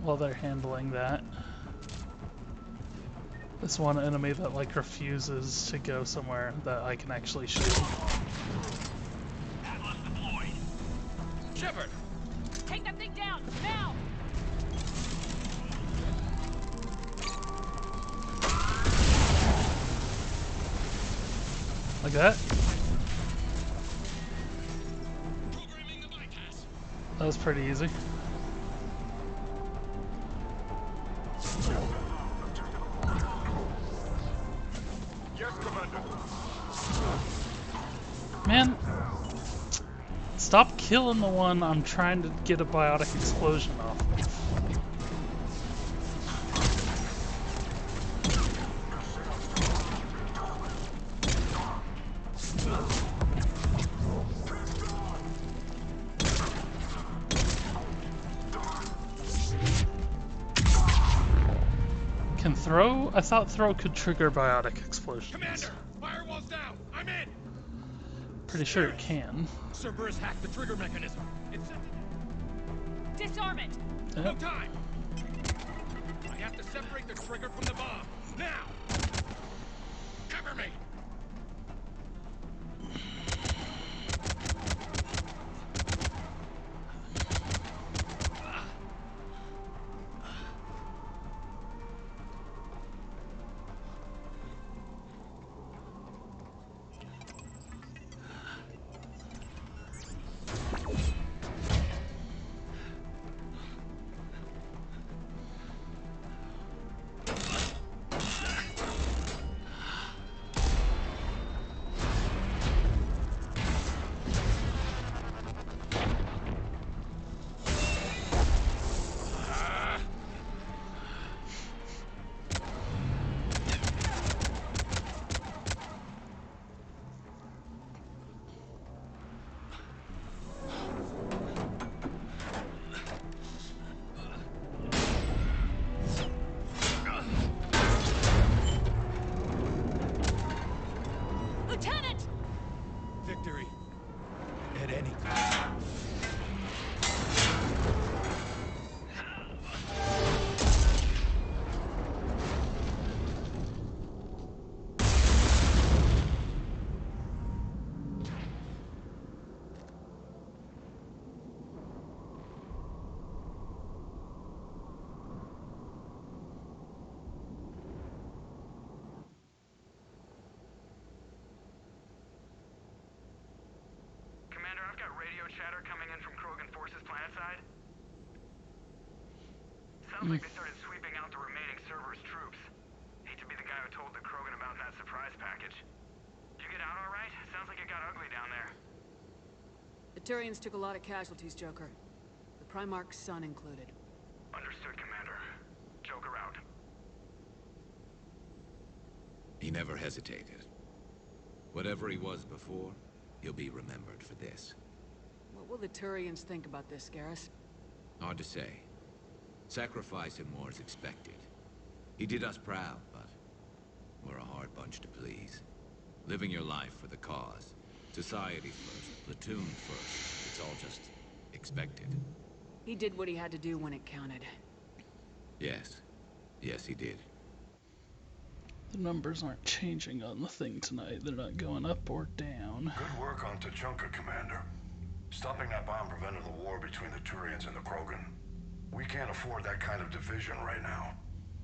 while they're handling that. This one enemy that like refuses to go somewhere that I can actually shoot. Atlas deployed. Shepard! Take that thing down, now! Like that? Programming the bypass. That was pretty easy. Yes, Commander. Man, stop killing the one I'm trying to get a biotic explosion off of. Can throw? I thought throw could trigger biotic explosions. Commander! Firewall's down! I'm in! Pretty sure it can. Cerberus hacked the trigger mechanism. It's Disarm it! no time! I have to separate the trigger from the bomb. Now! Cover me! Lieutenant! Victory. At any time. Commander, I've got radio chatter coming in from Krogan forces planetside. Sounds like they started sweeping out the remaining Cerberus troops. Hate to be the guy who told the Krogan about that surprise package. Did you get out all right? Sounds like it got ugly down there. The Turians took a lot of casualties, Joker. The Primarch's son included. Understood, Commander. Joker out. He never hesitated. Whatever he was before, he'll be remembered for this. What will the Turians think about this, Garrus? Hard to say. Sacrifice him more as expected. He did us proud, but we're a hard bunch to please. Living your life for the cause. Society first, platoon first. It's all just expected. He did what he had to do when it counted. Yes. Yes, he did. The numbers aren't changing on the thing tonight. They're not going up or down. Good work on Tuchanka, Commander. Stopping that bomb prevented the war between the Turians and the Krogan. We can't afford that kind of division right now.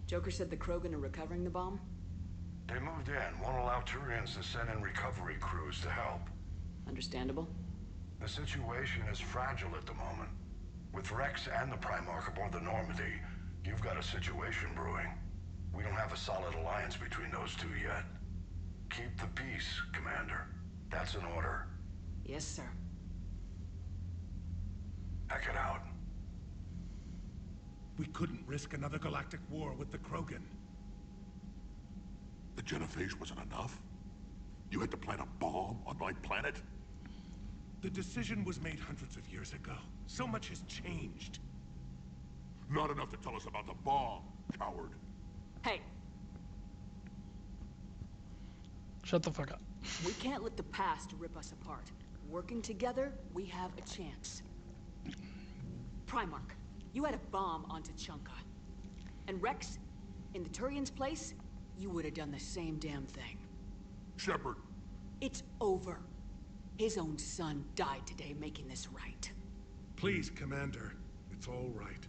Joker said the Krogan are recovering the bomb? They moved in, won't allow Turians to send in recovery crews to help. Understandable. The situation is fragile at the moment. With Rex and the Primarch aboard the Normandy, you've got a situation brewing. We don't have a solid alliance between those two yet. Keep the peace, Commander. That's an order. Yes, sir. Hack it out. We couldn't risk another galactic war with the Krogan. The genophage wasn't enough? You had to plant a bomb on my planet? The decision was made hundreds of years ago. So much has changed. Not enough to tell us about the bomb, coward. Hey! Shut the fuck up. We can't let the past rip us apart. Working together, we have a chance. Primarch, you had a bomb on Tuchanka. And Rex, in the Turian's place, you would have done the same damn thing. Shepard. It's over. His own son died today making this right. Please, Commander. It's all right.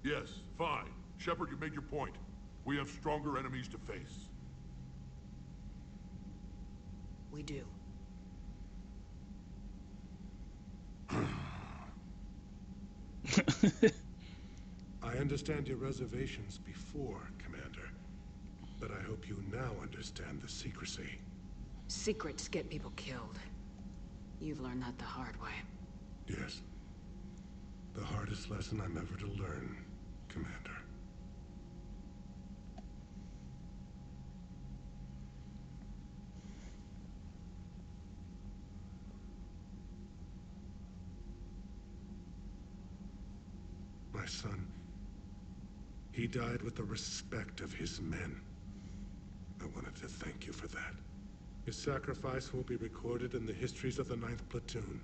Yes, fine. Shepard, you made your point. We have stronger enemies to face. We do. I understand your reservations before, Commander. But I hope you now understand the secrecy. Secrets get people killed. You've learned that the hard way. Yes. The hardest lesson I'm ever to learn, Commander. My son, he died with the respect of his men. I wanted to thank you for that. His sacrifice will be recorded in the histories of the 9th Platoon.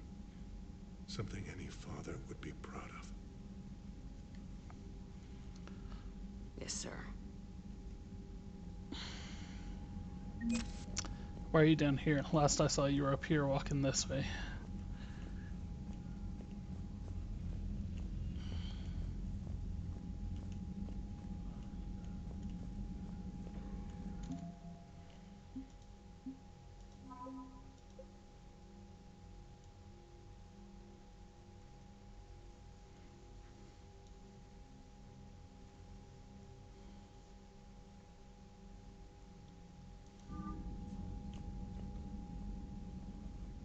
Something any father would be proud of. Yes, sir. Why are you down here? Last I saw you were up here walking this way.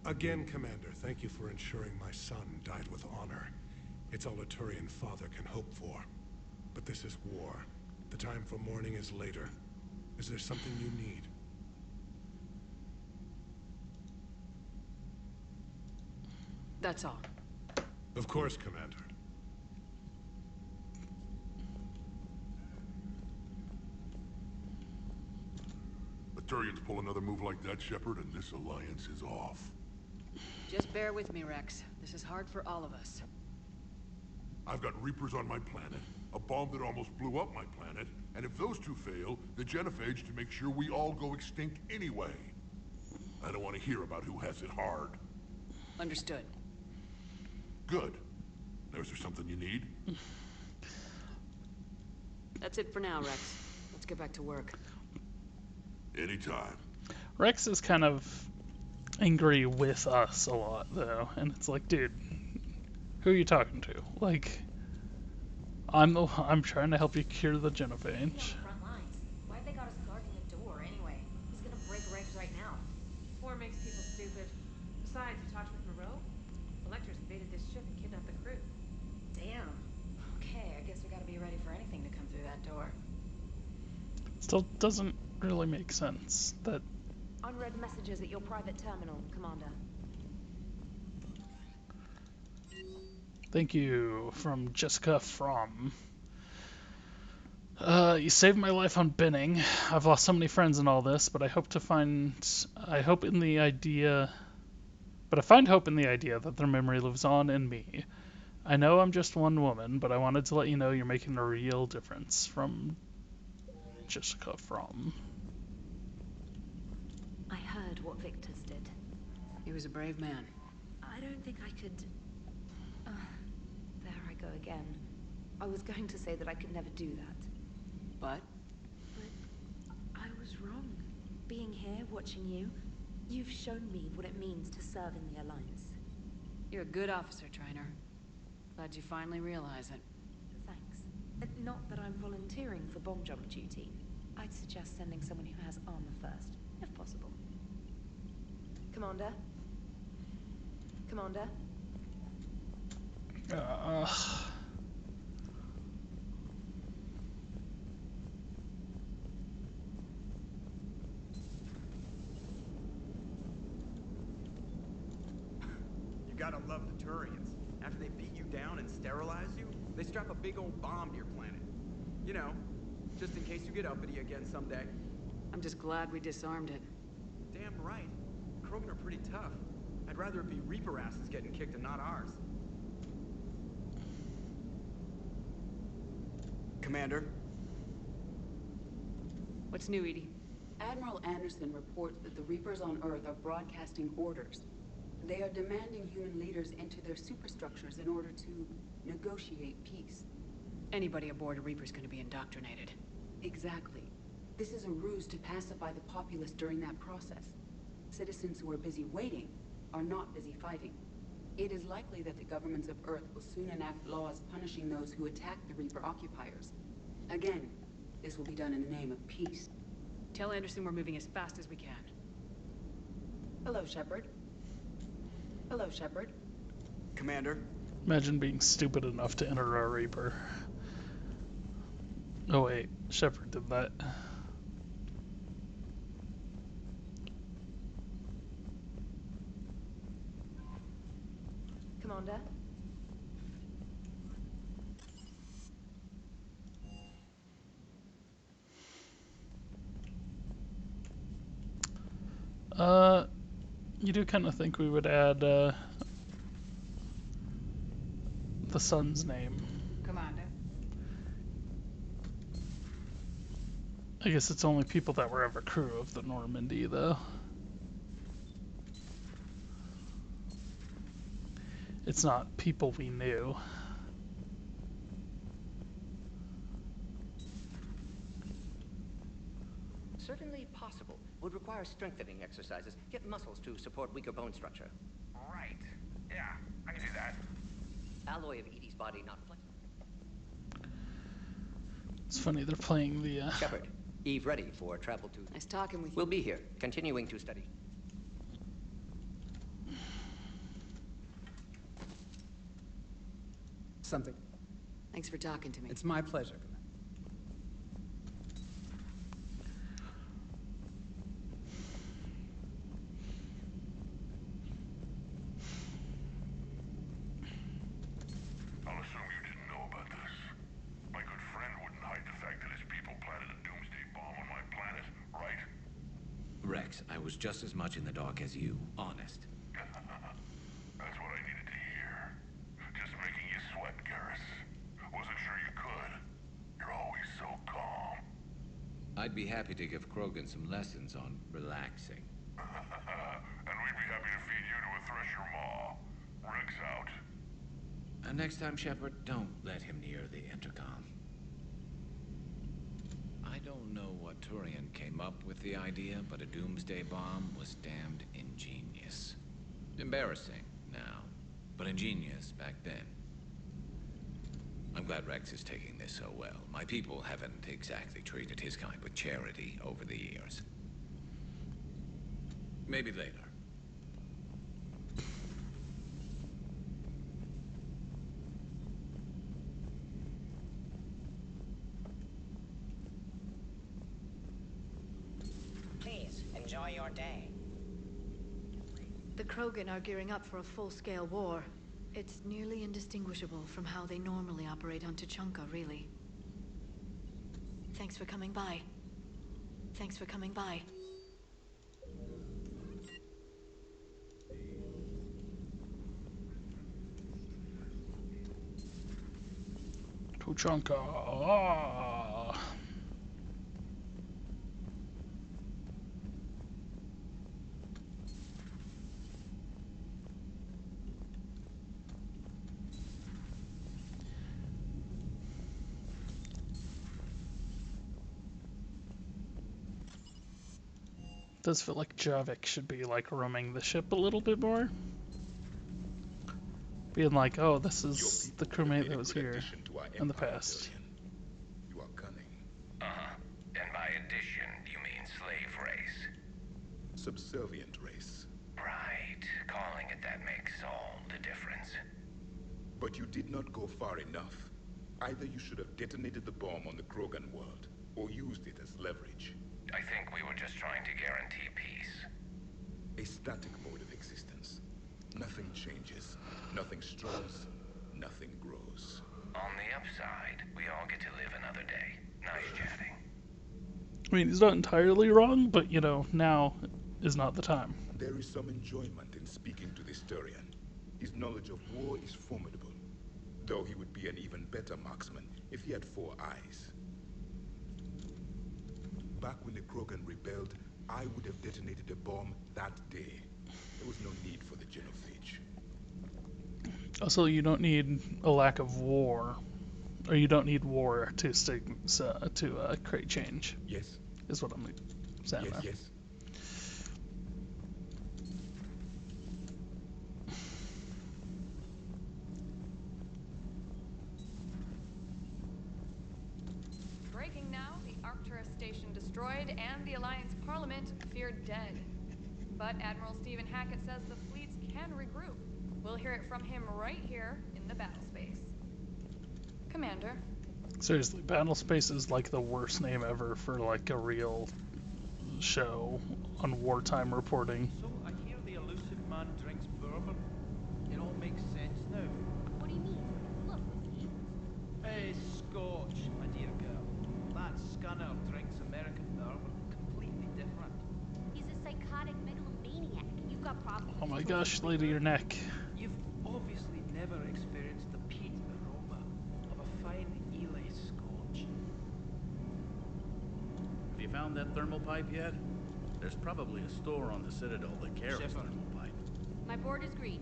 Again, Commander, thank you for ensuring my son died with honor. It's all a Turian father can hope for. But this is war. The time for mourning is later. Is there something you need? That's all. Of course, Commander. The Turians pull another move like that, Shepard, and this alliance is off. Just bear with me, Rex. This is hard for all of us. I've got Reapers on my planet, a bomb that almost blew up my planet, and if those two fail, the genophage to make sure we all go extinct anyway. I don't want to hear about who has it hard. Understood. Good. Now, is there something you need? That's it for now, Rex. Let's get back to work. Anytime. Rex is kind of angry with us a lot, though, and it's like, dude, who are you talking to? Like, I'm trying to help you cure the genophage. Front lines. Why have they got us guarding the door anyway? He's gonna break regs right now. War makes people stupid. Besides, you talked with Moreau? Electors invaded this ship and kidnapped the crew. Damn. Okay, I guess we gotta be ready for anything to come through that door. Still doesn't really make sense that. Unread messages at your private terminal, Commander. Thank you from Jessica from. You saved my life on binning. I've lost so many friends in all this, but I find hope in the idea that their memory lives on in me. I know I'm just one woman, but I wanted to let you know you're making a real difference. From Jessica from. I heard what Victor's did. He was a brave man. I don't think I could... there I go again. I was going to say that I could never do that. But? But I was wrong. Being here, watching you, you've shown me what it means to serve in the Alliance. You're a good officer, Trainer. Glad you finally realize it. Thanks. Not that I'm volunteering for bomb jump duty. I'd suggest sending someone who has armor first, if possible. Commander? Commander? You gotta love the Turians. After they beat you down and sterilize you, they strap a big old bomb to your planet. You know, just in case you get uppity again someday. I'm just glad we disarmed it. Damn right. Krogan are pretty tough. I'd rather it be Reaper asses getting kicked and not ours. Commander? What's new, Edie? Admiral Anderson reports that the Reapers on Earth are broadcasting orders. They are demanding human leaders enter their superstructures in order to negotiate peace. Anybody aboard a Reaper's gonna be indoctrinated. Exactly. This is a ruse to pacify the populace during that process. Citizens who are busy waiting are not busy fighting. It is likely that the governments of Earth will soon enact laws punishing those who attack the Reaper occupiers. Again, this will be done in the name of peace. Tell Anderson we're moving as fast as we can. Hello, Shepard. Hello, Shepard. Commander? Imagine being stupid enough to enter a Reaper. Oh wait, Shepard did that. Commander? You do kind of think we would add, the son's name. Commander? I guess it's only people that were ever crew of the Normandy, though. It's not people we knew. Certainly possible. Would require strengthening exercises. Get muscles to support weaker bone structure. Right. Yeah, I can do that. Alloy of Edie's body not flexible. It's funny, they're playing the, Shepard, Eve ready for travel to... Nice talking with you. We'll be here, continuing to study. Something. Thanks for talking to me. It's my pleasure. I'll assume you didn't know about this. My good friend wouldn't hide the fact that his people planted a doomsday bomb on my planet, right? Rex, I was just as much in the dark as you. Honest. That's what I needed to hear. Just making you sweat, Garrus. Wasn't sure you could. You're always so calm. I'd be happy to give Krogan some lessons on relaxing. And we'd be happy to feed you to a thresher maw. Rex out. And next time, Shepard, don't let him near the intercom. I don't know what Turian came up with the idea, but a doomsday bomb was damned ingenious. Embarrassing now, but ingenious back then. I'm glad Rex is taking this so well. My people haven't exactly treated his kind with charity over the years. Maybe later. Please, enjoy your day. The Krogan are gearing up for a full-scale war. It's nearly indistinguishable from how they normally operate on Tuchanka, really. Thanks for coming by. Thanks for coming by. Tuchanka. Ah. Does feel like Javik should be like roaming the ship a little bit more. Being like, oh, this is the crewmate that was here in the past. You are cunning. Uh-huh. And by addition, you mean slave race? Subservient race. Right. Calling it that makes all the difference. But you did not go far enough. Either you should have detonated the bomb on the Krogan world, or used it as leverage. I think we were just trying to guarantee peace. A static mode of existence. Nothing changes, nothing struggles, nothing grows. On the upside, we all get to live another day. Nice chatting. I mean, he's not entirely wrong, but you know, now is not the time. There is some enjoyment in speaking to this Turian. His knowledge of war is formidable, though he would be an even better marksman if he had 4 eyes. Back when the Krogan rebelled, I would have detonated a bomb that day. There was no need for the genophage. Also, you don't need a lack of war, or you don't need war to create change. Yes. Is what I'm saying there. Yes. Breaking now, the Arcturus station destroyed and the Alliance Parliament feared dead. But Admiral Stephen Hackett says the fleets can regroup. We'll hear it from him right here in the battle space. Commander. Seriously, Battle Space is like the worst name ever for like a real show on wartime reporting. So I hear the elusive man drinks bourbon. It all makes sense now. What do you mean? Look, see? Hey, Scotch, my dear girl. That scunner drinks American bourbon. Completely different. He's a psychotic megalomaniac. You've got problems. Oh my gosh, lady, your neck. You've obviously never experienced the peat aroma of a fine Ely Scotch. Have you found that thermal pipe yet? There's probably a store on the Citadel that carries Shepard. thermal pipe. My board is green.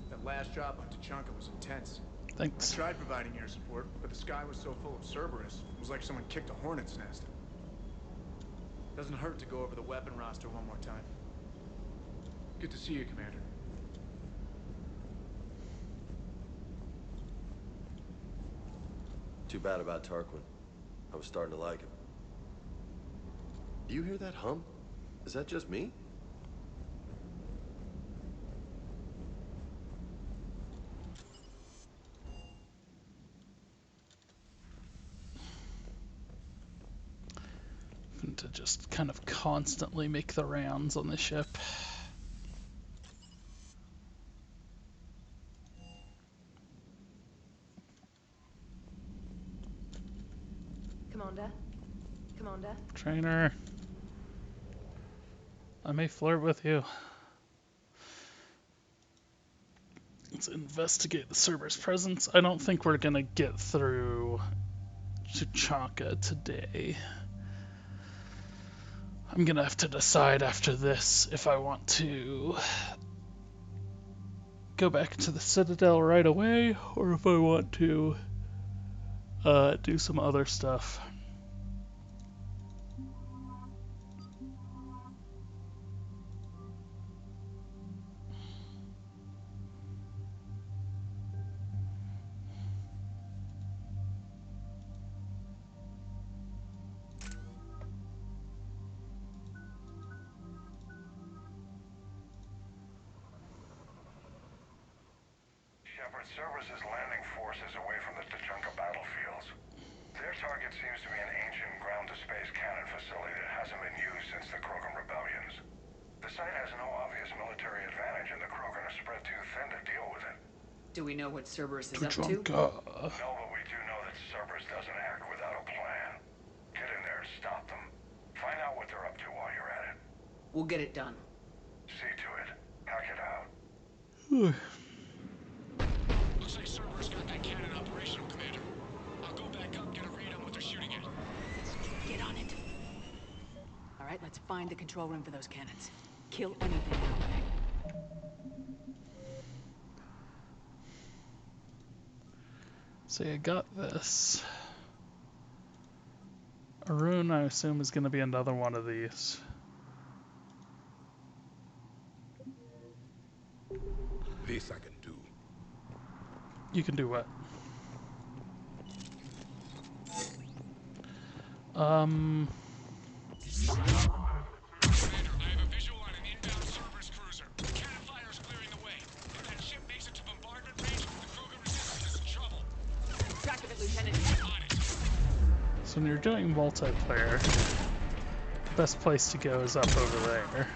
That last job on Tuchanka was intense. Thanks. I tried providing air support, but the sky was so full of Cerberus, it was like someone kicked a hornet's nest. Doesn't hurt to go over the weapon roster one more time. Good to see you, Commander. Too bad about Tarquin. I was starting to like him. Do you hear that hum? Is that just me? To just kind of constantly make the rounds on the ship. Commander? Commander? Trainer, I may flirt with you. Let's investigate the Cerberus presence. I don't think we're gonna get through Tuchanka today. I'm gonna have to decide after this if I want to go back to the Citadel right away or if I want to do some other stuff. Cerberus' landing forces away from the Tuchanka battlefields. Their target seems to be an ancient ground-to-space cannon facility that hasn't been used since the Krogan rebellions. The site has no obvious military advantage, and the Krogan are spread too thin to deal with it. Do we know what Cerberus is up to? Tuchanka. No, but we do know that Cerberus doesn't act without a plan. Get in there and stop them. Find out what they're up to while you're at it. We'll get it done. See to it. Hack it out. Looks like Cerberus got that cannon operational, Commander. I'll go back up, get a read on what they're shooting at. Get on it. All right, let's find the control room for those cannons. Kill anything in our way. So I got this. Arun, I assume, is going to be another one of these. This I can do. You can do what? Commander, I have a visual on an inbound Cerberus So when you're doing multiplayer, the best place to go is up over there.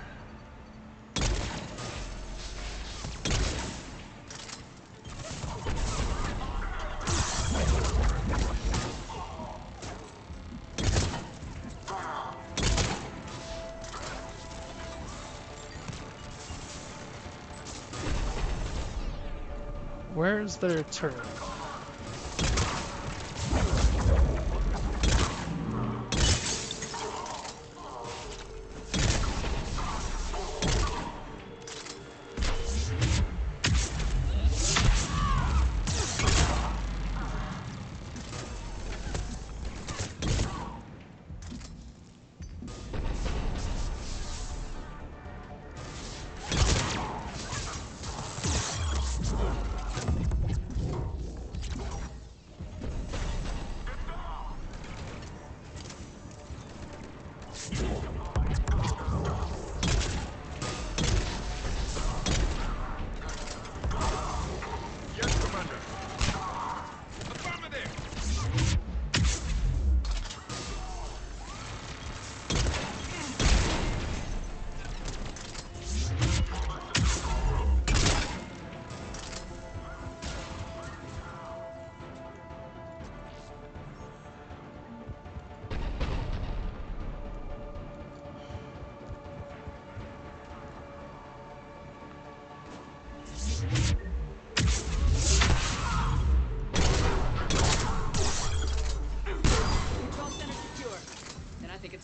Where's their turret?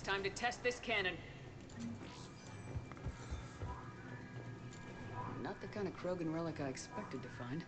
Time to test this cannon. Not the kind of Krogan relic I expected to find.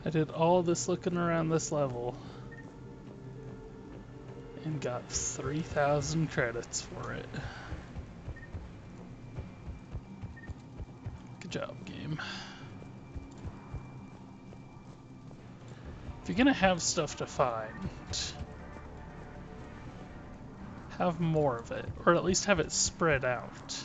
I did all this looking around this level and got 3,000 credits for it. Good job, game. If you're gonna have stuff to find, have more of it, or at least have it spread out.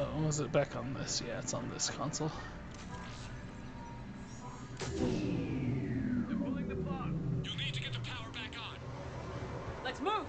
Oh, was it back on this? Yeah, it's on this console. You'll need to get the power back on. Let's move!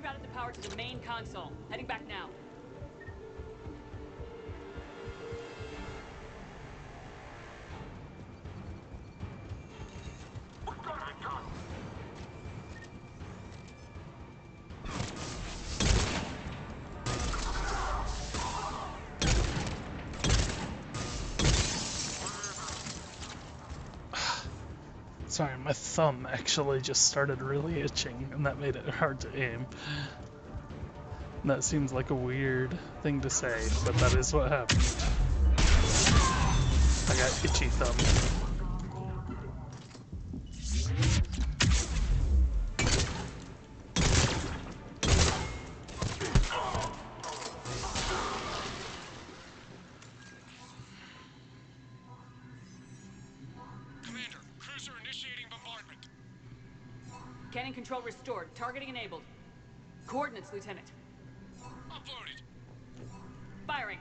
routed the power to the main console. Heading back now. Sorry, my thumb actually just started really itching, and that made it hard to aim. And that seems like a weird thing to say, but that is what happened. I got itchy thumb. Commander, cruiser initiating bombardment. Cannon control restored. Targeting enabled. Coordinates, Lieutenant. Uploaded. Firing.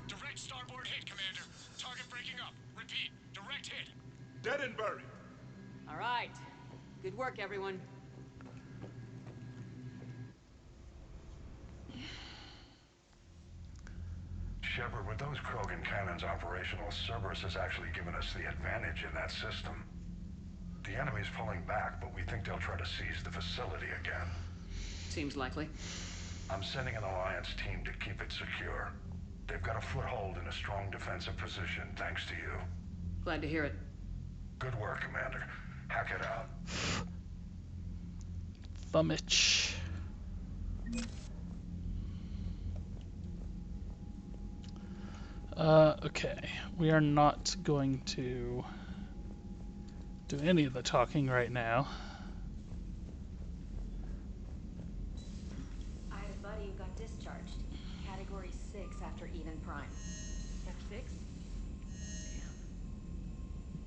Direct starboard hit, Commander. Target breaking up. Repeat, direct hit. Dead and buried. All right. Good work, everyone. Shepard, with those Krogan cannons operational, Cerberus has actually given us the advantage in that system. The enemy's pulling back, but we think they'll try to seize the facility again. Seems likely. I'm sending an Alliance team to keep it secure. They've got a foothold in a strong defensive position, thanks to you. Glad to hear it. Good work, Commander. Hack it out. Thumb itch. Okay, we are not going to do any of the talking right now. I had a buddy who got discharged. Category 6 after even prime. That's 6? Damn.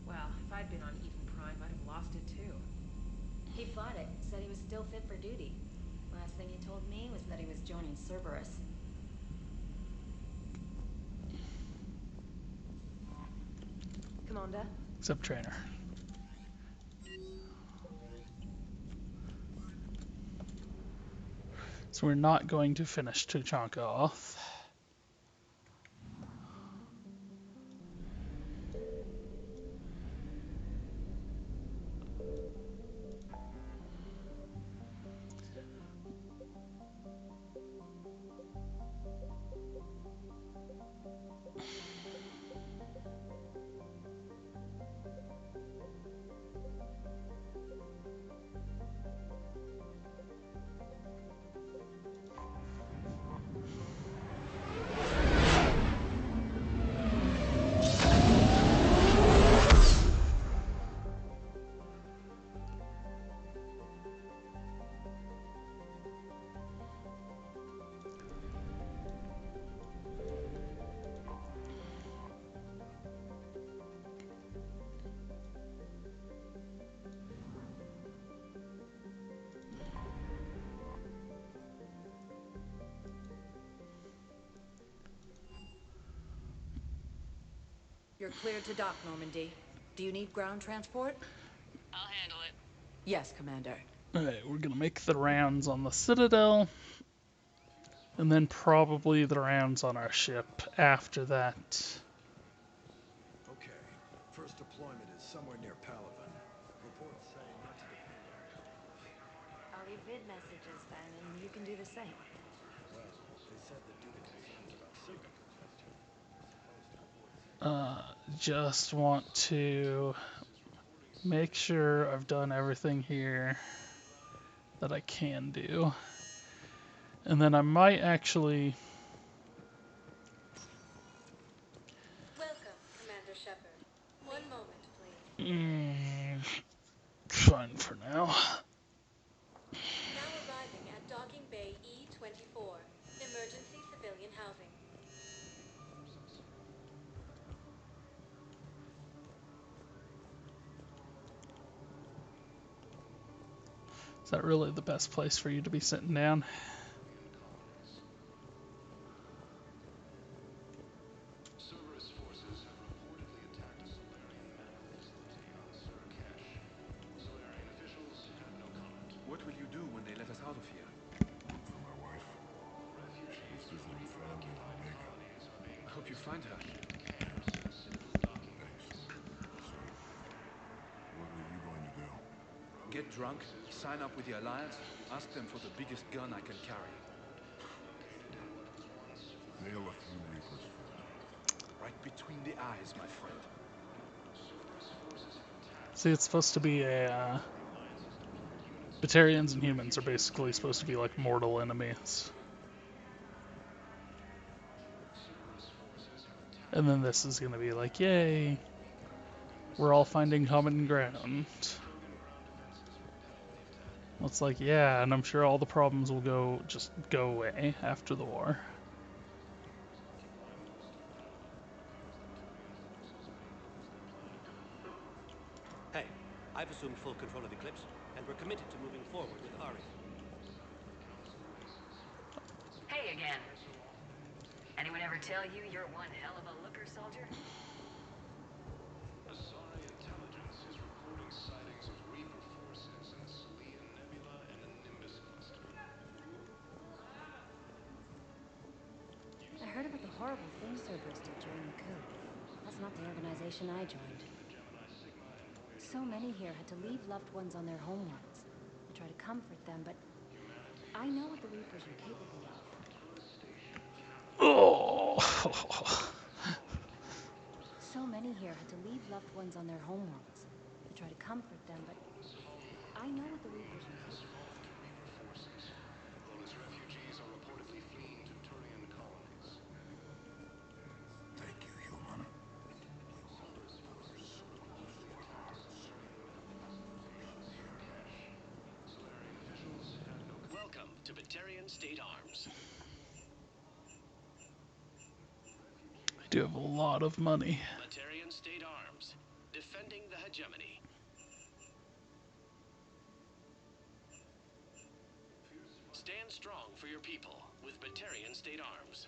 Well, if I'd been on even prime, I'd have lost it too. He fought it, said he was still fit for duty. Last thing he told me was that he was joining Cerberus. Commander? Except trainer. So we're not going to finish Tuchanka off. You're cleared to dock, Normandy. Do you need ground transport? I'll handle it. Yes, Commander. Alright, we're gonna make the rounds on the Citadel, and then probably the rounds on our ship after that. Okay, first deployment is somewhere near Palaven. Reports say not to depend on... I'll leave vid messages then, and you can do the same. Well, they said that due to concerns about signal congestion, Just want to make sure I've done everything here that I can do. And then I might actually... Welcome, Commander Shepard. One moment, please. Fine for now. Now arriving at Docking Bay E-24, emergency civilian housing. Is that really the best place for you to be sitting down? Cerberus forces have reportedly attacked a Solarian battle facility on Surcash. Solarian What will you do when they let us out of here? Look for my wife. She's visiting family in Omega. I hope you find her. Thanks. So, what are you going to do? Get drunk, sign up with the Alliance, ask them for the biggest gun I can carry. Nail a few Reapers for me. Right between the eyes, my friend. See, it's supposed to be a Batarians and humans are basically supposed to be like mortal enemies. And then this is going to be like, yay, we're all finding common ground. It's like, yeah, and I'm sure all the problems will just go away after the war. Hey, I've assumed full control of Eclipse, and we're committed to moving forward with Aria. Hey again. Anyone ever tell you you're one hell of a looker, soldier? Asari intelligence is reporting sightings of Reaper forces in the Salian Nebula and the Nimbus cluster. I heard about the horrible things Cerberus did during the coup. That's not the organization I joined. So many here had to leave loved ones on their homeworlds. I try to comfort them, but I know what the Reapers are capable of. Oh. So many here had to leave loved ones on their homeworlds. I try to comfort them, but I know what the Reapers are capable of. Bonus refugees are reportedly fleeing to Turian colonies. Thank you, human. Welcome to Batarian State Arms. I do have a lot of money. Batarian State Arms, defending the hegemony. Stand strong for your people with Batarian State Arms.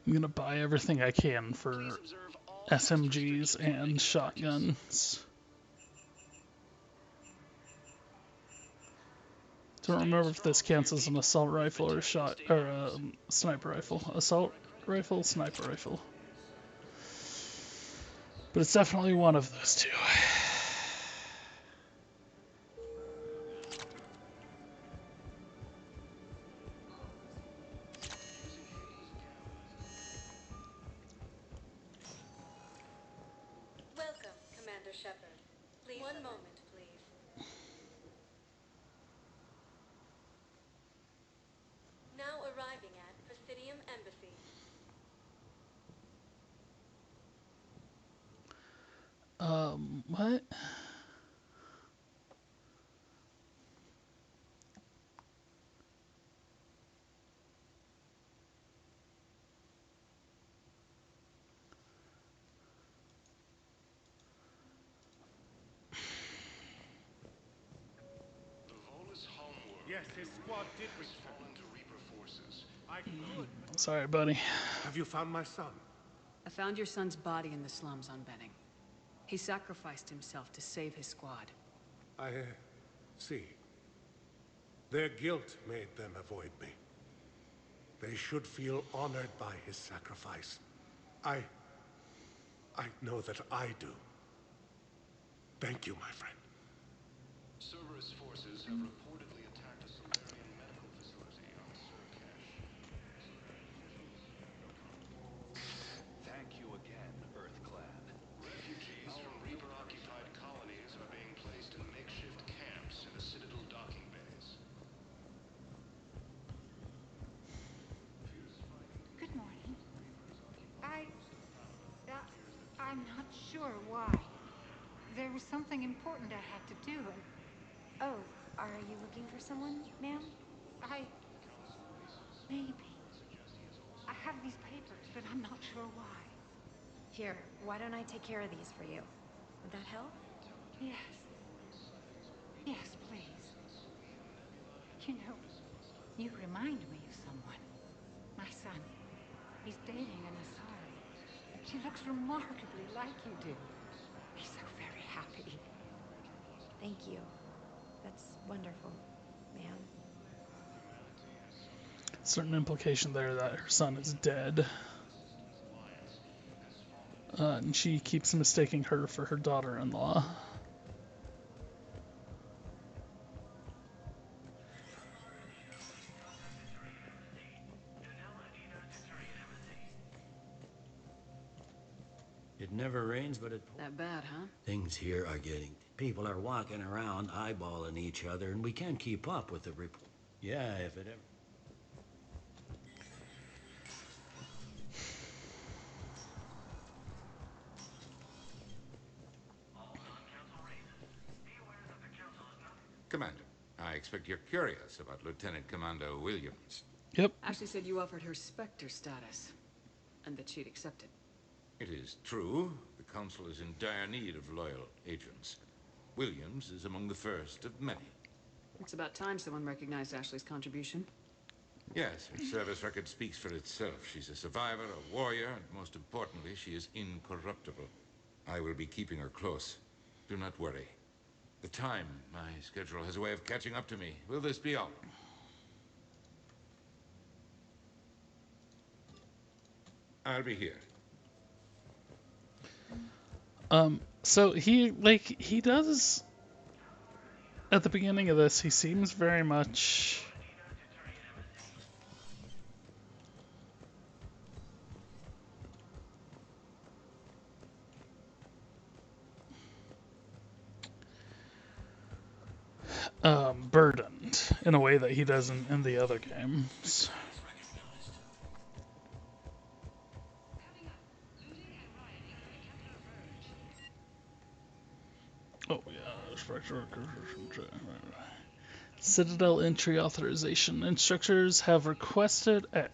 I'm gonna buy everything I can for SMGs and shotguns. Don't remember if this counts as an assault rifle or a sniper rifle. Assault rifle, sniper rifle. But it's definitely one of those two. Welcome, Commander Shepard. Please. One moment, please. Now arriving at Presidium Embassy. What? Yes, his squad did return. Fallen to Reaper forces. I could. Sorry, buddy. Have you found my son? I found your son's body in the slums on Benning. He sacrificed himself to save his squad. I see. Their guilt made them avoid me. They should feel honored by his sacrifice. I know that I do. Thank you, my friend. Cerberus forces have reportedly attacked a Solarian medical facility on Surcash. Thank you again, Earth Clan. Refugees from Reaper-occupied colonies are being placed in makeshift camps in the Citadel docking bays. Good morning. I'm not sure why. There was something important I had to do, and... Oh, are you looking for someone, ma'am? Maybe. I have these papers, but I'm not sure why. Here, why don't I take care of these for you? Would that help? Yes. Yes, please. You know, you remind me of someone. My son. He's dating an Asari. She looks remarkably like you do. He's so very happy. Thank you. That's wonderful, ma'am. Certain implication there that her son is dead. And she keeps mistaking her for her daughter-in-law. It never rains, but it... That bad, huh? Things here are getting... People are walking around eyeballing each other, and we can't keep up with the report. Yeah, if it ever... Commander, I expect you're curious about Lieutenant Commander Williams. Yep. Ashley said you offered her Spectre status, and that she'd accepted. It is true. The Council is in dire need of loyal agents. Williams is among the first of many. It's about time someone recognized Ashley's contribution. Yes, her service record speaks for itself. She's a survivor, a warrior, and most importantly, she is incorruptible. I will be keeping her close. Do not worry. The time, my schedule has a way of catching up to me. Will this be all? I'll be here. So he does, at the beginning of this, he seems very much burdened in a way that he doesn't in the other games. Oh yeah, Citadel entry authorization. Instructors at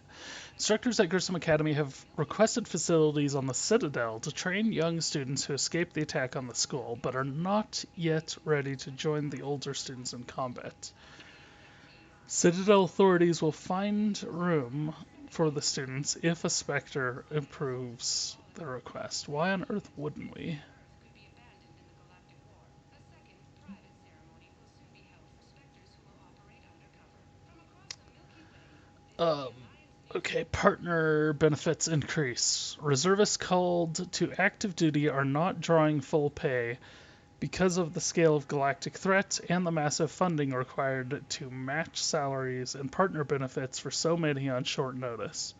Grissom Academy have requested facilities on the Citadel to train young students who escaped the attack on the school, but are not yet ready to join the older students in combat. Citadel authorities will find room for the students if a Spectre approves the request. Why on earth wouldn't we? Okay, partner benefits increase. Reservists called to active duty are not drawing full pay because of the scale of galactic threat and the massive funding required to match salaries and partner benefits for so many on short notice.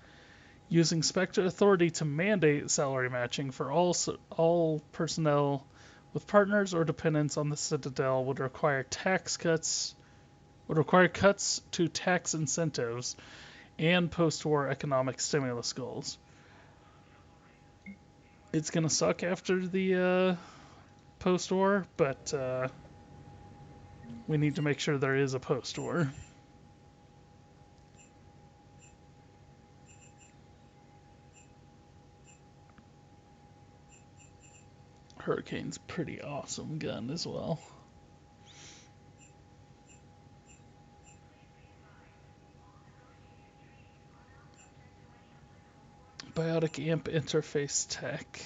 Using Spectre authority to mandate salary matching for all personnel with partners or dependents on the Citadel would require cuts to tax incentives and post-war economic stimulus goals. It's gonna suck after the post-war, but we need to make sure there is a post-war. Hurricane's pretty awesome gun as well. Biotic amp interface tech.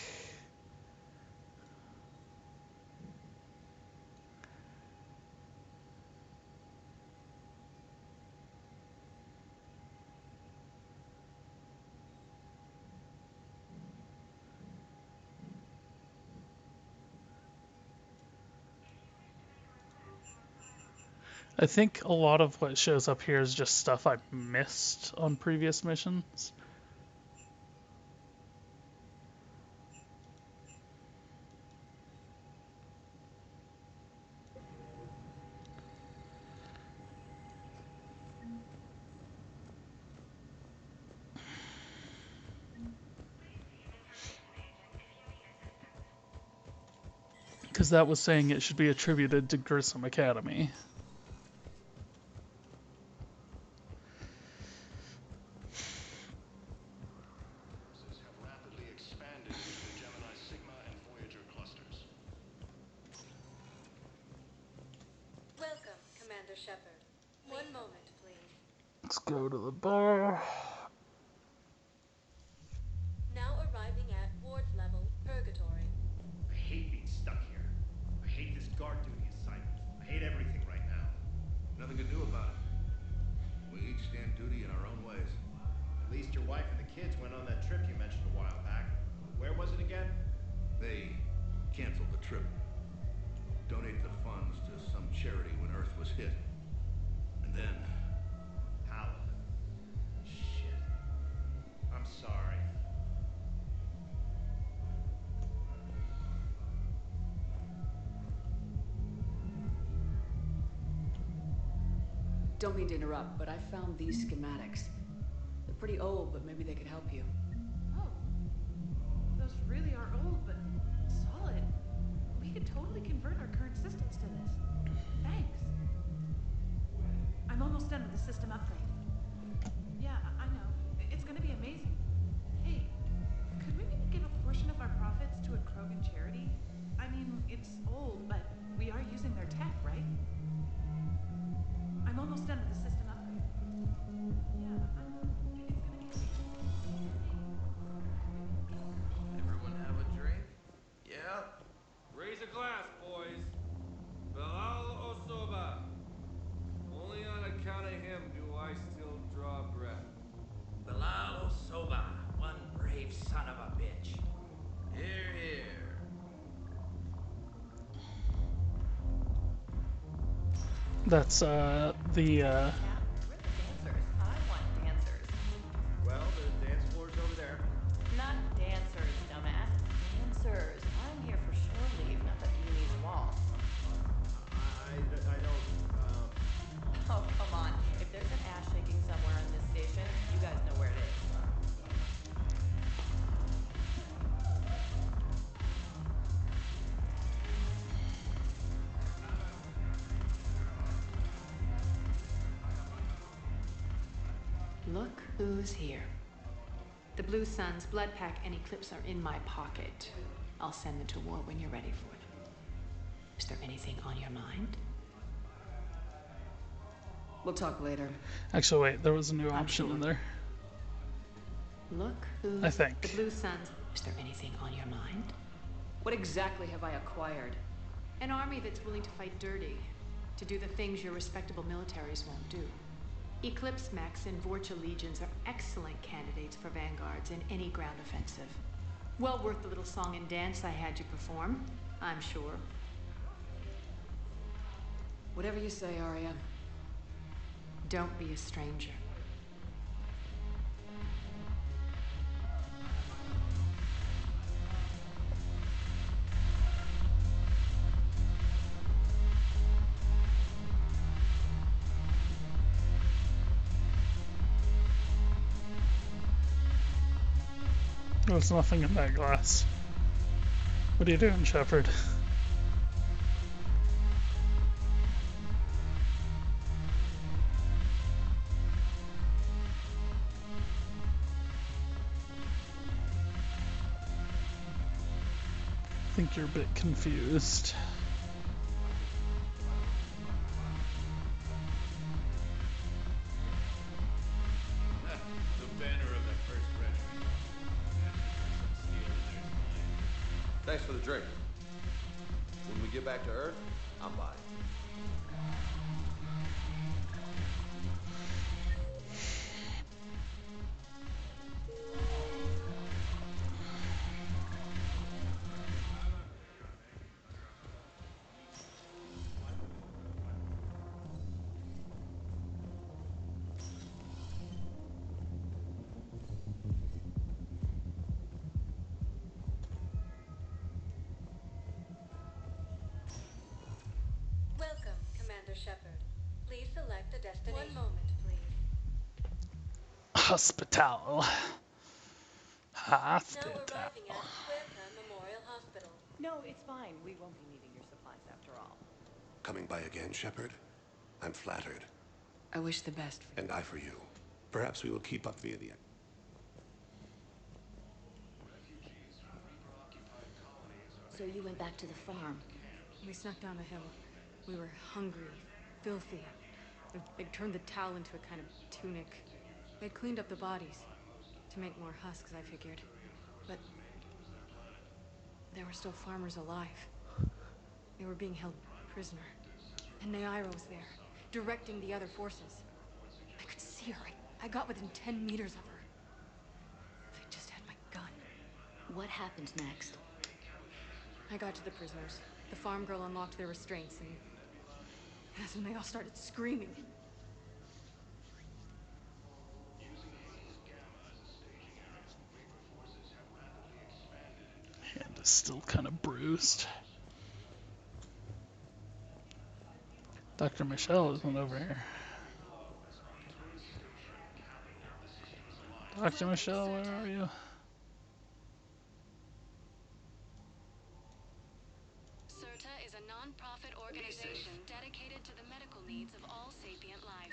I think a lot of what shows up here is just stuff I missed on previous missions. Because that was saying it should be attributed to Grissom Academy. Welcome, Commander Shepard. One moment, please. Let's go to the bar. Now arriving at ward level purgatory. I hate being stuck here. I hate this guard duty assignment. each stand duty in our own ways. At least your wife and the kids went on that trip you mentioned a while back. Where was it again? They canceled the trip. Donated the funds to some charity when Earth was hit. And then... Paula. Shit. I'm sorry. Don't mean to interrupt, but I found these schematics. They're pretty old, but maybe they could help you. Oh. Those really are old, but solid. We could totally convert our current systems to this. Thanks. I'm almost done with the system upgrade. Yeah, I know. It's gonna be amazing. Hey, could we maybe give a portion of our profits to a Krogan charity? I mean, it's old, but we are using their tech, right? I'm almost done with the system upgrade. Yeah, I know. It's gonna be amazing. Everyone have a drink? Yeah? Raise a glass, boys. Bilal Osoba. Only on account of him do I still draw breath. Bilal Osoba, one brave son of a bitch. Here, here. That's the Dancers. I want dancers. Well, the dance floor's over there. Not dancers, dumbass. Dancers. I'm here for shore leave, not that you need a wall. I don't, Oh, come on. If there's an ass shaking somewhere on this station, you guys know where it is. Look who's here. The Blue Suns, Blood Pack, and Eclipse are in my pocket. I'll send them to war when you're ready for it. Is there anything on your mind? We'll talk later. Actually, wait, there was a new option in there. Look who's... I think. The Blue Suns. Is there anything on your mind? What exactly have I acquired? An army that's willing to fight dirty, to do the things your respectable militaries won't do. Eclipse mechs and Vorcha legions are excellent candidates for vanguards in any ground offensive. Well worth the little song and dance I had you perform, I'm sure. Whatever you say, Arya. Don't be a stranger. There's nothing in that glass. What are you doing, Shepard? I think you're a bit confused. The banner of the first regiment. Thanks for the drink. When we get back to Earth, I'm buying. Welcome, Commander Shepard. Please select a destination. 1 moment, please. Hospital. Now Hospital. arriving at Tuchanka Memorial Hospital. No, it's fine. We won't be needing your supplies after all. Coming by again, Shepard? I'm flattered. I wish the best for you. And I for you. Perhaps we will keep up via the end. So you went back to the farm. We snuck down the hill. We were hungry, filthy. They'd turned the towel into a kind of tunic. They'd cleaned up the bodies to make more husks, I figured. But there were still farmers alive. They were being held prisoner. And Naira was there, directing the other forces. I could see here. I got within 10 meters of her. If I just had my gun. What happened next? I got to the prisoners. The farm girl unlocked their restraints, and that's when they all started screaming. Hand is still kind of bruised. Dr. Michelle isn't over here. Dr. Michelle, where are you? CERTA is a non-profit organization dedicated to the medical needs of all sapient life.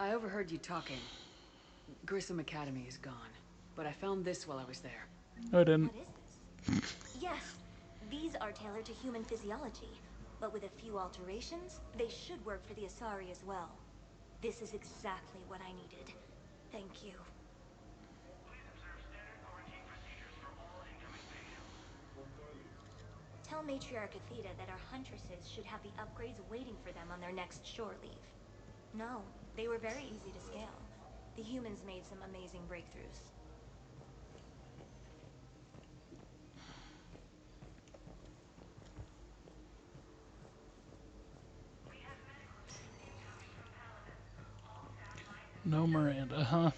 I overheard you talking. Grissom Academy is gone, but I found this while I was there. I didn't. What is this? Yes, these are tailored to human physiology, but with a few alterations, they should work for the Asari as well. This is exactly what I needed. Thank you. Tell Matriarch Athena that our huntresses should have the upgrades waiting for them on their next shore leave. No, they were very easy to scale. The humans made some amazing breakthroughs. No Miranda, huh?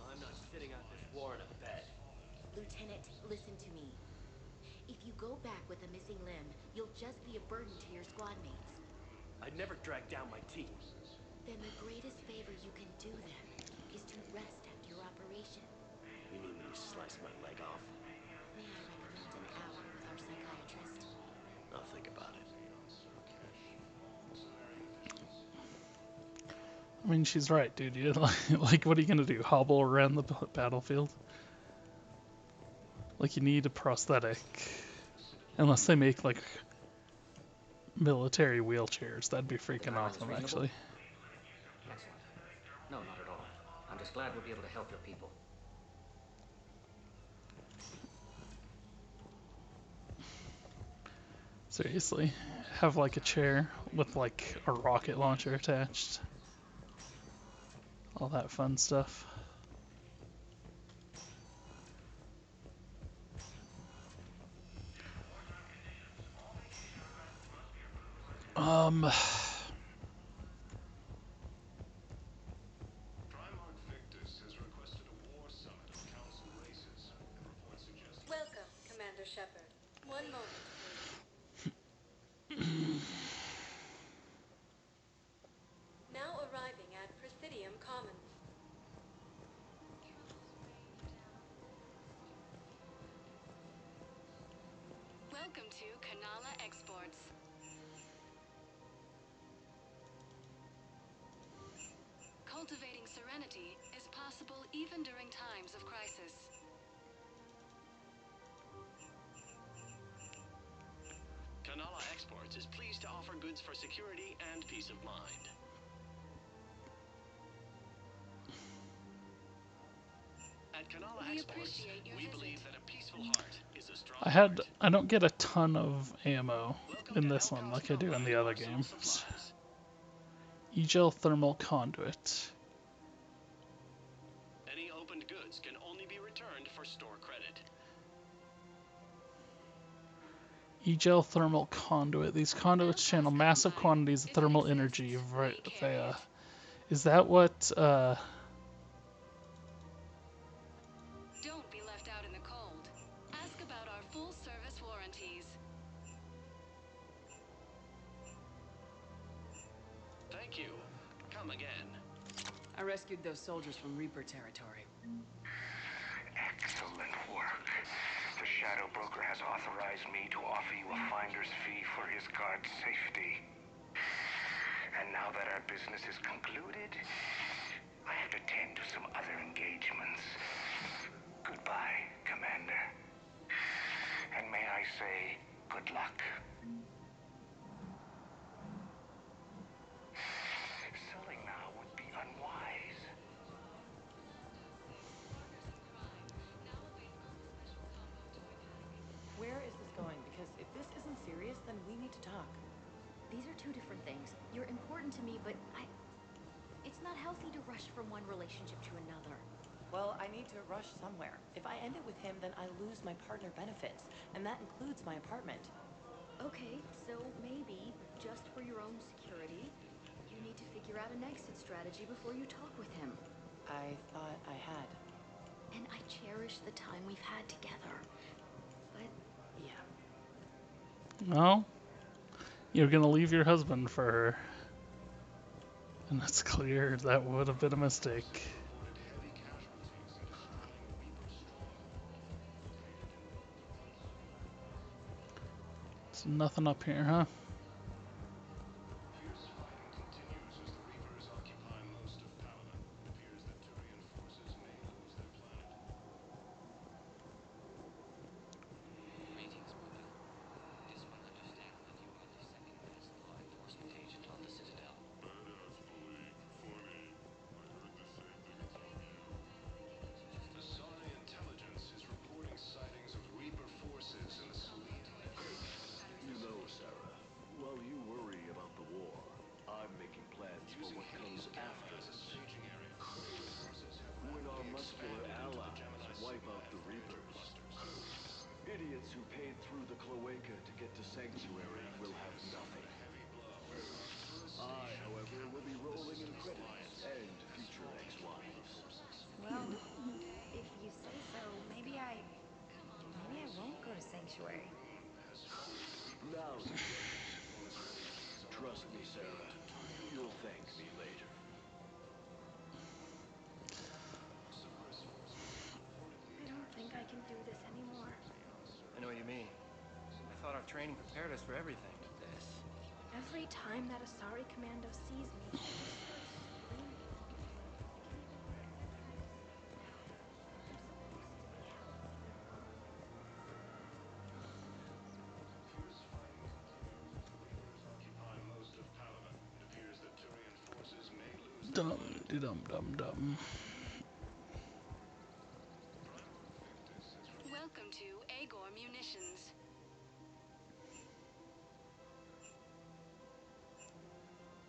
I'm not sitting out this war in a bed. Lieutenant, listen to me. If you go back with a missing limb, you'll just be a burden to your squad mates. I'd never drag down my team. Then the greatest favor you can do them is to rest after your operation. You mean when you slice my leg off? May I recommend an hour with our psychiatrist? I'll think about it. I mean, she's right, dude. You like, what are you gonna do? Hobble around the battlefield? Like, you need a prosthetic, unless they make like military wheelchairs. That'd be freaking awesome, actually. Excellent. No, not at all. I'm just glad we'll be able to help your people. Seriously, have like a chair with like a rocket launcher attached. All that fun stuff. Um. Welcome, Commander Shepard. One moment, please. Now arriving at Presidium Commons. Welcome to Kanala Exports. Cultivating serenity is possible even during times of crisis. Kanala Exports is pleased to offer goods for security and peace of mind. At Kanala Exports, we believe that a peaceful heart is a strong I don't get a ton of ammo in this one like I do in the other games. Egel thermal conduit. Any opened goods can only be returned for store credit. Egel thermal conduit. These conduits channel massive quantities of thermal energy via. Is that what? Don't be left out in the cold. Ask about our full service warranties. Thank you. Come again. I rescued those soldiers from Reaper territory. Excellent work. The Shadow Broker has authorized me to offer you a finder's fee for his guard's safety. And now that our business is concluded, I have to tend to some other engagements. Goodbye, Commander. And may I say, good luck. serious, then we need to talk. These are two different things. You're important to me, but it's not healthy to rush from one relationship to another. Well, I need to rush somewhere. If I end it with him, then I lose my partner benefits, and that includes my apartment. Okay, so maybe, just for your own security, you need to figure out an exit strategy before you talk with him. I thought I had. And I cherish the time we've had together. But... yeah. Well, you're gonna leave your husband for her. And it's clear that would have been a mistake. There's nothing up here, huh? You know, Sarah, while you worry about the war, I'm making plans for what comes after it. When our muscular allies wipe out the Reapers, idiots who paid through the cloaca to get to Sanctuary will have nothing. I, however, will be rolling in credits and future ex-wives. Well, if you say so, maybe I won't go to Sanctuary. Now's the day. Trust me, Sarah. You'll thank me later. I don't think I can do this anymore. I know what you mean. I thought our training prepared us for everything. This. Every time that Asari Commando sees me, he just starts screaming. I can't even recognize now. I'm supposed to be healthy. Dum de dum dum dum. Welcome to Agor Munitions.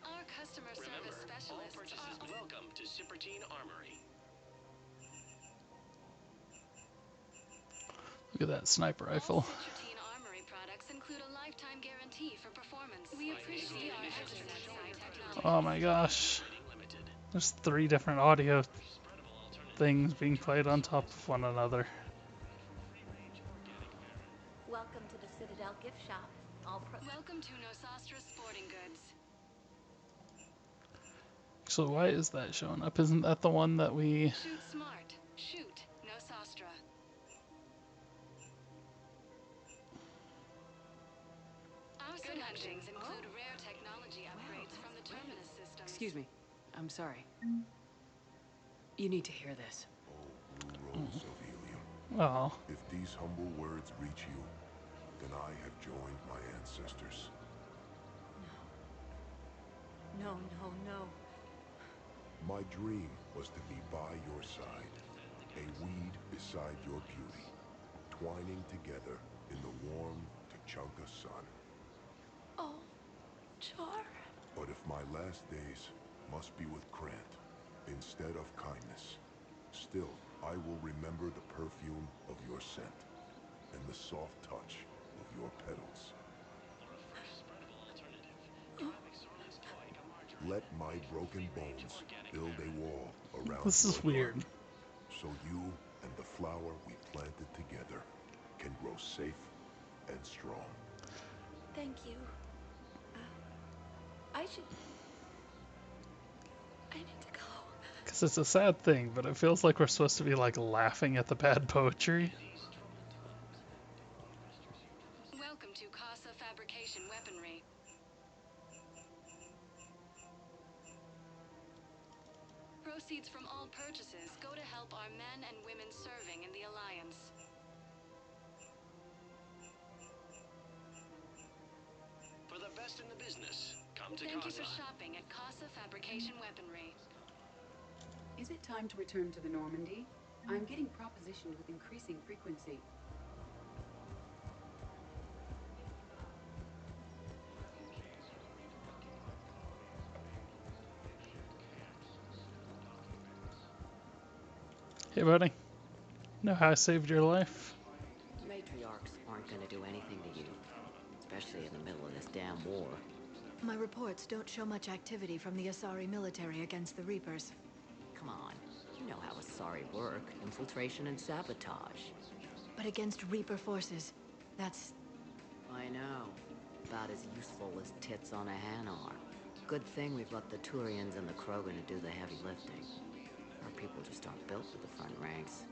Our customer service All specialists purchases are... welcome to Sippertine Armory. Look at that sniper All rifle. Citrotine Armory products include a lifetime guarantee for performance. We appreciate our excellent site technology. Oh my gosh. There's 3 different audio things being played on top of one another. Welcome to the Citadel gift shop. Welcome to Nosastra Sporting Goods. So why is that showing up? Isn't that the one that we... Shoot smart. Shoot Nosastra. Our selections include rare technology upgrades from the Terminus systems. Excuse me. I'm sorry. You need to hear this. Rose of Helium. Oh. If these humble words reach you, then I have joined my ancestors. No, no, no. My dream was to be by your side, a weed beside your beauty, twining together in the warm Tuchanka sun. Oh, Char. But if my last days must be with Grant instead of kindness, still I will remember the perfume of your scent and the soft touch of your petals. Let my broken bones build a wall around This is your weird. garden, so you and the flower we planted together can grow safe and strong. Thank you. I need to go. Because it's a sad thing, but it feels like we're supposed to be like laughing at the bad poetry. Welcome to Casa Fabrication Weaponry. Proceeds from all purchases go to help our men and women serving in the Alliance. For the best in the business, come to Thank Casa. you for shopping at Casa Fabrication Weaponry. Is it time to return to the Normandy? I'm getting propositioned with increasing frequency. Hey, buddy. Know how I saved your life? Matriarchs aren't gonna do anything to you, especially in the middle of this damn war. My reports don't show much activity from the Asari military against the Reapers. Come on, you know how Asari work. Infiltration and sabotage. But against Reaper forces, that's... I know. About as useful as tits on a Hanar. Good thing we've left the Turians and the Krogan to do the heavy lifting. Our people just aren't built for the front ranks.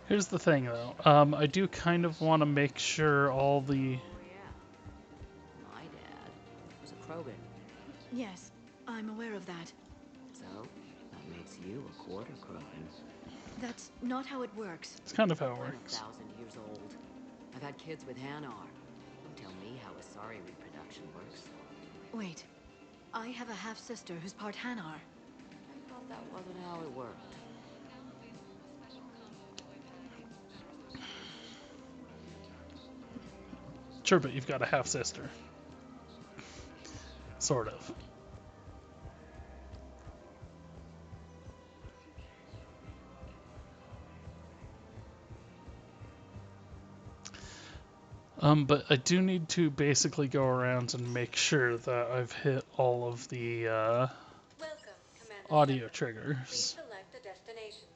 Here's the thing, though. I do kind of want to make sure all the... Oh, yeah. My dad was a Krogan. Yes, I'm aware of that. So, that makes you a quarter Krogan. That's not how it works. It's kind of how it I'm works. 1,000 years old. I've had kids with Hanar. Don't tell me how Asari reproduction works. Wait, I have a half-sister who's part Hanar. I thought that wasn't how it worked. Sure, but you've got a half-sister. Sort of. But I do need to basically go around and make sure that I've hit all of the Welcome, Commander audio Shepard. triggers. Please select a destination.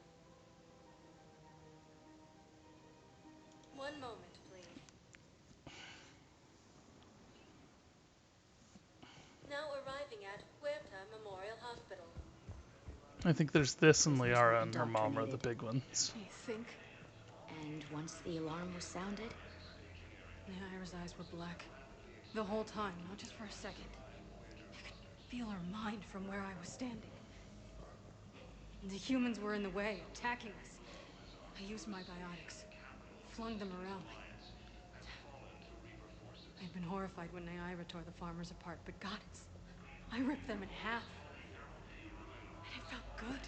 One moment, please. Now arriving at Huerta Memorial Hospital. I think there's this and Prisoners were Liara and her mom are the indoctrinated. big ones. You think? And once the alarm was sounded, Naira's eyes were black. The whole time, not just for a second. I could feel her mind from where I was standing. The humans were in the way, attacking us. I used my biotics, flung them around. I'd been horrified when Naira tore the farmers apart, but goddess, I ripped them in half. And it felt good.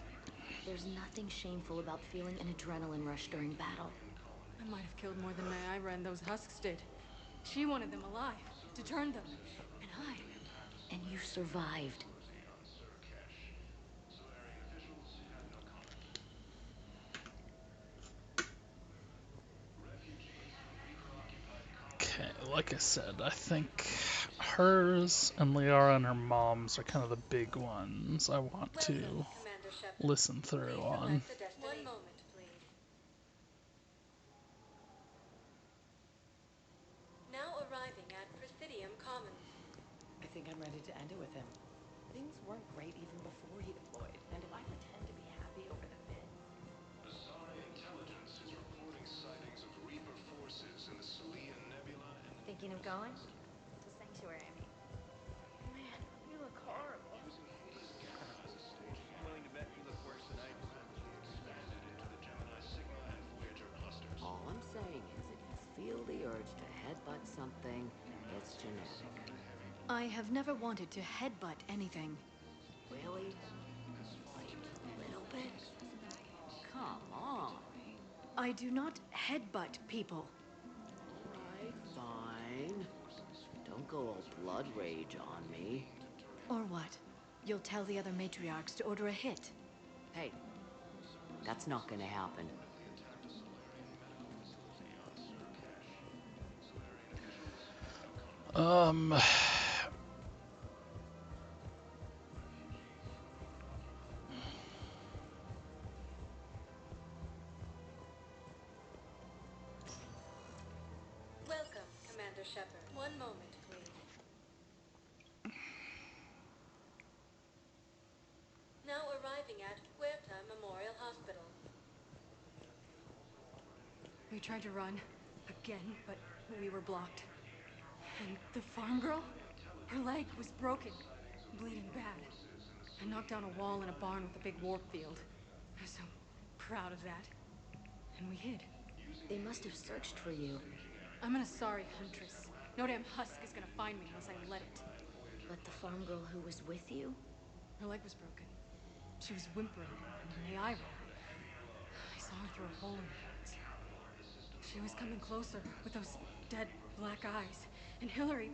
there's nothing shameful about feeling an adrenaline rush during battle. I might have killed more than Naira and those husks did. She wanted them alive, to turn them. And I... And you survived. Okay, like I said, I think hers and Liara and her mom's are kind of the big ones I want to Commander Shepard. listen through Please on. select a destination. One moment, please. Now arriving at Presidium Commons. I think I'm ready to end it with him. Things weren't great even before he deployed, and if I pretend to be happy over the bit... Asari intelligence is reporting sightings of Reaper forces in the Celia Nebula and... Thinking of going? To Sanctuary, I mean. Man, you look horrible. I'm willing to bet you look worse than I do. Expanded into the Gemini Sigma and Voyager clusters. All I'm saying is if you feel the urge to headbutt something, it's genetic. I have never wanted to headbutt anything. Really? Like a little bit? Come on. I do not headbutt people. Alright, fine. Don't go all blood rage on me. Or what? You'll tell the other matriarchs to order a hit. Hey, that's not gonna happen. Um, Welcome, Commander Shepard. One moment, please. Now arriving at Huerta Memorial Hospital. We tried to run, again, but we were blocked. And the farm girl? Her leg was broken, bleeding bad. I knocked down a wall in a barn with a big warp field. I was so proud of that. And we hid. They must have searched for you. I'm an Asari huntress. No damn husk is gonna find me unless I let it. But the farm girl who was with you? Her leg was broken. She was whimpering, and Naira. I saw her through a hole in her boots. She was coming closer with those dead black eyes. And Hillary,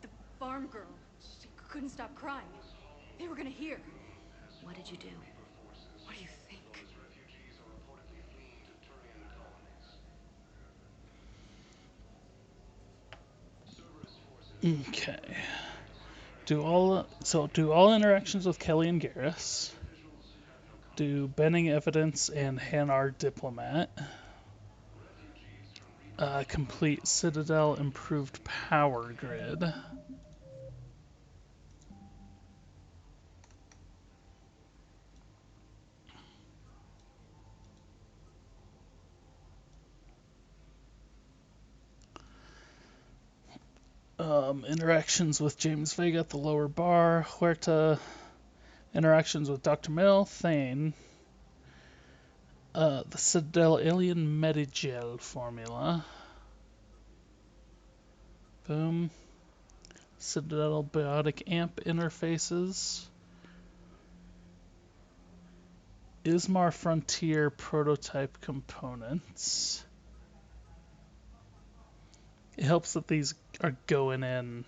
the farm girl, she couldn't stop crying. They were gonna hear. What did you do? What do you think? Okay. Do all interactions with Kelly and Garrus. Do Benning evidence and Hanar diplomat. Complete Citadel improved power grid. Interactions with James Vega at the lower bar. Huerta. Interactions with Dr. Mill. Thane. The Citadel Alien Medigel formula. Boom. Citadel Biotic Amp interfaces. Ismar Frontier prototype components. It helps that these are going in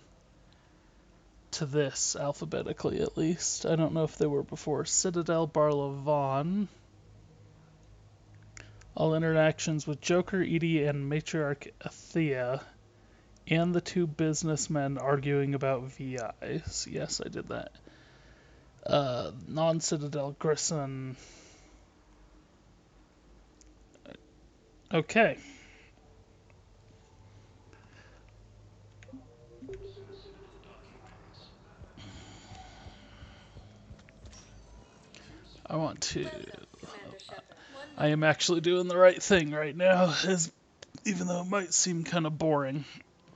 to this alphabetically at least. I don't know if they were before. Citadel Barla Vaughn. All interactions with Joker, Edie, and Matriarch Athea, and the two businessmen arguing about VIs. Yes, I did that. Non-Citadel Grissom. Okay. I want to. I am actually doing the right thing right now, even though it might seem kind of boring.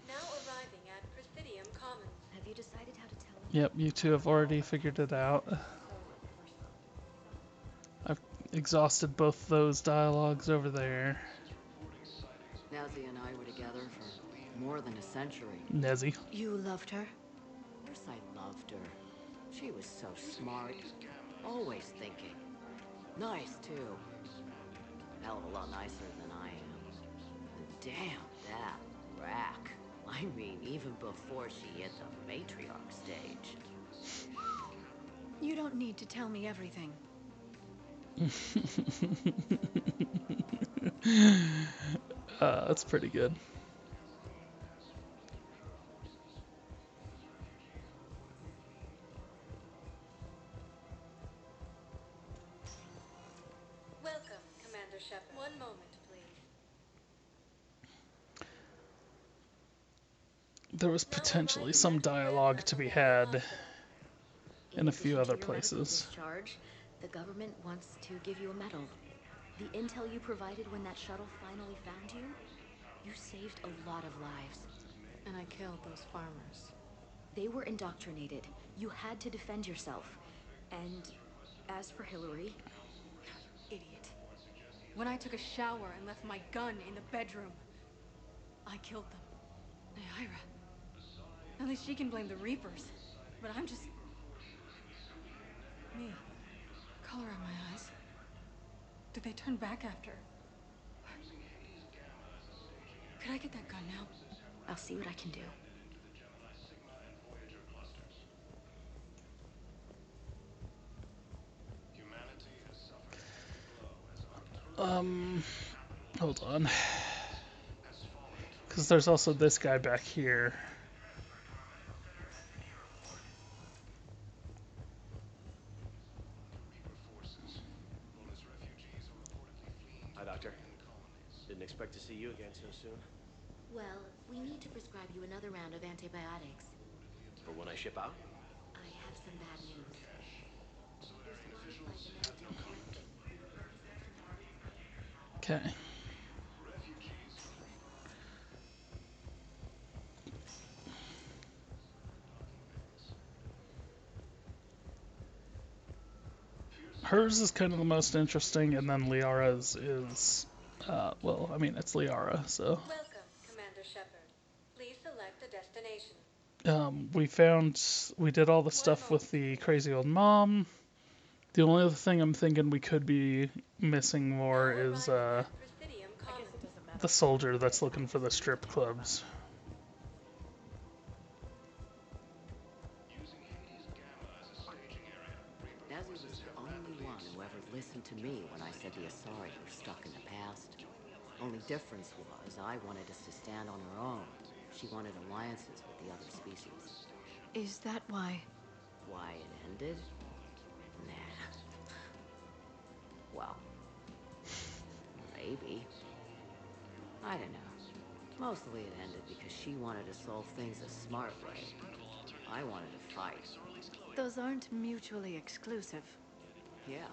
Now arriving at Presidium Commons. Have you decided how to tell them? Yep, you two have already figured it out. I've exhausted both those dialogues over there. Nezzy and I were together for more than a century. Nezzy. You loved her? Of course I loved her. She was so smart. Always thinking. Nice, too. Hell of a lot nicer than I am. And damn, that rack. I mean, even before she hit the matriarch stage. You don't need to tell me everything. That's pretty good. Welcome, Commander Shepard. One moment, please. There was potentially some dialogue to be had in a few other places. Discharge, the government wants to give you a medal. The intel you provided when that shuttle finally found you, you saved a lot of lives. And I killed those farmers. They were indoctrinated. You had to defend yourself. And as for Hillary... Idiot. When I took a shower and left my gun in the bedroom, I killed them. Naira. At least she can blame the Reapers. But I'm just... me. Color in my eyes. Did they turn back after? Could I get that gun now? I'll see what I can do. Hold on. Because there's also this guy back here. Hi, Doctor. Didn't expect to see you again so soon. Well, we need to prescribe you another round of antibiotics. For when I ship out? I have some bad news. Respond by genetically correcting. Okay. Hers is kind of the most interesting, and then Liara's is, well, I mean, it's Liara, so. Welcome, Commander Shepard. Please select a destination. We did all the stuff with the crazy old mom. The only other thing I'm thinking we could be missing more is, the soldier that's looking for the strip clubs. listened to me when I said the Asari were stuck in the past. Only difference was I wanted us to stand on our own. She wanted alliances with the other species. Is that why? Why it ended? Nah. Well, maybe. I don't know. Mostly it ended because she wanted to solve things a smart way. I wanted to fight. Those aren't mutually exclusive. Yeah.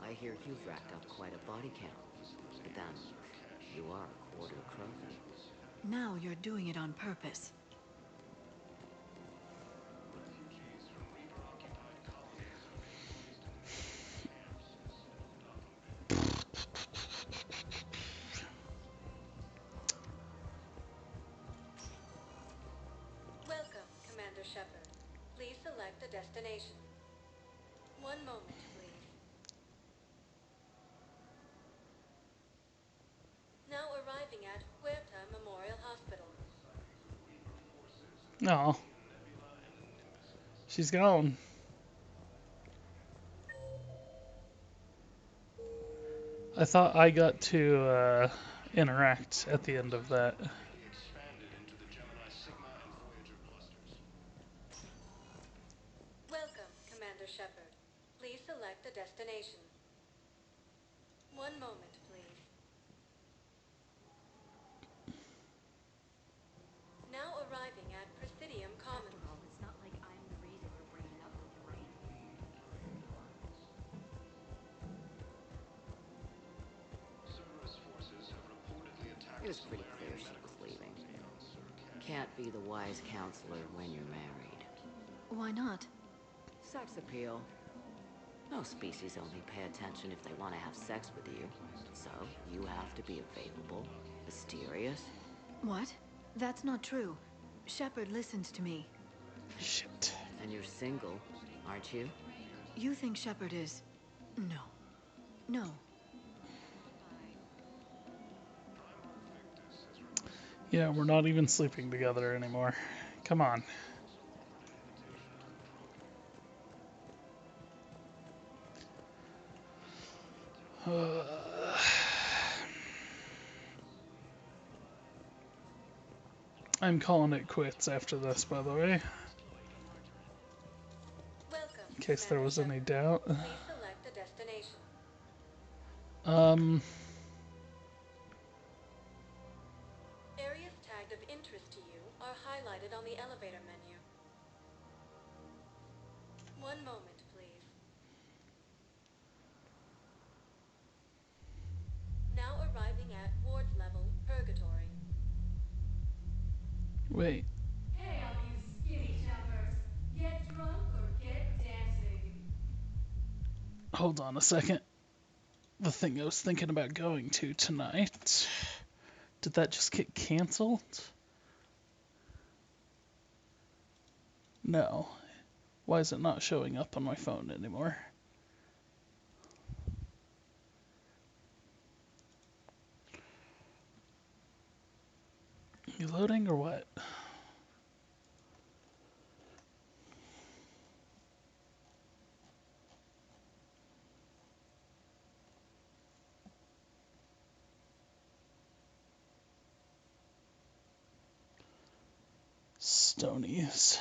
I hear you've racked up quite a body count. But then, you are a quarter crow. Now you're doing it on purpose. Welcome, Commander Shepard. Please select a destination. One moment, please. Now arriving at Huerta Memorial Hospital. No. She's gone. I thought I got to interact at the end of that. Welcome, Commander Shepard. Please select a destination. One moment, please. Now arriving at Presidium Commons. After all, it's not like I'm the reason we're breaking up from the ring. It was pretty clear she was leaving. Can't be the wise counselor when you're married. Why not? Sex appeal. No species only pay attention if they want to have sex with you. So, you have to be available, mysterious. What? That's not true. Shepard listens to me. Shit. And you're single, aren't you? You think Shepard is... No. No. Yeah, we're not even sleeping together anymore. Come on. I'm calling it quits after this, by the way. Welcome, In case there was any doubt. please select a destination. Areas tagged of interest to you are highlighted on the elevator menu. One moment, please. Now arriving at Ward's level, Purgatory. Wait. Hey, all you skinny jumpers. Get drunk or get dancing. Hold on a second. The thing I was thinking about going to tonight. Did that just get canceled? No. Why is it not showing up on my phone anymore? You loading or what? Stonies.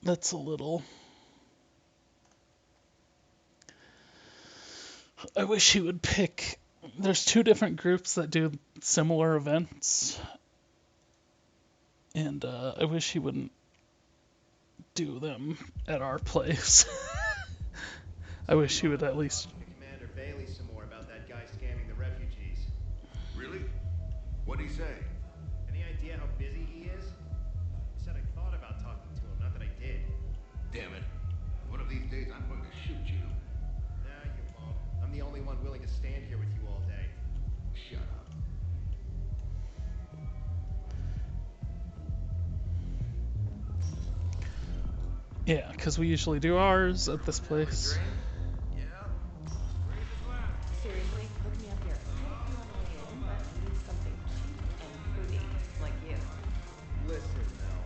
That's a little... I wish he would pick... There's two different groups that do similar events. And I wish he wouldn't do them at our place. I wish he would at least... Talk to Commander Bailey some more about that guy scamming the refugees. Really? What'd he say? Any idea how busy he is? I said I thought about talking to him, not that I did. Damn it. One of these days I'm going to shoot you. Nah, you won't. I'm the only one willing to stand here with you all day. Shut up. Yeah, because we usually do ours at this place. Seriously, look me up here. I helped you on the way in, but I need something cheap and fruity, like you. Listen, Mel.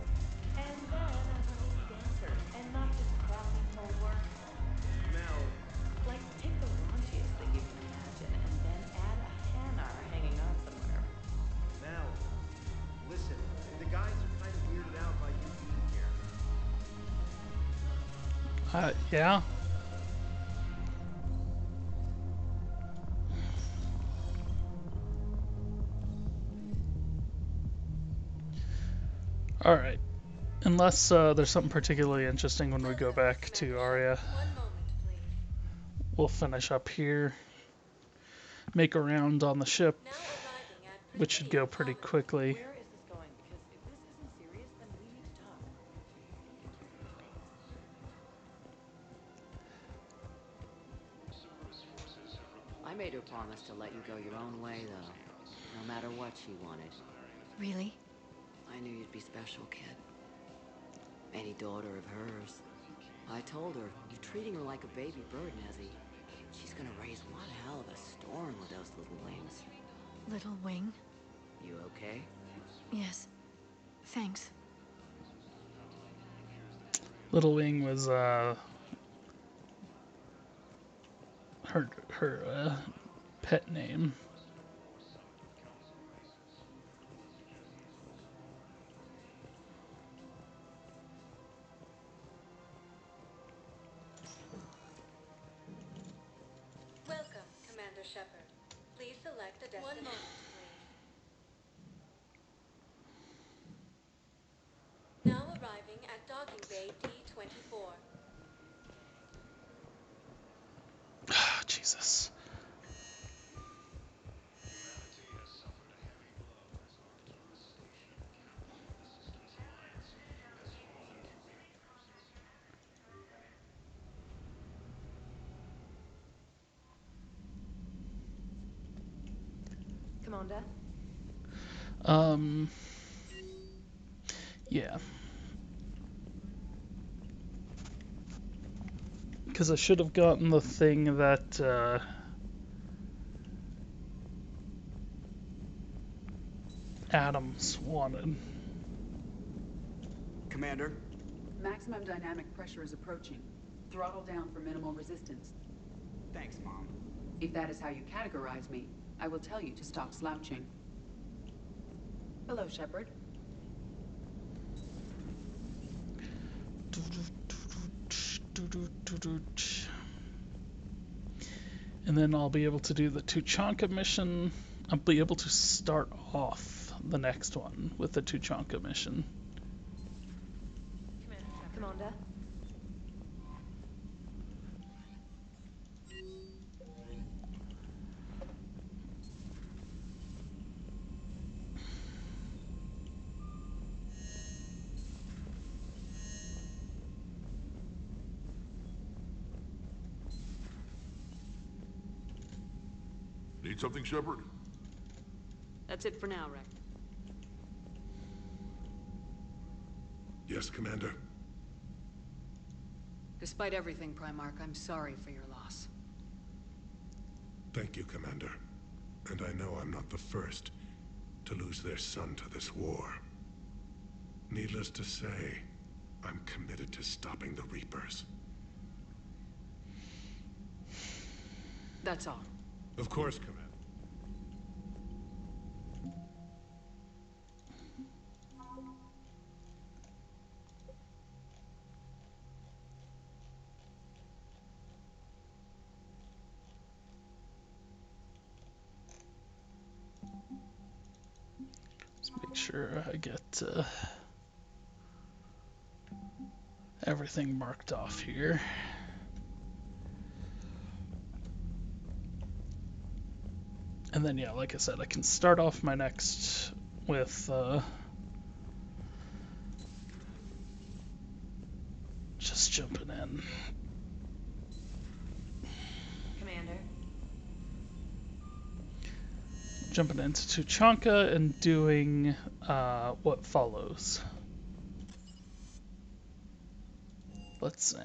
And then I need dancers, and not just crappy pole work. Mel. Like, take the raunchiest thing you can imagine, and then add a Hanar hanging on somewhere. Mel. Listen, the guys are kind of weirded out by you being here. Yeah. Alright. Unless there's something particularly interesting when we go back to Arya. We'll finish up here. Make a round on the ship, which should go pretty quickly. Where is this going? Because if this isn't serious, then we need to talk. I made her promise to let you go your own way, though. No matter what she wanted. Really? I knew you'd be special, kid. Any daughter of hers. I told her, you're treating her like a baby bird, Nezzy. She's gonna raise one hell of a storm with those little wings. Little wing? You okay? Yes. Thanks. Little Wing was her pet name. Welcome, Commander Shepard. Please select a destination. 1 moment, please. Now arriving at docking bay D-24. Jesus. Commander? Yeah. Because I should have gotten the thing that, Adams wanted. Commander? Maximum dynamic pressure is approaching. Throttle down for minimal resistance. Thanks, Mom. If that is how you categorize me, I will tell you to stop slouching. Hello, Shepard. And then I'll be able to do the Tuchanka mission. I'll be able to start off the next one with the Tuchanka mission. Commander? Need something, Shepard? That's it for now, Rick. Yes, Commander. Despite everything, Primarch, I'm sorry for your loss. Thank you, Commander. And I know I'm not the first to lose their son to this war. Needless to say, I'm committed to stopping the Reapers. That's all. Of course, Commander. Let's make sure I get everything marked off here. And then, yeah, like I said, I can start off my next with just jumping in. Commander? Jumping into Tuchanka and doing what follows. Let's see.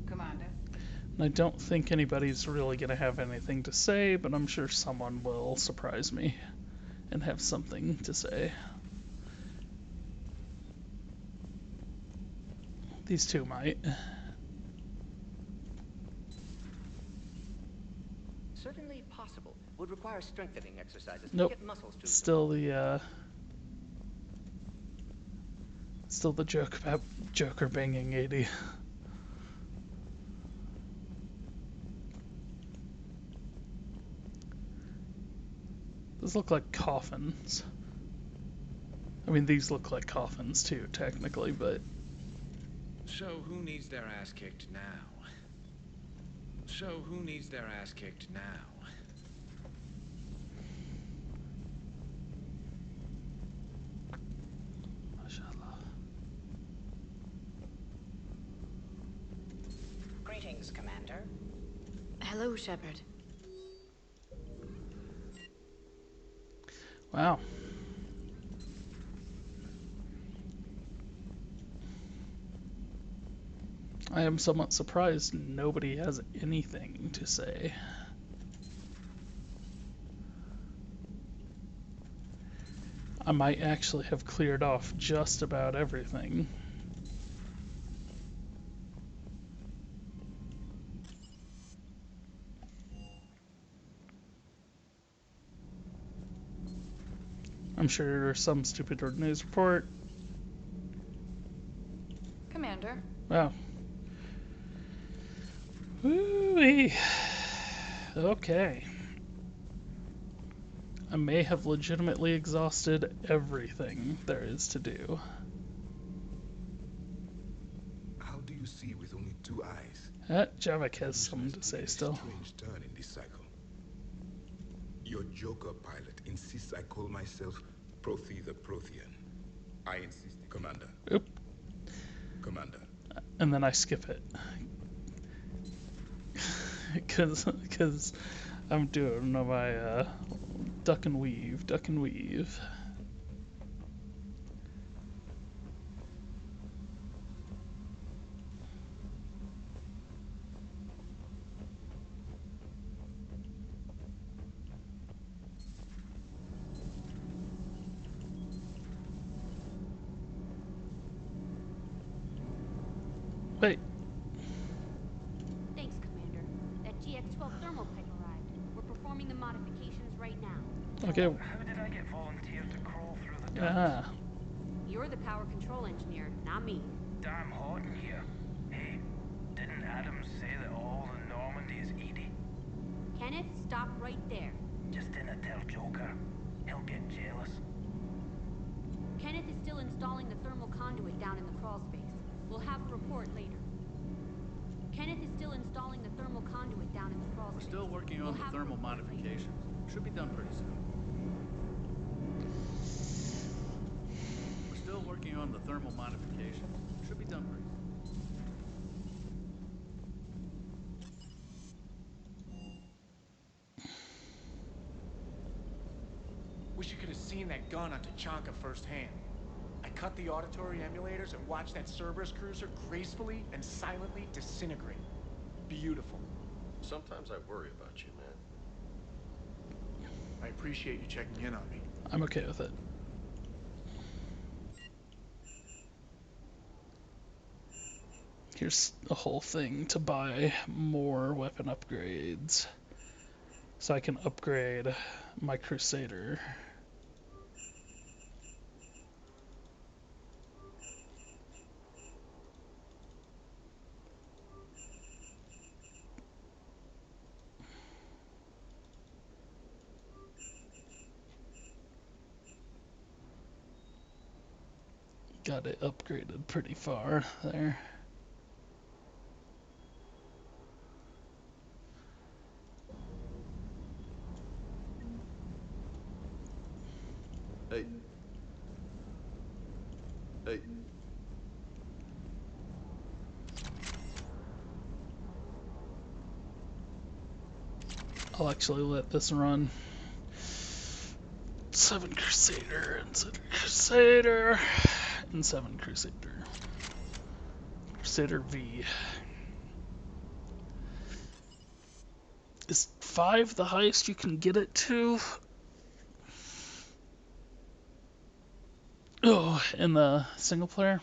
Commander. I don't think anybody's really going to have anything to say, but I'm sure someone will surprise me and have something to say. These two might. Certainly possible. Would require strengthening exercises Nope. to get muscles to Still the joke about Joker banging 80. Those look like coffins. I mean, these look like coffins too, technically, but... So who needs their ass kicked now? So who needs their ass kicked now? Greetings, Commander. Hello, Shepard. Wow. I am somewhat surprised nobody has anything to say. I might actually have cleared off just about everything. I'm sure there's some stupid news report. Commander. Wow. Woo-wee. Okay. I may have legitimately exhausted everything there is to do. How do you see with only 2 eyes? Javik has something to say still. Strange turn in this cycle. Your Joker pilot insists I call myself Prothy the Prothean. I insist, Commander. Oop. Commander. And then I skip it. Because I'm doing my duck and weave. Wait. Thanks, Commander. That GX-12 thermal pipe arrived. We're performing the modifications right now. Okay. How did I get volunteered to crawl through the ducts? You're the power control engineer, not me. Damn hot in here. Hey, didn't Adams say that all in Normandy is Edie? Kenneth, stop right there. Just didn't tell Joker. He'll get jealous. Kenneth is still installing the thermal conduit down in the crawl space. We'll have a report later. Kenneth is still installing the thermal conduit down in the crawl space. We're still working on the thermal modifications. Should be done pretty soon. We're still working on the thermal modifications. Should be done pretty soon. Wish you could have seen that gun on Tuchanka firsthand. I cut the auditory emulators and watched that Cerberus cruiser gracefully and silently disintegrate. Beautiful. Sometimes I worry about you, man. I appreciate you checking in on me. I'm okay with it. Here's a whole thing to buy more weapon upgrades. So I can upgrade my Crusader. Got it upgraded pretty far there. Hey. Hey. I'll actually let this run. 7 Crusader, and 7 Crusader, and 7 Crusader. Crusader V. Is 5 the highest you can get it to? Oh, in the single player?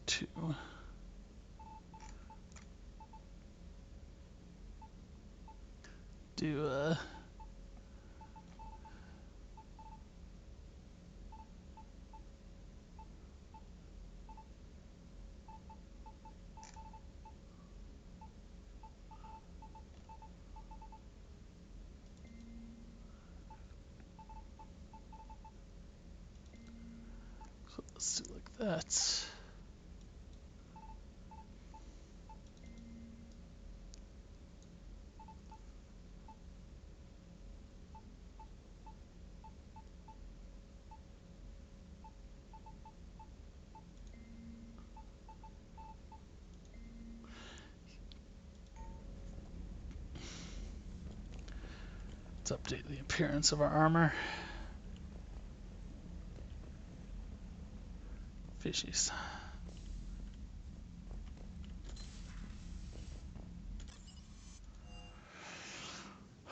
Two. Do so let's do like that. Let's update the appearance of our armor. Fishies.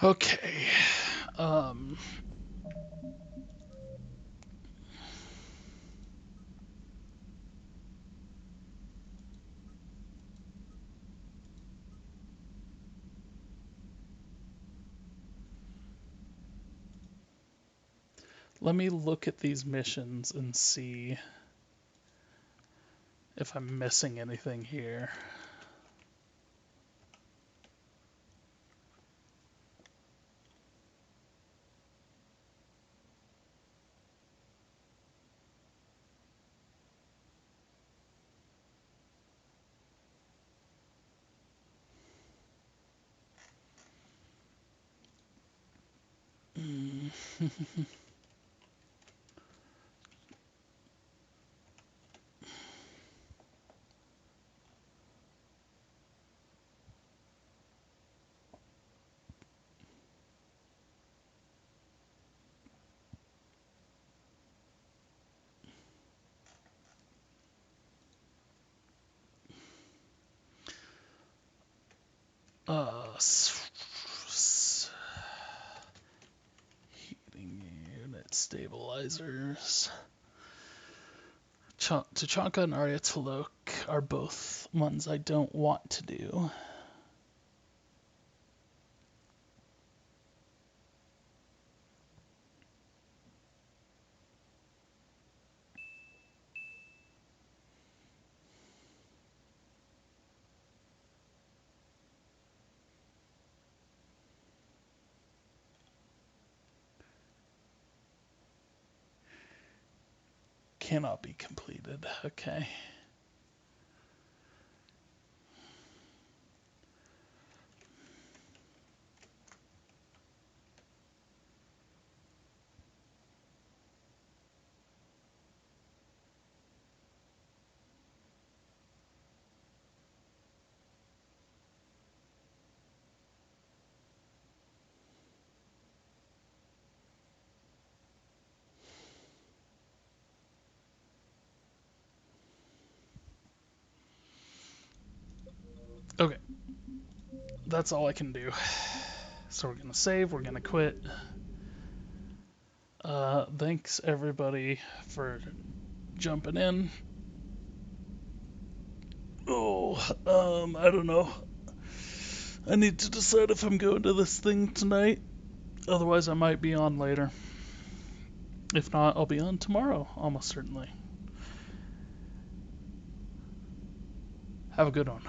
Okay. Let me look at these missions and see if I'm missing anything here. Heating unit stabilizers. Tuchanka and Arya Talok are both ones I don't want to do. Cannot be completed. Okay. Okay, that's all I can do. So we're gonna save, we're gonna quit. Thanks everybody for jumping in. Oh, I don't know. I need to decide if I'm going to this thing tonight. Otherwise, I might be on later. If not, I'll be on tomorrow, almost certainly. Have a good one.